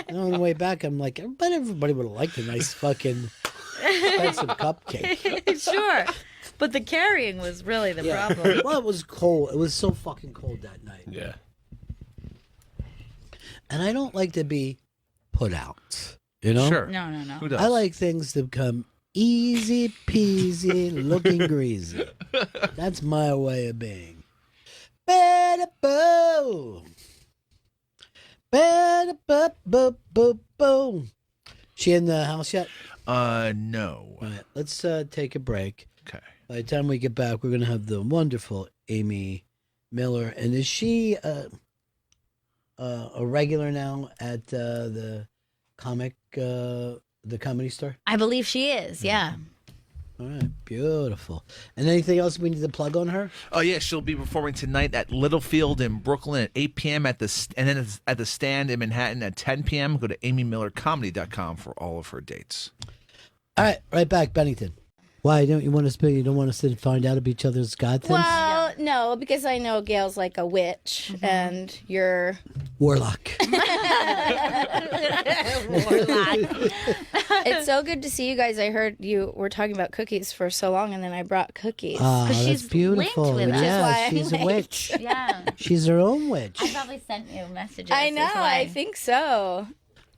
And on the way back, I'm like, but everybody would have liked a nice fucking expensive cupcake. Sure. But the carrying was really the problem. Well, it was cold. It was so fucking cold that night. Yeah. And I don't like to be put out, you know? Sure. No. Who does? I like things to come easy peasy, looking greasy. That's my way of being. Better boo. Better boo. She in the house yet? No. All right, let's take a break. Okay. By the time we get back, we're going to have the wonderful Amy Miller. And is she a regular now at the comedy store? I believe she is, yeah. All right, beautiful. And anything else we need to plug on her? Oh yeah, she'll be performing tonight at Littlefield in Brooklyn at 8 p.m. and then at the Stand in Manhattan at 10 p.m. Go to amymillercomedy.com for all of her dates. All right, right back, Bennington. Why don't you want us? You don't want us to find out about each other's god things? Well, no, because I know Gail's like a witch, and you're Warlock. It's so good to see you guys. I heard you were talking about cookies for so long, and then I brought cookies. Ah, that's beautiful. linked with us. Yeah, Which is why I'm she's a late. witch. Yeah. She's her own witch. I probably sent you messages. I know. That's why. I think so.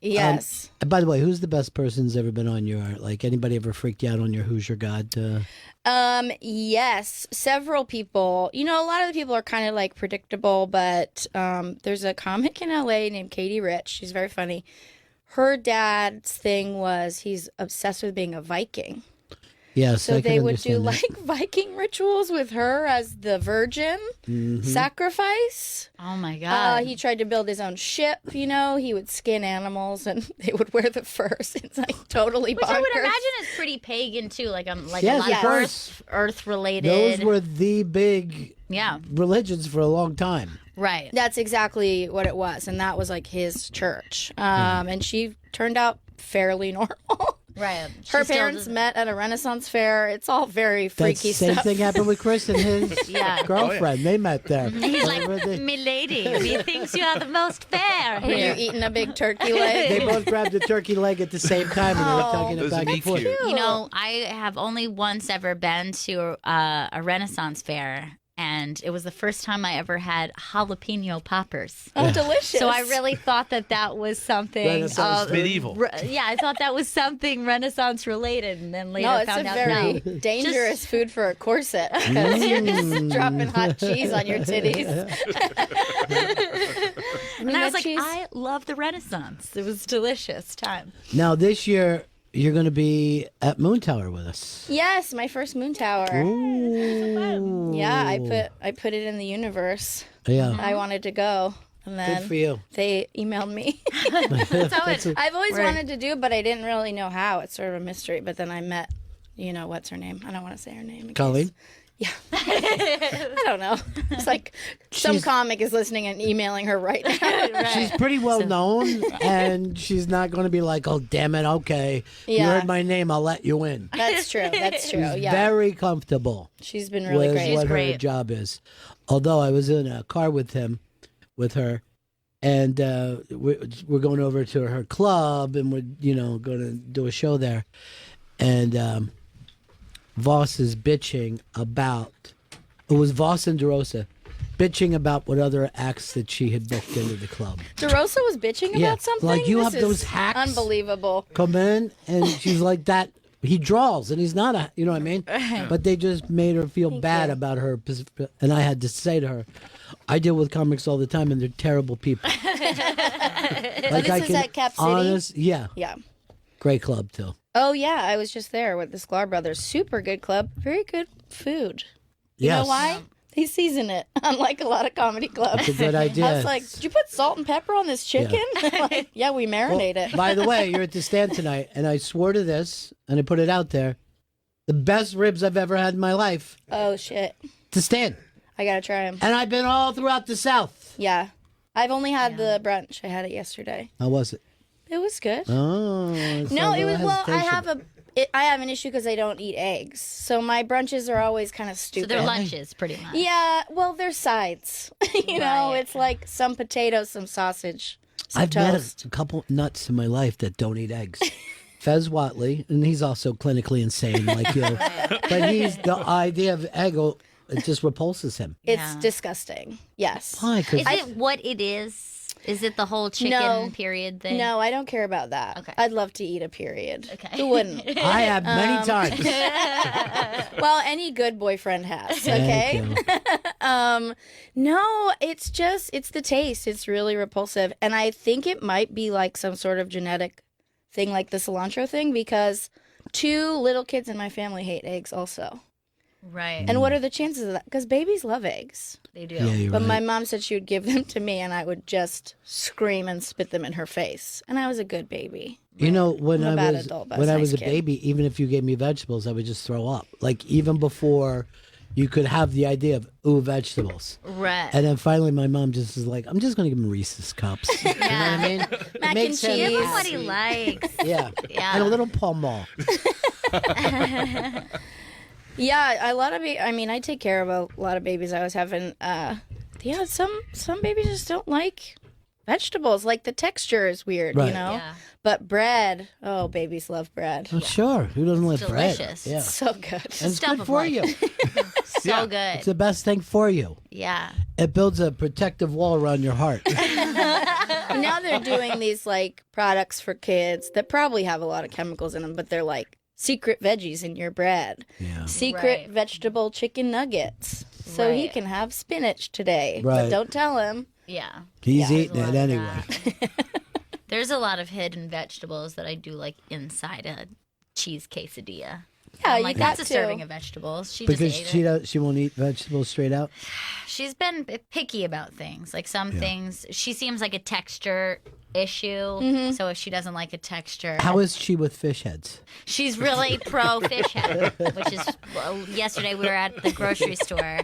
Yes. And by the way, who's the best person's ever been on your, like, anybody ever freaked you out on your Who's Your God? Yes, several people. You know, a lot of the people are kind of like predictable, but there's a comic in LA named Katie Rich. She's very funny. Her dad's thing was he's obsessed with being a Viking. Yes, So I can they would do understand that. like Viking rituals with her as the virgin Mhm. sacrifice. Oh my God. He tried to build his own ship, you know. He would skin animals and they would wear the furs. It's like totally Which bonkers. I would imagine is pretty pagan too, like Yes, a lot of of course. earth related. Those were the big Yeah. religions for a long time. Right. That's exactly what it was. And that was like his church. And she turned out fairly normal. Right. Her parents met at a Renaissance fair. It's all very freaky That same stuff. thing happened with Chris and his Yeah. girlfriend. They met there. He's like, milady, methinks you are the most fair Were you here. eating a big turkey leg? They both grabbed a turkey leg at the same time and they were tugging it back and forth. You know, I have only once ever been to a Renaissance fair, and it was the first time I ever had jalapeno poppers. Oh, delicious. So I really thought that was something Renaissance food. Medieval. Yeah, I thought that was something Renaissance related, and then later No, it's found a out very no. dangerous food for a corset because you're just dropping hot cheese on your titties. And I was like, I love the Renaissance. It was a delicious time. Now, this year, you're going to be at Moon Tower with us. Yes, my first moon tower. Ooh. Yeah, I put it in the universe. Yeah. I wanted to go, and then Good for you. they emailed me. That's how it. I've always Right. wanted to do it, but I didn't really know how. It's sort of a mystery. But then I met you know, what's her name? I don't want to say her name. Colleen? Yeah. I don't know. It's like some comic is listening and emailing her right now. She's pretty well known, and she's not going to be like, oh, damn it, okay. You Yeah. heard my name, I'll let you in. That's true. That's true. She's Yeah. very comfortable. She's been really with great. what She's her great. job is. Although I was in a car with her, and we're going over to her club, and we're going to do a show there, and Voss is bitching about. It was Voss and DeRosa bitching about what other acts that she had booked into the club. DeRosa was bitching Yeah, about something. like, you This have those is hacks. Unbelievable. Come in, and she's like that. He draws, and he's not you know what I mean? But they just made her feel bad about her. And I had to say to her, I deal with comics all the time, and they're terrible people. Like this is at Cap City? Yeah. Yeah. Great club, too. Oh yeah, I was just there with the Sklar brothers. Super good club. Very good food. You Yes. know why? They season it, unlike a lot of comedy clubs. That's a good idea. I was like, did you put salt and pepper on this chicken? Like, yeah, we marinate it. By the way, you're at the stand tonight, and I swore to this, and I put it out there. The best ribs I've ever had in my life. Oh shit. The stand. I gotta try them. And I've been all throughout the South. Yeah. I've only had the brunch. I had it yesterday. How was it? It was good. Oh. No, it was I have an issue because I don't eat eggs, so my brunches are always kind of So stupid. they're lunches, pretty much. Yeah, well, they're sides. You know, it's like some potatoes, some sausage, some I've toast. met a couple nuts in my life that don't eat eggs. Fez Watley, and he's also clinically insane like you. But the idea of egg, it just repulses him. It's disgusting. Yes. Why? 'Cause Is it what it is? Is it the whole chicken period thing? No, I don't care about that. Okay. I'd love to eat a period. Okay. Who wouldn't? I have many times. Well, any good boyfriend has, Thank okay? No, it's the taste. It's really repulsive. And I think it might be like some sort of genetic thing like the cilantro thing because 2 little kids in my family hate eggs also. Right. And what are the chances of that? Because babies love eggs. They do. Yeah, you're But right. my mom said she would give them to me and I would just scream and spit them in her face. And I was a good baby. You know, when I'm a I bad was adult, but when I I was was a a nice kid. baby, even if you gave me vegetables, I would just throw up. Like even before you could have the idea of vegetables. Right. And then finally my mom just is like, I'm just gonna give him Reese's cups. You know what I mean? It Mac made and sense. Give him cheese. what he likes. Yeah. Yeah. And a little Pall Mall. Yeah, a lot of I take care of a lot of babies. I was having yeah, some babies just don't like vegetables. Like the texture is weird, Right. you know. Yeah. But bread, oh, babies love bread. Well, sure. Who doesn't like bread? delicious. Yeah. So good. And it's Stuff good of for life. you. So good. It's the best thing for you. Yeah. It builds a protective wall around your heart. Now they're doing these like products for kids that probably have a lot of chemicals in them, but they're like secret veggies in your bread. Yeah. Secret Right. vegetable chicken nuggets. So he Right. can have spinach today. Right. But don't tell him. Yeah. He's Yeah. eating it anyway. There's a lot of hidden vegetables that I do like inside a cheese quesadilla. Yeah, I'm you like, got that's to. a serving of vegetables. She Because just ate it. she won't eat vegetables straight out. She's been picky about things. Like some things, she seems like a texture issue. Mm-hmm. So if she doesn't like a texture, How is she with fish heads? she's really pro fish head. Which is yesterday we were at the grocery store,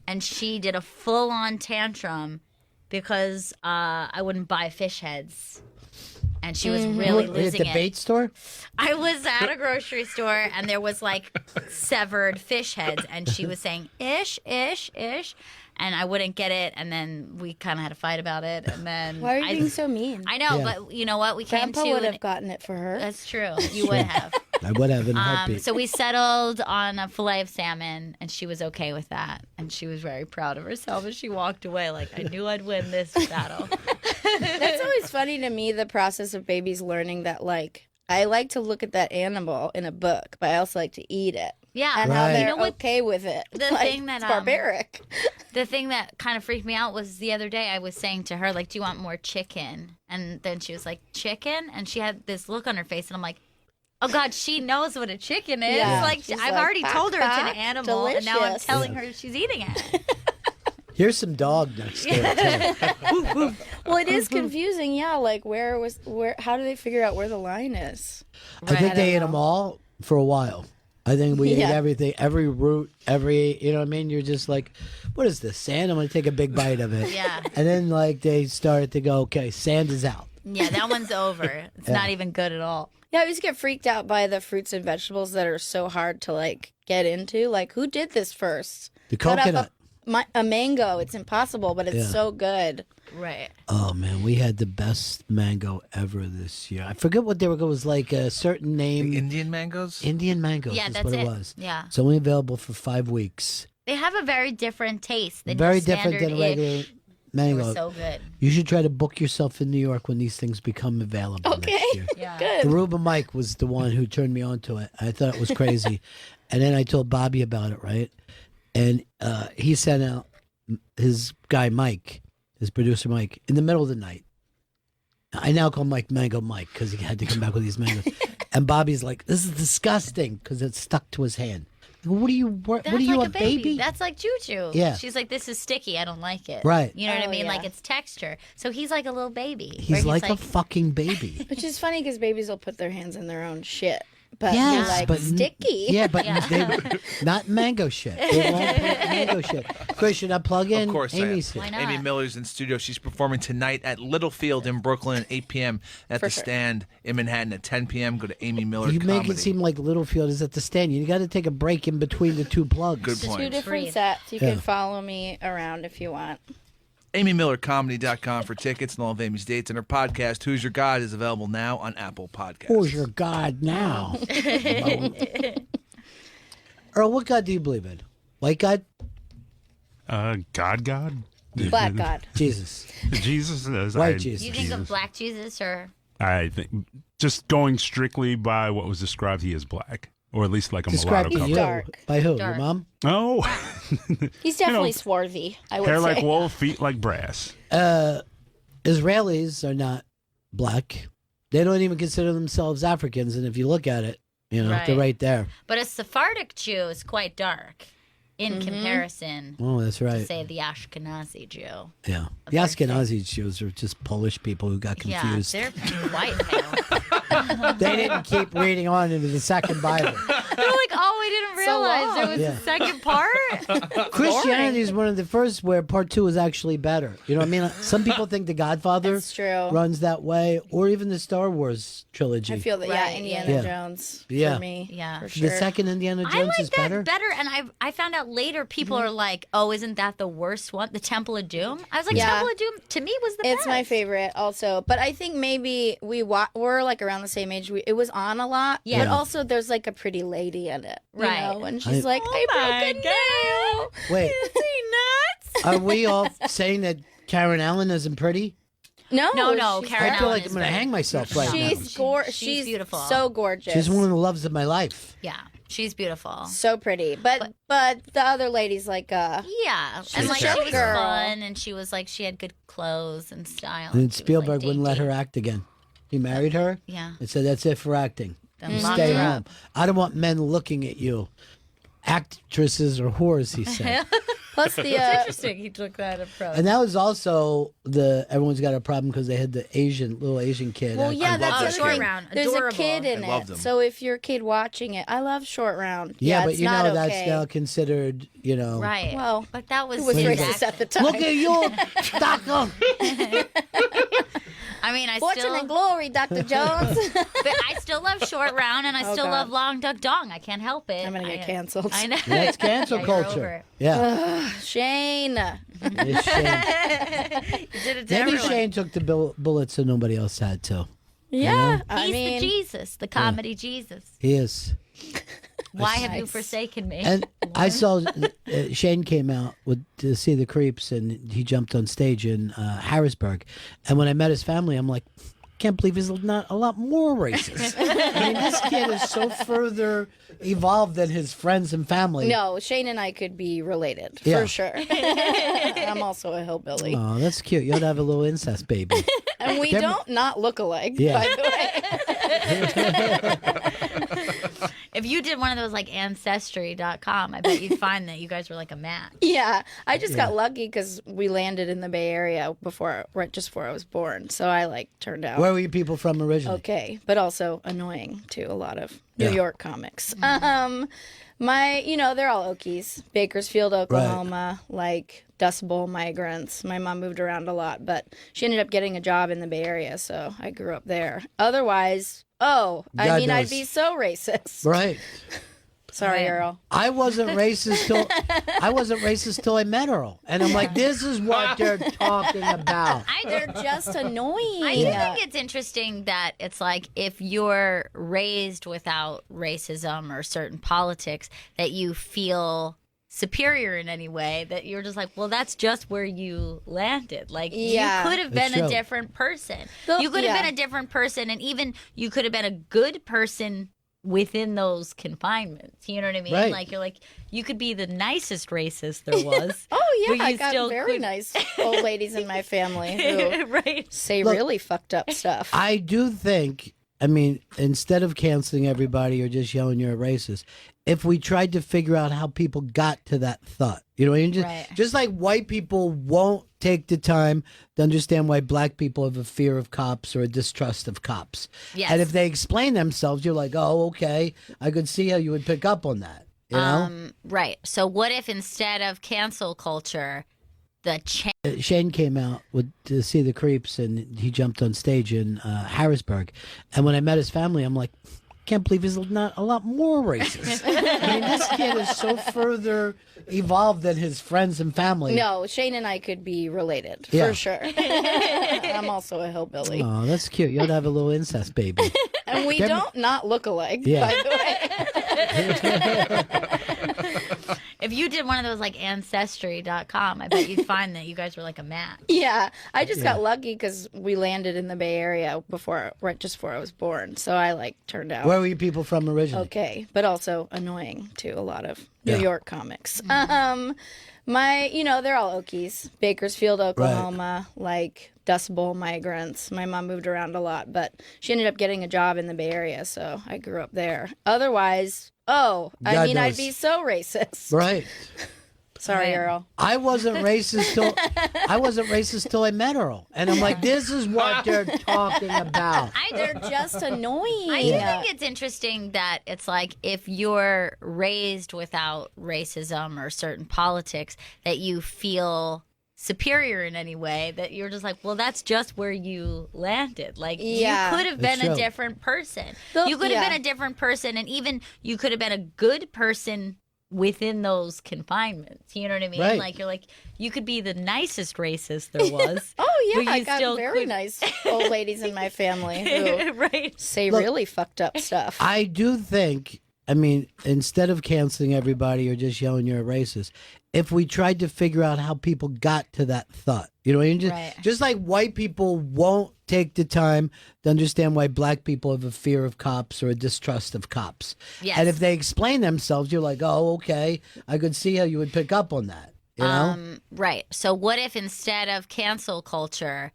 and she did a full-on tantrum because I wouldn't buy fish heads. And she was really At losing the it. bait store? I was at a grocery store and there was like severed fish heads, and she was saying ish, ish, ish, and I wouldn't get it, and then we kind of had a fight about it, and then Why are you being so mean? I know, Yeah. but you know what? We Grandpa came would to have gotten it for her. that's true. You would have. I would have in a heartbeat. So we settled on a fillet of salmon, and she was okay with that, and she was very proud of herself as she walked away. Like, I knew I'd win this battle. That's always funny to me, the process of babies learning that, like, I like to look at that animal in a book, but I also like to eat it. Yeah, And how Right. they're You know what- okay with it. The Like, thing that it's barbaric. The thing that kind of freaked me out was the other day I was saying to her, like, do you want more chicken? And then she was like, chicken? And she had this look on her face, and I'm like, oh, God, she knows what a chicken is. Yeah. Like, She's I've like, already "Quack, told her it's an quack, animal, and now I'm delicious." telling her she's eating it. Here's some dog next door, too. Well, it is confusing, yeah. Like, how do they figure out where the line is? I think they ate them all for a while. I think we ate Yeah. everything, every root, you know what I mean? You're just like, what is this, sand? I'm going to take a big bite of it. Yeah. And then, like, they started to go, okay, sand is out. Yeah, that one's over. It's Yeah. not even good at all. Yeah, I always get freaked out by the fruits and vegetables that are so hard to like get into. Like, who did this first? The Cut up coconut. a mango. It's impossible, but it's Yeah. so good. Right. Oh, man, we had the best mango ever this year. I forget what they were. It was like a certain name. Indian mangoes? Indian mangoes Yeah, is that's what it it. was. Yeah. It's only available for 5 weeks. They have a very different taste than Very your different than a regular standard-ish. mango. It was so good. You should try to book yourself in New York when these things become available next year. Yeah. Good. Aruba Mike was the one who turned me on to it. I thought it was crazy. And then I told Bobby about it, right? And he sent out his guy Mike, his producer Mike, in the middle of the night. I now call Mike Mango Mike because he had to come back with these mangoes. And Bobby's like, this is disgusting because it's stuck to his hand. What are you, what That's are you, like a a baby. baby? That's like Choo-Choo. Yeah. She's like, this is sticky. I don't like it. Right. You know what I Oh, mean? yeah. Like, it's texture. So he's like a little baby. where He's like a fucking baby. Which is funny because babies will put their hands in their own shit. But Yes, you're like, but sticky. Yeah, but They, not mango shit. They won't put mango shit. Chris, should I plug in? Of course, Amy's I am. here. Amy Miller's in studio. She's performing tonight at Littlefield in Brooklyn at 8 p.m. at For the sure. Stand in Manhattan at 10 p.m. Go to Amy Miller You Comedy. make it seem like Littlefield is at the stand. You got to take a break in between the two plugs. Good point. Two different Breathe. sets. You Yeah. can follow me around if you want. AmyMillerComedy.com for tickets and all of Amy's dates. And her podcast, Who's Your God, is available now on Apple Podcasts. Who's your God now? Earl, what God do you believe in? White God? God? Black God. Jesus. Jesus is White Jesus. You think of black Jesus or I think just going strictly by what was described, he is black, or at least like a Describe mulatto you. color. dark. By who? Dark. Your mom? Oh, He's definitely swarthy, I would hair say. like wool, feet like brass. Israelis are not black. They don't even consider themselves Africans. And if you look at it, you know, they're right there. But a Sephardic Jew is quite dark in comparison Oh, that's to, right. say, the Ashkenazi Jew. Yeah. The Ashkenazi Jews are just Polish people who got confused. Yeah, they're white now. They didn't keep reading on into the second Bible. They're like, oh, we didn't realize there was Yeah. a second part. Christianity is one of the first where part 2 is actually better. You know what I mean? Some people think The Godfather runs that way, or even the Star Wars trilogy. I feel that, Right, Indiana yeah. Jones Yeah. for me. Yeah. For sure. The second Indiana Jones I like is that better. better, and I found out later people are like, oh, isn't that the worst one? The Temple of Doom? I was like, Yeah. Temple of Doom to me was the It's best. my favorite also. But I think maybe we're like around the same age. It was on a lot. Yeah. But also there's like a pretty lady in it. You Right. know? And she's I- like, I broke a nail. Wait, Is he nuts? are we all saying that Karen Allen isn't pretty? No, No, she's Karen I feel Allen like is I'm going to great. hang myself right She's now. she's beautiful. So gorgeous. She's one of the loves of my life. Yeah, she's beautiful. So pretty. But the other lady's like Yeah, and like she was Girl. fun, and she was like she had good clothes and style. And she was, Spielberg like, wouldn't let dainty. her act again. He married her Yeah. and said, that's it for acting. Then You locked stay her home. up. I don't want men looking at you. Actresses are whores, he said. Plus the It's interesting. He took that approach. And that was also everyone's got a problem because they had the little Asian kid. Well, acting. yeah, that's the Short thing. Round. There's Adorable. a kid in I loved it. him. So if you're a kid watching it, I love Short Round. Yeah, but it's you not know that's okay. now considered, you know. Right. Well, but that was it was his racist act- at the time. Look at you, Taco. I mean, I Fortune still, and glory, Dr. Jones. but I still love Short Round, and I Oh, still God. love Long Duck Dong. I can't help it. I'm gonna get canceled. I know. That's cancel Yeah, you're over culture. it. Yeah. Shane. It's Shane. You did it to Maybe everyone. Shane took the bullets so nobody else had to. Yeah, know? I He's mean, the Jesus, the comedy Jesus. He is. Why have you Nice. forsaken me? And I saw Shane came out to see the Creeps, and he jumped on stage in Harrisburg. And when I met his family, I'm like, can't believe he's not a lot more racist. I mean, this kid is so further evolved than his friends and family. no, Shane and I could be related Yeah. for sure. I'm also a hillbilly, Oh, that's cute. You ought to have a little incest baby. and we They're- don't not look alike. Yeah. By the way. If you did one of those like Ancestry.com, I bet you'd find that you guys were like a match. Yeah, I just got lucky because we landed in the Bay Area right just before I was born. So I like turned out Where were you people from originally? okay, but also annoying to a lot of New Yeah. York comics. They're all Okies, Bakersfield, Oklahoma, like Dust Bowl migrants. My mom moved around a lot, but she ended up getting a job in the Bay Area, so I grew up there. Otherwise, God I'd knows. be so racist. Right. Sorry, Earl. I wasn't racist till I met Earl, and I'm like, this is what they're talking about. They're just annoying. I do think it's interesting that it's like if you're raised without racism or certain politics, that you feel superior in any way, that you're just like, well, that's just where you landed. Like, Yeah. you could have That's been a true. different person. Though- You could have yeah. been a different person, and even you could have been a good person within those confinements. You know what I mean? Right. Like, you're like, you could be the nicest racist there was. Oh but yeah, I you got still very could- nice old ladies in my family who right. say Look, really fucked up stuff. I do think, I mean, instead of canceling everybody or just yelling you're a racist, if we tried to figure out how people got to that thought, you know what I mean? Right. Just like white people won't take the time to understand why black people have a fear of cops or a distrust of cops. Yes. And if they explain themselves, you're like, oh, okay, I could see how you would pick up on that. You know? Right. So what if instead of cancel culture, the Shane came out to see the Creeps, and he jumped on stage in Harrisburg. And when I met his family, I'm like, can't believe he's not a lot more racist. I mean, this kid is so further evolved than his friends and family. No, Shane and I could be related Yeah. for sure. I'm also a hillbilly, Oh, that's cute. You ought to have a little incest baby. and we Get me- don't not look alike. Yeah. By the way. If you did one of those like Ancestry.com, I bet you'd find that you guys were like a match. Yeah, I just Yeah. got lucky because we landed in the Bay Area right just before I was born. So I like turned out Where were you people from originally? okay, but also annoying to a lot of New Yeah. York comics. They're all Okies, Bakersfield, Oklahoma, like Dust Bowl migrants. My mom moved around a lot, but she ended up getting a job in the Bay Area, so I grew up there. Otherwise, God I'd knows. be so racist. Right. Sorry, Earl. I wasn't racist till I met Earl, and I'm like, this is what they're talking about. They're just annoying. I do think it's interesting that it's like if you're raised without racism or certain politics, that you feel superior in any way, that you're just like, well, that's just where you landed. Like, Yeah. you could have That's been a true. different person. Though- You could have yeah. been a different person, and even you could have been a good person within those confinements. You know what I mean? Right. Like, you're like, you could be the nicest racist there was. Oh but yeah, I you got still very could- nice old ladies in my family who right. say Look, really fucked up stuff. I do think, I mean, instead of canceling everybody or just yelling you're a racist, if we tried to figure out how people got to that thought, you know what I mean? Right. Just like white people won't take the time to understand why black people have a fear of cops or a distrust of cops. Yes. And if they explain themselves, you're like, oh, okay, I could see how you would pick up on that. You know? Right. So what if instead of cancel culture,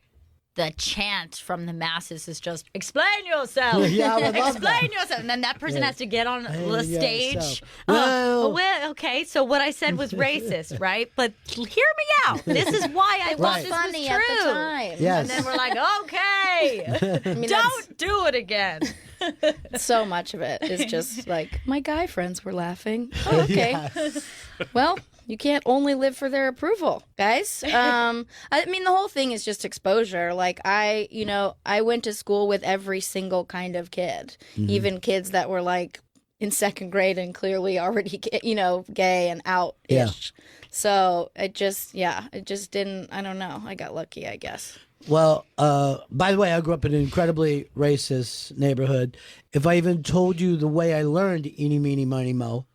the chant from the masses is just explain yourself. Yeah, I would love explain that. yourself. And then that person Yeah. has to get on the Yeah, stage. so- Well- Well, okay, so what I said was racist, right? But hear me out. This is why I It thought was this funny was at true. the time. Yes. And then we're like, okay, I mean, don't do it again. so much of it is just like my guy friends were laughing. Oh, okay. Yes. Well, you can't only live for their approval, guys. I mean, the whole thing is just exposure. Like I went to school with every single kind of kid, even kids that were like in second grade and clearly already, gay and out-ish. Yeah. So it just didn't, I don't know. I got lucky, I guess. Well, by the way, I grew up in an incredibly racist neighborhood. If I even told you the way I learned eeny, meeny, miny, mo,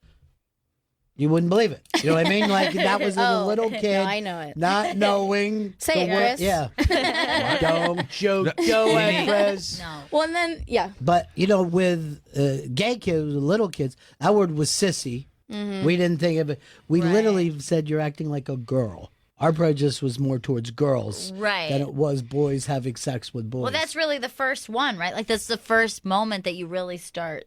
you wouldn't believe it. You know what I mean? Like, that was as a little kid. No, I know it. Not knowing. Say the it, word- Chris. Yeah. Don't you do it, Chris. No. Well, and then, yeah. But, with gay kids, little kids, that word was sissy. Mm-hmm. We didn't think of it. We literally said you're acting like a girl. Our prejudice was more towards girls Right. than it was boys having sex with boys. Well, that's really the first one, right? Like, that's the first moment that you really start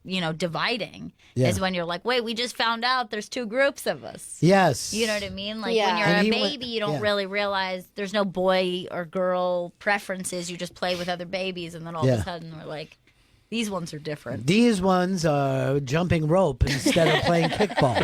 dividing Yeah. is when you're like, wait, we just found out there's two groups of us. Yes. You know what I mean? Like Yeah. when you're And a he baby, went- you don't yeah. really realize there's no boy or girl preferences. You just play with other babies, and then all of Yeah. a sudden we're like, these ones are different. These ones are jumping rope instead of playing kickball.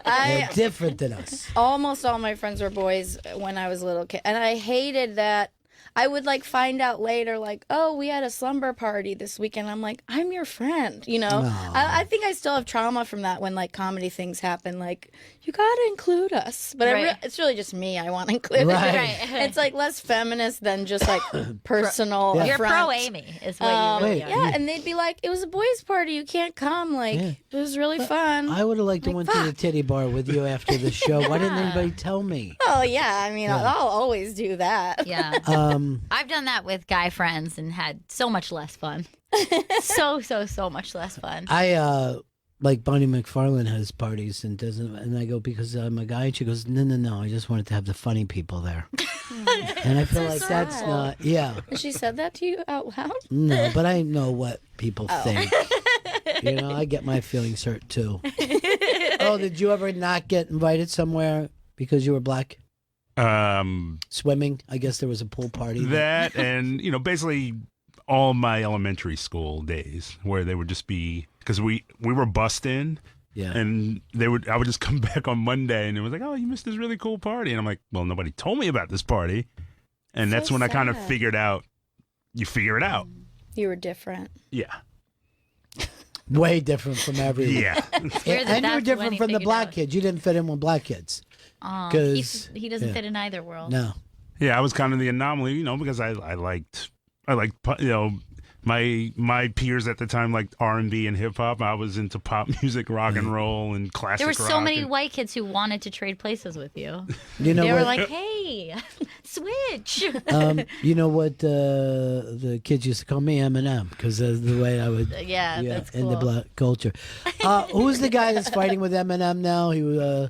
They're different than us. Almost all my friends were boys when I was a little kid, and I hated that. I would like find out later, like, oh, we had a slumber party this weekend. I'm like, I'm your friend, you know. I think I still have trauma from that when like comedy things happen. Like, you gotta include us, but Right. it's really just me. I want included. Right. It's like less feminist than just like personal. Yeah. You're affront. pro Amy, is what you really Wait, are. Yeah, and they'd be like, it was a boys' party. You can't come. Like, Yeah. it was really fun. I would have liked to went to the titty bar with you after the show. Why didn't anybody tell me? Oh yeah, I mean, Yeah. I'll always do that. Yeah. I've done that with guy friends and had so much less fun. so much less fun. I like Bonnie McFarlane has parties and doesn't, and I go because I'm a guy, and she goes, no, I just wanted to have the funny people there, and I feel like that's not, yeah, And she said that to you out loud? no, but I know what people Oh. think. I get my feelings hurt too. Oh, did you ever not get invited somewhere because you were black? Swimming? I guess there was a pool party. That and basically all my elementary school days where they would just be because we were bussed in. Yeah. And I would just come back on Monday and it was like, oh, you missed this really cool party. And I'm like, well, nobody told me about this party. And that's when I kind of sad. figured out, you figure it out. You were different. Yeah. Way different from everyone. Yeah. And you were different from the black kids. You didn't fit in with black kids. He doesn't fit in either world. No. Yeah, I was kind of the anomaly, because I liked, my peers at the time liked R&B and hip hop. I was into pop music, rock and roll, and classic There were rock. so many and- white kids who wanted to trade places with you. You know they were what? like, hey, switch. You know what the kids used to call me Eminem because of the way I would Yeah, that's in the cool. black culture. Who's the guy that's fighting with Eminem now? He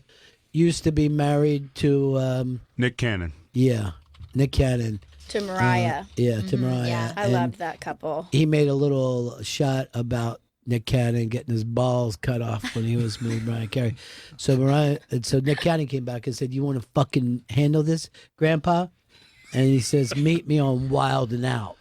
used to be married to Nick Cannon. Yeah, Nick Cannon. To Mariah. To Mariah. Yeah, I And loved that couple. He made a little shot about Nick Cannon getting his balls cut off when he was with Mariah Carey. So Nick Cannon came back and said, "You want to fucking handle this, Grandpa?" And he says, "Meet me on Wild and Out.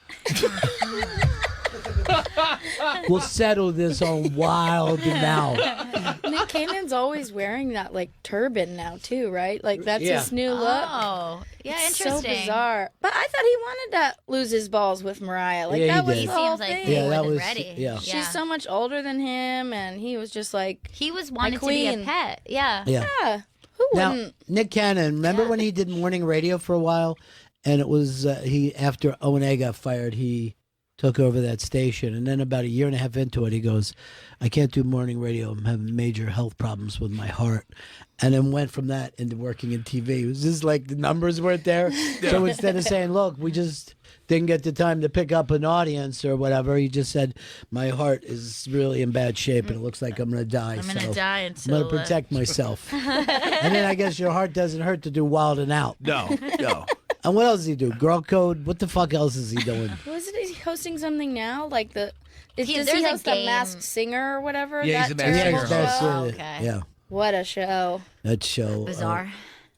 We'll settle this on Wild and Out." Nick Cannon's always wearing that like turban now too, right? Like that's Yeah. his new look. Oh, yeah, It's interesting. So bizarre. But I thought he wanted to lose his balls with Mariah. Like Yeah, that he was did. the He whole seems like thing. he Yeah, that wasn't was- ready. yeah. She's so much older than him, and he was just like He was my wanted to be a queen. pet. Yeah. Yeah. Yeah. Who Now, wouldn't? Nick Cannon, remember when he did morning radio for a while? And it was after O&A got fired, he took over that station. And then about a year and a half into it, he goes, "I can't do morning radio. I'm having major health problems with my heart." And then went from that into working in TV. It was just like the numbers weren't there. So instead of saying, "Look, we just didn't get the time to pick up an audience or whatever," he just said, "My heart is really in bad shape and it looks like I'm going to die. I'm gonna so die I'm until going to protect myself." And then I guess your heart doesn't hurt to do Wild and Out. No. And what else does he do? Girl Code? What the fuck else is he doing? Wasn't he hosting something now? Like does there's he a host the game. Masked Singer or whatever? Yeah, he's that a Masked terrible Singer host. show? Oh, okay. Yeah, What a show. that show. Bizarre.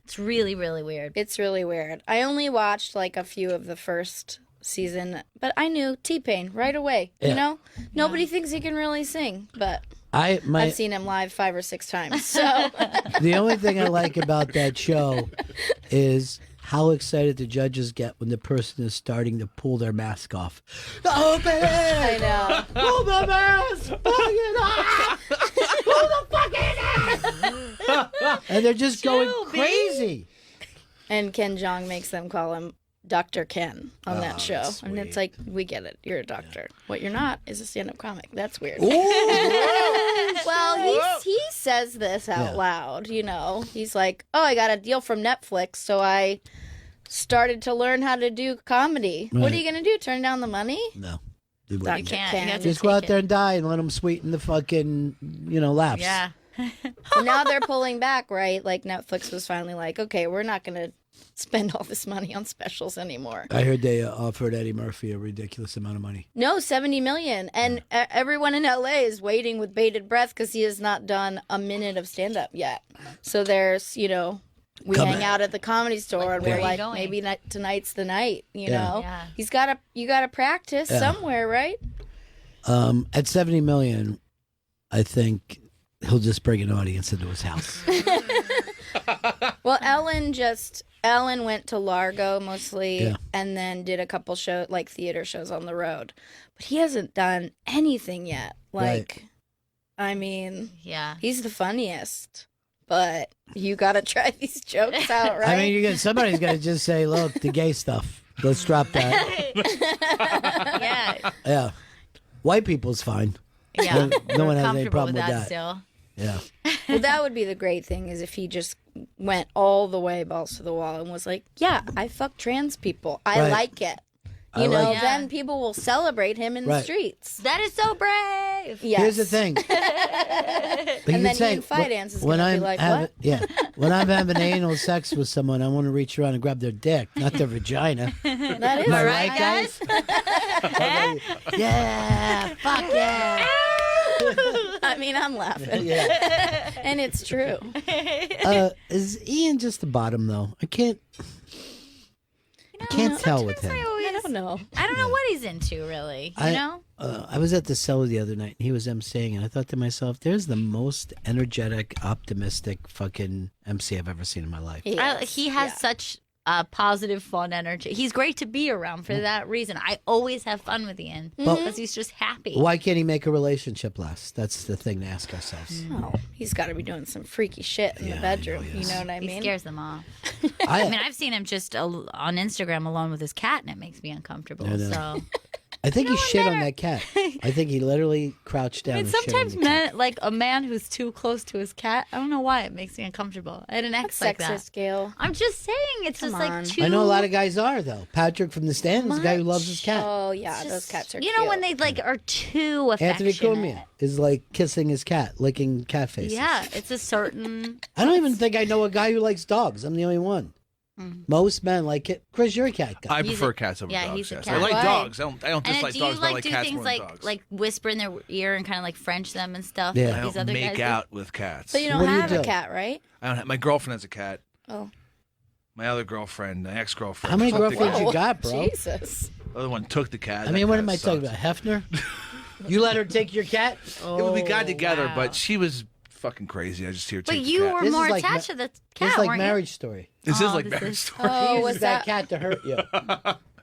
It's really, really weird. It's really weird. I only watched like a few of the first season, but I knew T-Pain right away. Yeah. You know, nobody thinks he can really sing, but I've seen him live 5 or 6 times. So The only thing I like about that show is how excited the judges get when the person is starting to pull their mask off. Open it! I know. Pull the mask! Pull it off! Pull the fucking mask! And they're just going crazy. And Ken Jeong makes them call him Dr. Ken on that show. And it's like, we get it. You're a doctor. What you're not is a stand-up comic. That's weird. Well, he says this out loud, you know. He's like, oh, I got a deal from Netflix, so I started to learn how to do comedy. What are Right. you going to do, turn down the money? No. You can't. You have to Just go take out there it. and die and let them sweeten the fucking, laughs. Yeah. So now they're pulling back, right? Like Netflix was finally like, okay, we're not going to spend all this money on specials anymore. I heard they offered Eddie Murphy a ridiculous amount of money. No, $70 million, and everyone in LA is waiting with bated breath because he has not done a minute of stand up yet. So there's, we hang out at the Comedy Store, and we're like, maybe tonight's the night. You know, you gotta practice somewhere, right? At 70 million, I think he'll just bring an audience into his house. Well, Ellen went to Largo mostly, and then did a couple theater shows on the road. But he hasn't done anything yet. I mean, he's the funniest. But you got to try these jokes out, right? I mean, somebody's got to just say, look, the gay stuff. Let's drop that. Yeah. White people's fine. Yeah. No one has any problem with that. Still. Yeah. Well, that would be the great thing is if he just went all the way balls to the wall and was like, yeah, I fuck trans people. I like it. Then people will celebrate him in the streets. That is so brave. Yes. Here's the thing. And then Ian Fidance is going to be like, what? Yeah. When I'm having anal sex with someone, I want to reach around and grab their dick, not their vagina. That is Am I right, guys? Yeah. Fuck yeah. I mean, I'm laughing. And it's true. Is Ian just the bottom, though? I can't tell with him. I don't know. I don't know what he's into, really. You know? I was at the cellar the other night, and he was emceeing, and I thought to myself, there's the most energetic, optimistic fucking MC I've ever seen in my life. He has such positive, fun energy. He's great to be around for that reason. I always have fun with Ian because he's just happy. Why can't he make a relationship last? That's the thing to ask ourselves. Oh, he's got to be doing some freaky shit in the bedroom. You know what I mean? He scares them off. I mean, I've seen him just on Instagram alone with his cat, and it makes me uncomfortable. So. I think he shit on that cat. I think he literally crouched down. I mean, sometimes a man who's too close to his cat, I don't know why it makes me uncomfortable. I had an ex like that. Sexist, Gail. I'm just saying, it's just like too. I know a lot of guys are though. Patrick from the stand is a guy who loves his cat. Oh yeah, those cats are. You know when they are too affectionate. Anthony Cumia is like kissing his cat, licking cat faces. Yeah, it's a certain. I don't even think I know a guy who likes dogs. I'm the only one. Most men like it. Chris, you're a cat guy. I prefer cats over dogs. He's a yes. cat. I like Why? dogs. I don't dislike do dogs, you but I like do cats things more than dogs. like whisper in their ear and kind of like French them and stuff? Yeah. Like I these don't other make guys out with cats. So you don't have a cat, right? I don't have, my girlfriend has a cat. Oh. My other girlfriend, my ex-girlfriend. How many took the girlfriends cat. you got, bro? Jesus. The other one took the cat. I mean, what am I talking about? Hefner? You let her take your cat? We got together, but she was fucking crazy. I just hear. But you were more attached to the cat, This is like weren't Marriage Story. This is like Marriage Story. Oh, He was uses that that cat to hurt you.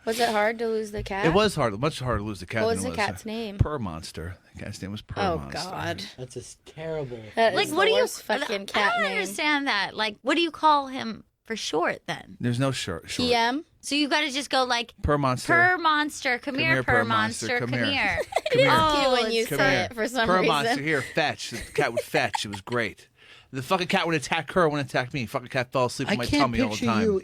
Was it hard to lose the cat? It was hard, much harder to lose the cat. What than was it the cat's name? Purr Monster. The cat's name was Purr Oh Monster. God, that's a terrible. That Like, is what the do you worst fucking cat I don't name. understand that. Like, what do you call him for short then? There's no short. PM. So you got to just go like Purr Monster. Purr Monster, come here, Purr Monster, come here. Come here. Oh, Cute when you Come say here. it for some Purr reason. Monster, here, fetch. The cat would fetch. It was great. The fucking cat would attack her, wouldn't attack me. Fucking cat fell asleep I in my can't tummy all the picture time. you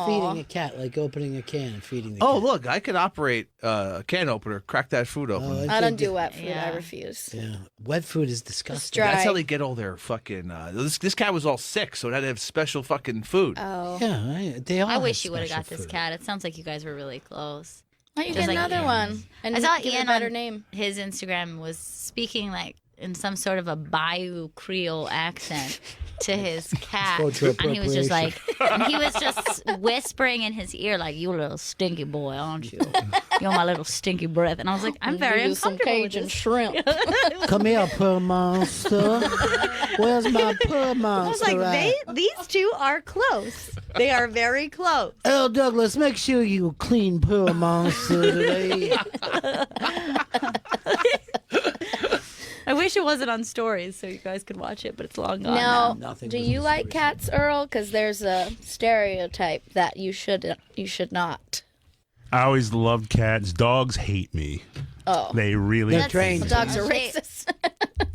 feeding a cat, like opening a can and feeding the Oh, cat. look, I could operate a can opener, crack that food open. I don't do wet food. I refuse. Yeah, wet food is disgusting. dry. That's how they get all their fucking. This cat was all sick, so it had to have special fucking food. Oh. Yeah, they all I have wish you would have got special this food. cat. It sounds like you guys were really close. Why don't you Just get like another Ian. one? And I saw give it Ian a better on name. his Instagram was speaking like in some sort of a Bayou Creole accent to his cat, Cultural and he was just like, appropriation. and he was just whispering in his ear like, "You little stinky boy, aren't you? You're my little stinky breath." And I was like, I'm very Give you some uncomfortable with Cajun this. shrimp. Come here, Purr Monster. Where's my Purr Monster I was like, at? these two are close. They are very close. Earl Douglas, make sure you clean Purr Monster today. I wish it wasn't on stories so you guys could watch it, but it's long gone Now, now. do you like cats, Earl? Because there's a stereotype that you should not. I always loved cats. Dogs hate me. Oh. They really They're trained. Dogs are racist.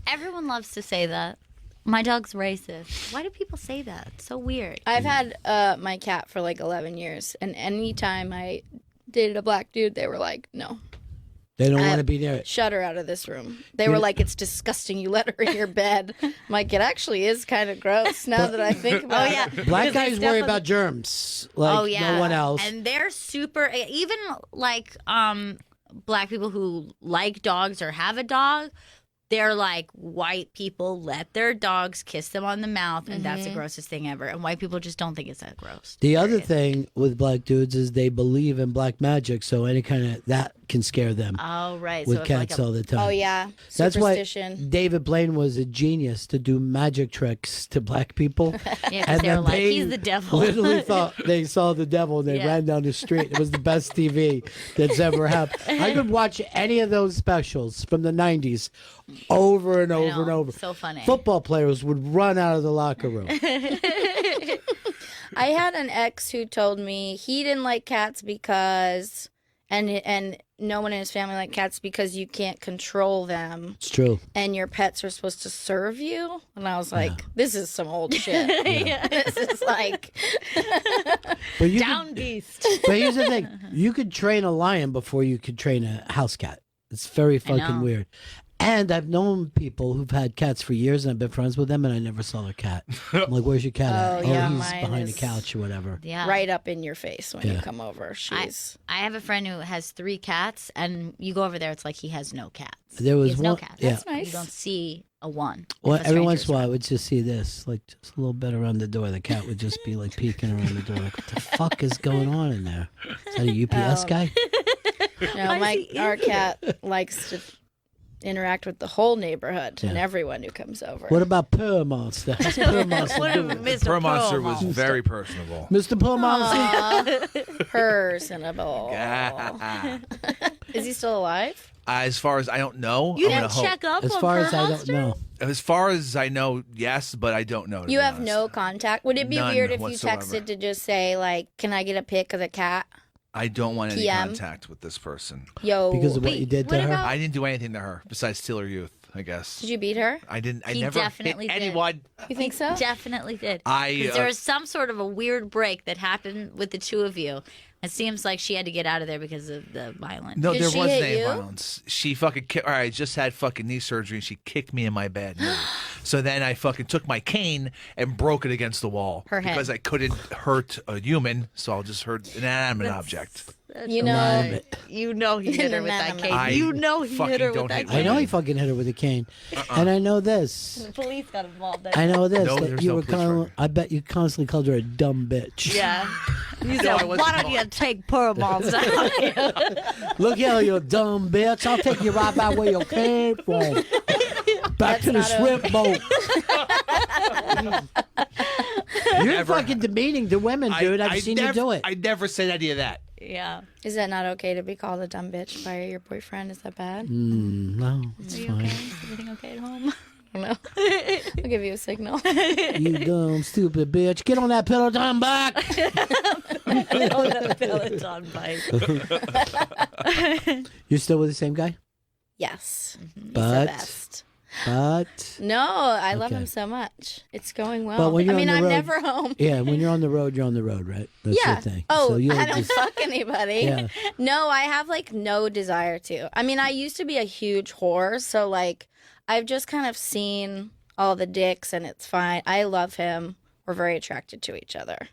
Everyone loves to say that. My dog's racist. Why do people say that? It's so weird. I've had my cat for like 11 years, and anytime I dated a black dude, they were like, no. They don't want to be near it. Shut her out of this room. They were like, it's disgusting. You let her in your bed. I'm like, it actually is kind of gross now that I think about it. Black guys worry about germs like no one else. And they're super, even like black people who like dogs or have a dog, they're like, white people let their dogs kiss them on the mouth, and that's the grossest thing ever. And white people just don't think it's that gross. The other thing with black dudes is they believe in black magic, so any kind of that can scare them. Oh, right. With So it's cats like all the time. Oh, yeah. That's why Superstition. David Blaine was a genius to do magic tricks to black people. Yeah, because they were like, he's the devil. Literally thought they saw the devil and they ran down the street. It was the best TV that's ever happened. I could watch any of those specials from the 90s over and over and over. So funny. Football players would run out of the locker room. I had an ex who told me he didn't like cats because, and no one in his family liked cats because you can't control them. It's true. And your pets are supposed to serve you. And I was like, this is some old shit. This is like But you down beast. But here's the thing. You could train a lion before you could train a house cat. It's very fucking weird. And I've known people who've had cats for years, and I've been friends with them, and I never saw their cat. I'm like, "Where's your cat at?" Oh, yeah, he's mine behind the is couch or whatever. Yeah. right up in your face when you come over. I have a friend who has 3 cats, and you go over there, it's like he has no cats. There was he has one. no cats. Yeah. That's nice. You don't see a one. Well, if a every once stranger's in a while, I would just see this, like just a little bit around the door. The cat would just be like peeking around the door. Like, what the fuck is going on in there? Is that a UPS guy? No, our cat likes to interact with the whole neighborhood and everyone who comes over. What about Purr Monster? How's Purr Monster What doing? about Mr. Pearl Monster Pearl was Monster? very personable. Mr. Purr Monster? Personable. Is he still alive? As far as I don't know, You I'm didn't gonna check hope. up As on far Pearl as I don't Monster? know. As far as I know, yes, but I don't know. to You be have honest. no contact. Would it be None weird if whatsoever. you texted to just say, like, can I get a pic of the cat? I don't want any PM? contact with this person. Yo. Because of what you did to what her? about- I didn't do anything to her besides steal her youth, I guess. Did you beat her? I didn't. I He never definitely hit did. anyone. You think so? Definitely did. 'Cause I, there was some sort of a weird break that happened with the two of you. It seems like she had to get out of there because of the violence. No, there wasn't any violence. She fucking all right, I just had fucking knee surgery and she kicked me in my bed. So then I fucking took my cane and broke it against the wall Her head. because I couldn't hurt a human, so I'll just hurt an inanimate object. You know, you know he hit her with that cane. I You know he hit fucking her with don't that hit cane. I know he fucking hit her with a cane. And I know this. The police got involved. I know this. No, that there's you no were police I bet you constantly called her a dumb bitch. Yeah. You No, said, I wasn't why don't you take Pearl Monster out here? Look here, you dumb bitch. I'll take you right back where you came from. Back to the shrimp boat. You're Never- fucking demeaning to women, dude. I've seen you do it. I never said any of that. Yeah. Is that not okay to be called a dumb bitch by your boyfriend? Is that bad? No, it's Are you fine. okay? Is everything okay at home? I don't know. I'll give you a signal. You dumb, stupid bitch. Get on that Peloton bike. On the Peloton bike. You're still with the same guy? Yes. He's the But, best. but. No, I love Okay. him so much. It's going well. But when you're I mean, on the I'm road, never home. Yeah, when you're on the road, you're on the road, right? That's yeah. the thing. Oh, so you'll I don't just, fuck anybody. Yeah. No, I have like no desire to. I mean, I used to be a huge whore, so like I've just kind of seen all the dicks, and it's fine. I love him. We're very attracted to each other.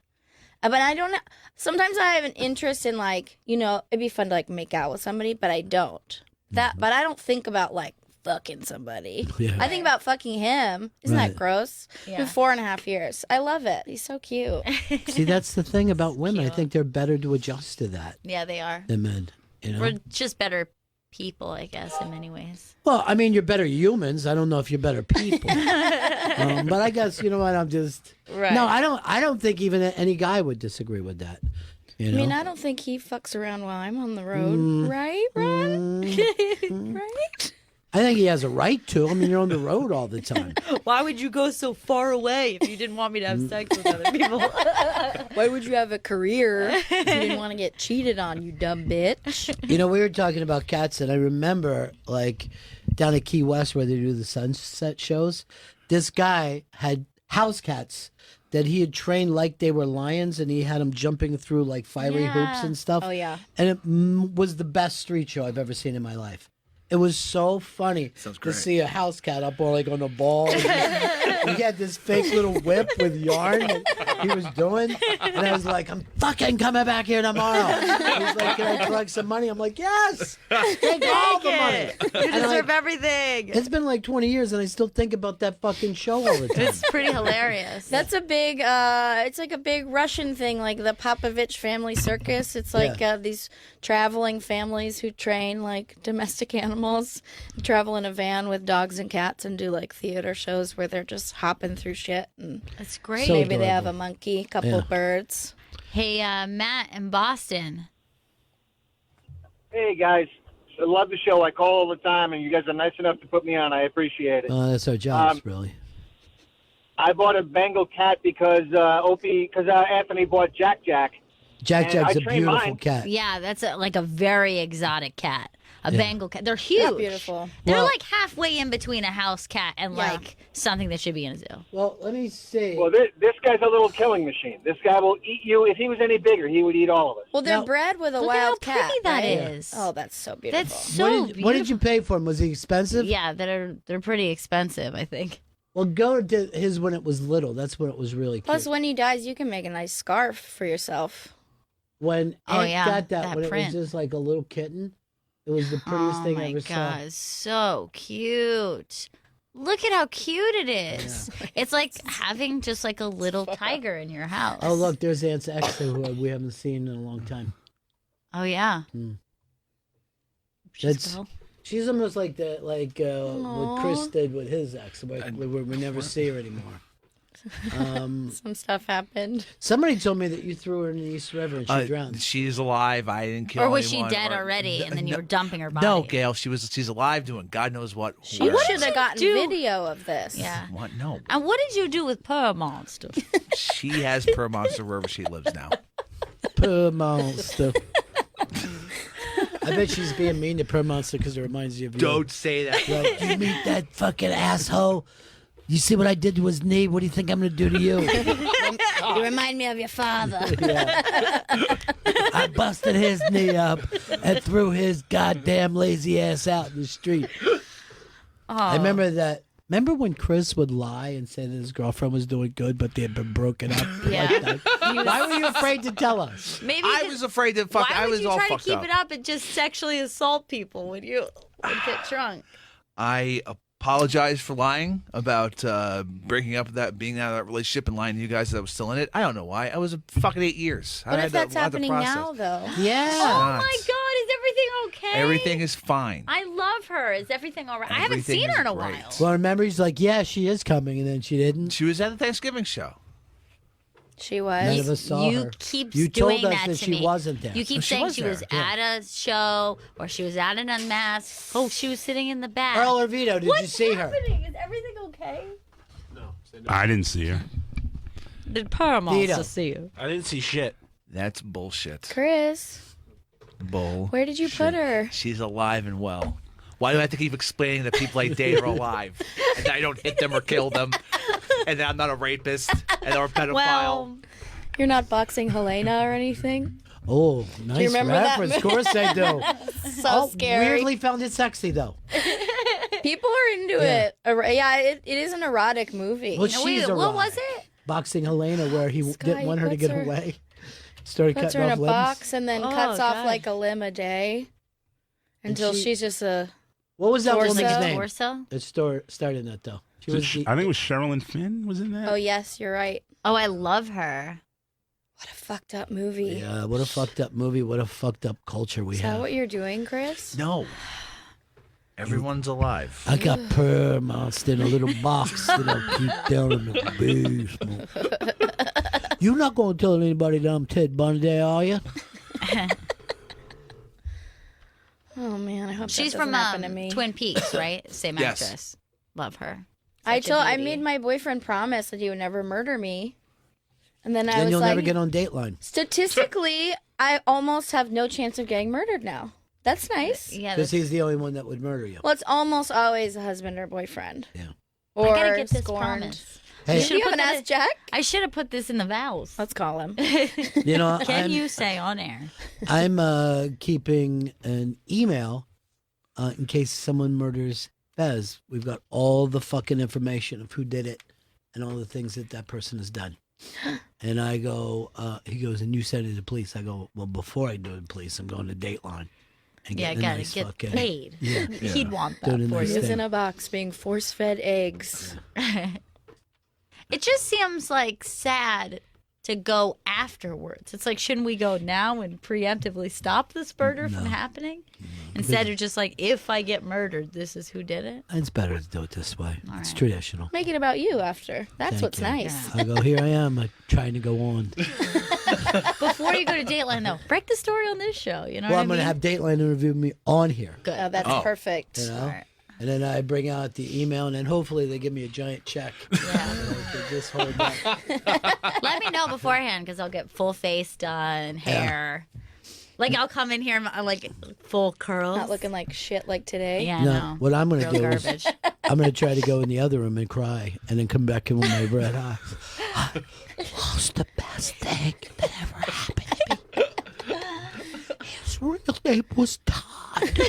But I don't know. Sometimes I have an interest in like, you know, it'd be fun to like make out with somebody, but I don't. But I don't think about like fucking somebody. Yeah. I think about fucking him. Isn't Right. that gross? Yeah. Been 4.5 years. I love it. He's so cute. See, that's the thing about women. I think they're better to adjust to that Yeah, they are. than men. You know? We're just better people, I guess, in many ways. Well, I mean, you're better humans. I don't know if you're better people. But I guess you know what? I'm just Right. no. I don't think even any guy would disagree with that. You know? I mean, I don't think he fucks around while I'm on the road. Right, Ron? Right? I think he has a right to. I mean, you're on the road all the time. Why would you go so far away if you didn't want me to have sex with other people? Why would you have a career if you didn't want to get cheated on, you dumb bitch? You know, we were talking about cats, and I remember, like, down at Key West where they do the sunset shows, this guy had house cats that he had trained like they were lions, and he had them jumping through like fiery hoops and stuff. Oh, yeah. And it was the best street show I've ever seen in my life. It was so funny to see a house cat up all like on a ball. He had this fake little whip with yarn that he was doing. And I was like, I'm fucking coming back here tomorrow. He's like, can I collect some money? I'm like, yes. Take all the money. You deserve everything. It's been like 20 years and I still think about that fucking show all the time. It's pretty hilarious. That's a big, it's like a big Russian thing, like the Popovich family circus. It's like these traveling families who train like domestic animals, travel in a van with dogs and cats and do like theater shows where they're just hopping through shit. And that's great. Maybe they have a monkey, a couple birds. Hey, Matt in Boston. Hey, guys. I love the show. I call all the time, and you guys are nice enough to put me on. I appreciate it. That's our job, really. I bought a Bengal cat because Anthony bought Jack. Jack's a beautiful cat. Yeah, that's like a very exotic cat. A Bengal cat. They're huge. They're beautiful. They're like halfway in between a house cat and like something that should be in a zoo. Well, let me see. Well, this guy's a little killing machine. This guy will eat you. If he was any bigger, he would eat all of us. Well, they're bred with a look wild at how pretty cat. that right? is. Oh, that's so beautiful. That's so What did you pay for him? Was he expensive? Yeah, they're pretty expensive, I think. Well, go to his when it was little. That's when it was really cute. Plus, when he dies, you can make a nice scarf for yourself. When Aunt got that when print. it was just like a little kitten, it was the prettiest thing I ever Oh my saw. god, so cute. Look at how cute it is. It's like having just like a little tiger in your house. Oh, look, there's Aunt's ex who we haven't seen in a long time. Oh yeah. She's almost like what Chris did with his ex. We never see her anymore. Some stuff happened. Somebody told me that you threw her in the East River and she drowned. She's alive. I didn't kill Or was she anyone, dead already and then you were dumping her body? No, Gail. She's alive doing God knows what. She should have gotten video of this. Yeah. What? No. And what did you do with Pearl Monster? She has Per Monster wherever she lives now. Per Monster. I bet she's being mean to Per Monster because it reminds you of you. Don't say that. Like, you meet that fucking asshole. You see what I did to his knee? What do you think I'm going to do to you? You remind me of your father. I busted his knee up and threw his goddamn lazy ass out in the street. I remember that. Remember when Chris would lie and say that his girlfriend was doing good, but they had been broken up? Yeah. Why were you afraid to tell us? Maybe I was afraid to fuck. Why I would was you all try to fucked keep up. it up and just sexually assault people when you would get drunk? I apologize for lying about breaking up being out of that relationship and lying to you guys that I was still in it. I don't know why. I was a fucking 8 years. What if that's happening now, though? Yeah. Oh my God, is everything okay? Everything is fine. I love her. Is everything all right? I haven't Everything seen her is in a great. while. Well, remember, he's like, yeah, she is coming, and then she didn't. She was at the Thanksgiving show. She was. None of us saw You her. keep You doing told us that that to she me. wasn't there. You keep she saying was she there, was yeah. at a show or she was at an unmasked. Oh, she was sitting in the back. Earl Orvito, did you see her? Is everything okay? I didn't see her. Did Paramount Vito. see you? I didn't see shit. That's bullshit. Chris, Bull. where did you put her? She's alive and well. Why do I have to keep explaining that people I date are alive and I don't hit them or kill them and that I'm not a rapist and or a pedophile? Well, you're not boxing Helena or anything? Oh, nice remember that reference. Of course I do. So scary. Weirdly found it sexy, though. People are into it. Yeah, it is an erotic movie. Well, she's What erotic. was it? Boxing Helena, where he didn't want her to puts get her- away. Started Puts cutting her in off a limbs. box and then Oh, cuts off God. like a limb a day until she- she's just a. What was that Torso? woman's Like a name? torso? It started in that, though. She Was was it the, I think it was Sherilyn Finn was in that. Oh yes, you're right. Oh, I love her. What a fucked up movie. yeah, what a fucked up movie. What a fucked up culture we Is have. that what you're doing, Chris? No. Everyone's alive. I got Per Monster in a little box that I keep down in the basement. You're not going to tell anybody that I'm Ted Bundy, are you? Oh man, I hope She's that from doesn't happen to me. Twin Peaks, right? Same Yes. actress. Love her. I Such a I beauty. made my boyfriend promise that he would never murder me, and then I Then was you'll like, never get on Dateline. statistically, I almost have no chance of getting murdered now. That's nice. Yeah, Because he's the only one that would murder you. Well, it's almost always a husband or boyfriend. Yeah. Or I gotta get this scorned. promise. Hey, you haven't asked Jack? I should have put this in the vows. Let's call him. You know, Can you say on air? I'm keeping an email in case someone murders Fez. We've got all the fucking information of who did it and all the things that person has done. And I go, he goes, and you send it to the police. I go, well, before I do it to the police, I'm going to Dateline. And Yeah, getting a gotta nice get fucking- paid. Yeah. He'd want that Doing a for nice you. He was thing. in a box being force-fed eggs. It just seems like sad to go afterwards. It's like, shouldn't we go now and preemptively stop this murder from happening? Instead of just like, if I get murdered, this is who did it. It's better to do it this way. It's traditional. Make it about you after. That's Thank what's you. nice. I go, here I am, trying to go on. Before you go to Dateline, though, break the story on this show. You know Well, what I'm going to mean? have Dateline interview me on here. Good. Oh, that's perfect. You know? And then I bring out the email, and then hopefully they give me a giant check. Yeah. Just hold that. Let me know beforehand because I'll get full face done, hair. Like I'll come in here like full curls. Not looking like shit like today. Yeah, No, no. what I'm going to Real do garbage. is I'm going to try to go in the other room and cry, and then come back in with my red eye. I lost the best thing that ever happened to me. His real name was Todd.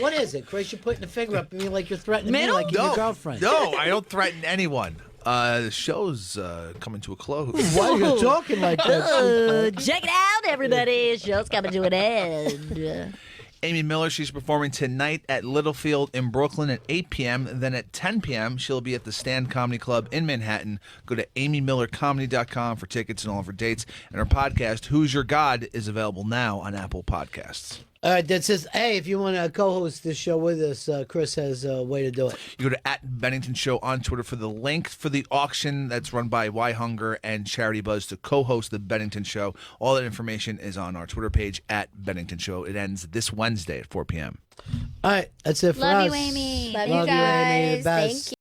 What is it, Chris? You're putting the finger up at me like you're threatening me like you're your girlfriend. No, I don't threaten anyone. The show's coming to a close. Why are you talking like that? Check it out, everybody. Show's coming to an end. Amy Miller, she's performing tonight at Littlefield in Brooklyn at 8 p.m. Then at 10 p.m., she'll be at the Stand Comedy Club in Manhattan. Go to amymillercomedy.com for tickets and all of her dates. And her podcast, Who's Your God, is available now on Apple Podcasts. All right, that says, hey, if you want to co-host this show with us, Chris has a way to do it. You go to @Bennington Show on Twitter for the link for the auction that's run by Why Hunger and Charity Buzz to co-host the Bennington Show. All that information is on our Twitter page @Bennington Show. It ends this Wednesday at 4 p.m. All right, that's it for us. Love you, Amy. Love Love you guys. Amy, the best. Thank you.